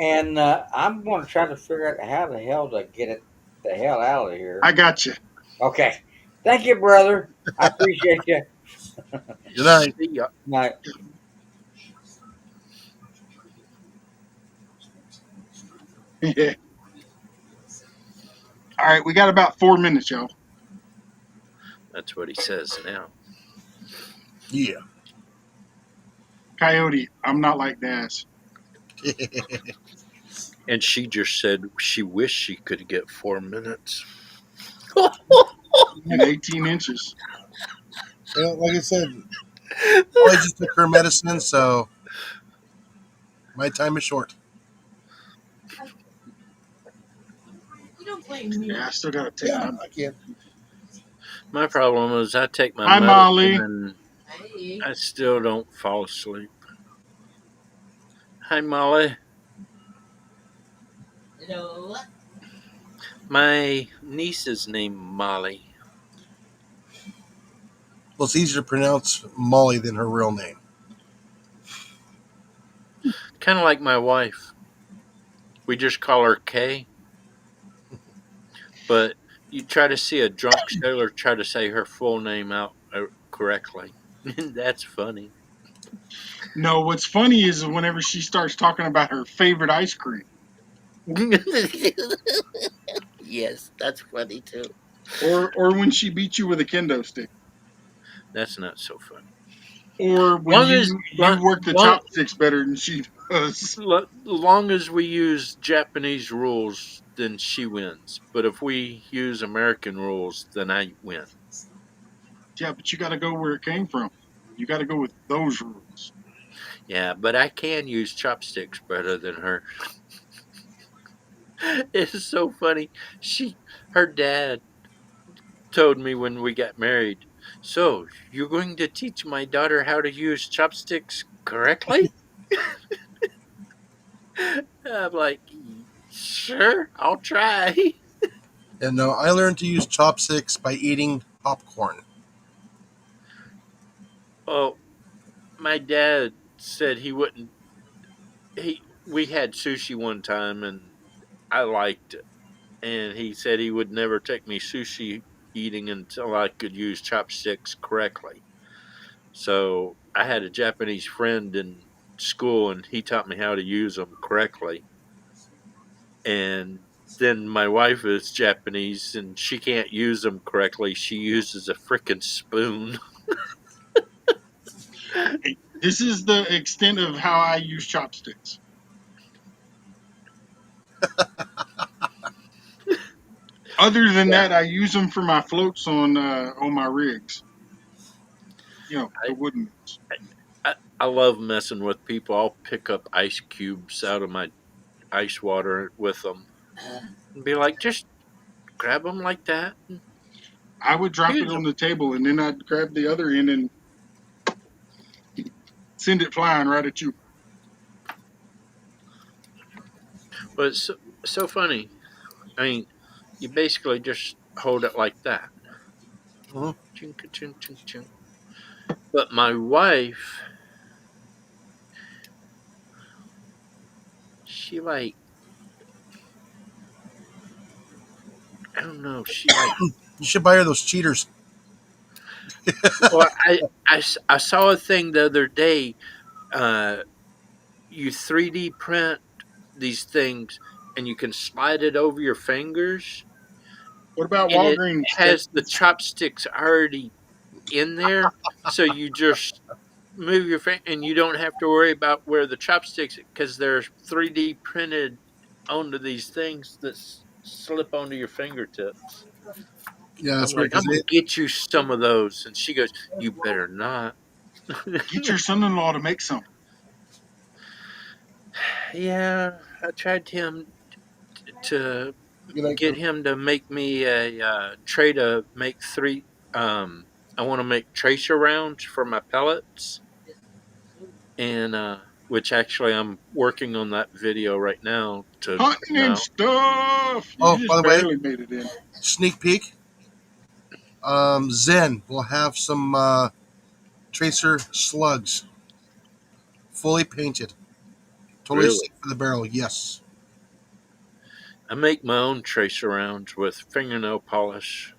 and I'm going to try to figure out how the hell to get it the hell out of here. I got you. Okay, thank you, brother. I appreciate you. Good night. See ya. Night. Yeah. All right, we got about 4 minutes, y'all. That's what he says now. Yeah. Coyote, I'm not like Daz. And she just said she wished she could get 4 minutes. And 18 inches. Well, like I said, Molly just took her medicine, so my time is short. You don't blame me. Yeah, I still gotta take Yeah, my. I can't. My problem is I take my Hi, medicine Molly. and Hey. I still don't fall asleep. Hi, Molly. Hello. My niece is named Molly. Well, it's easier to pronounce Molly than her real name. Kind of like my wife. We just call her Kay, but you try to see a drunk sailor try to say her full name out correctly. That's funny. No, what's funny is whenever she starts talking about her favorite ice cream, Yes, that's funny too. or when she beats you with a kendo stick, That's not so funny. or when Long as you work the long, chopsticks better than she does. long as we use Japanese rules, then she wins. But if we use American rules, then I win. Yeah, but you got to go where it came from. You got to go with those rules. Yeah, but I can use chopsticks better than her. It's so funny. Her dad told me when we got married. So you're going to teach my daughter how to use chopsticks correctly? I'm like, sure, I'll try. And no, I learned to use chopsticks by eating popcorn. Well, my dad said he wouldn't. We had sushi one time and I liked it, and he said he would never take me sushi eating until I could use chopsticks correctly. So I had a Japanese friend in school, and he taught me how to use them correctly. And then my wife is Japanese, and she can't use them correctly. She uses a freaking spoon. Hey, this is the extent of how I use chopsticks. Other than Yeah. that, I use them for my floats on my rigs. You know, the I, wooden ones. I love messing with people. I'll pick up ice cubes out of my ice water with them and be like, just grab them like that and I would drop it use on them. the table and then I'd grab the other end and send it flying right at you. But it's so funny. I mean, you basically just hold it like that. Mhm. Chink, chink, chink, chink. But my wife, she like, I don't know, she like, You should buy her those cheaters. well, I saw a thing the other day. Uh, you 3D print these things and you can slide it over your fingers What about and it Walgreens, has the Texas? chopsticks already in there. So you just move your finger and you don't have to worry about where the chopsticks because they're 3D printed onto these things that slip onto your fingertips. Yeah, I'm that's weird like, I'm because gonna get you some of those, and she goes, "You better not." Get your son-in-law to make some. Yeah, I tried him to you like get him to make me a tray to make three. I want to make tracer rounds for my pellets, and which actually I'm working on that video right now to Hunting come and out. stuff. You Oh, by just the way, barely made it in. sneak peek. Zen will have some tracer slugs, fully painted, totally Really, safe for the barrel. Yes. I make my own tracer rounds with fingernail polish,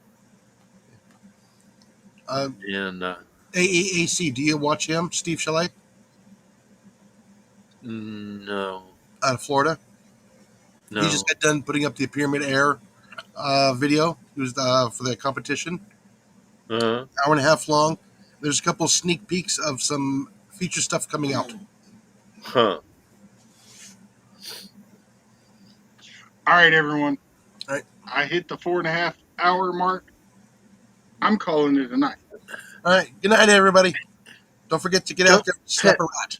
Uh, and AAAC. Do you watch him, Steve Chalet, no, out of Florida? He just no, got done putting up the Pyramid Air video. It was for the competition, uh, hour and a half long. There's a couple sneak peeks of some feature stuff coming out. huh. All right, everyone. All right, I hit the 4.5 hour mark. I'm calling it a night. all right. Good night, everybody. Don't forget to get out Don't there and slap pet a rat.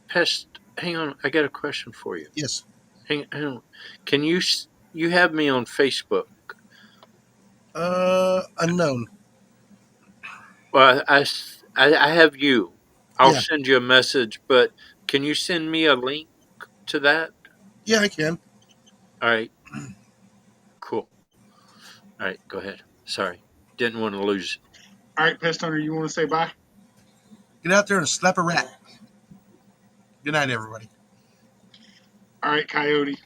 pest. Hang on, I got a question for you. Yes. Hang on. Can you have me on Facebook? Unknown. Well, I have you. I'll Yeah, send you a message, but can you send me a link to that? yeah, I can. All right, cool. All right, go ahead. Sorry, didn't want to lose. All right, Pest Hunter, you want to say bye? Get out there and slap a rat. Good night, everybody. All right, Coyote.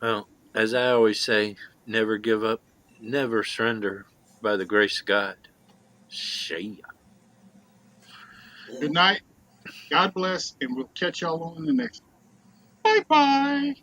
Well, as I always say, never give up, never surrender. By the grace of God. See ya. Good night. God bless, and we'll catch y'all on the next one. Bye bye.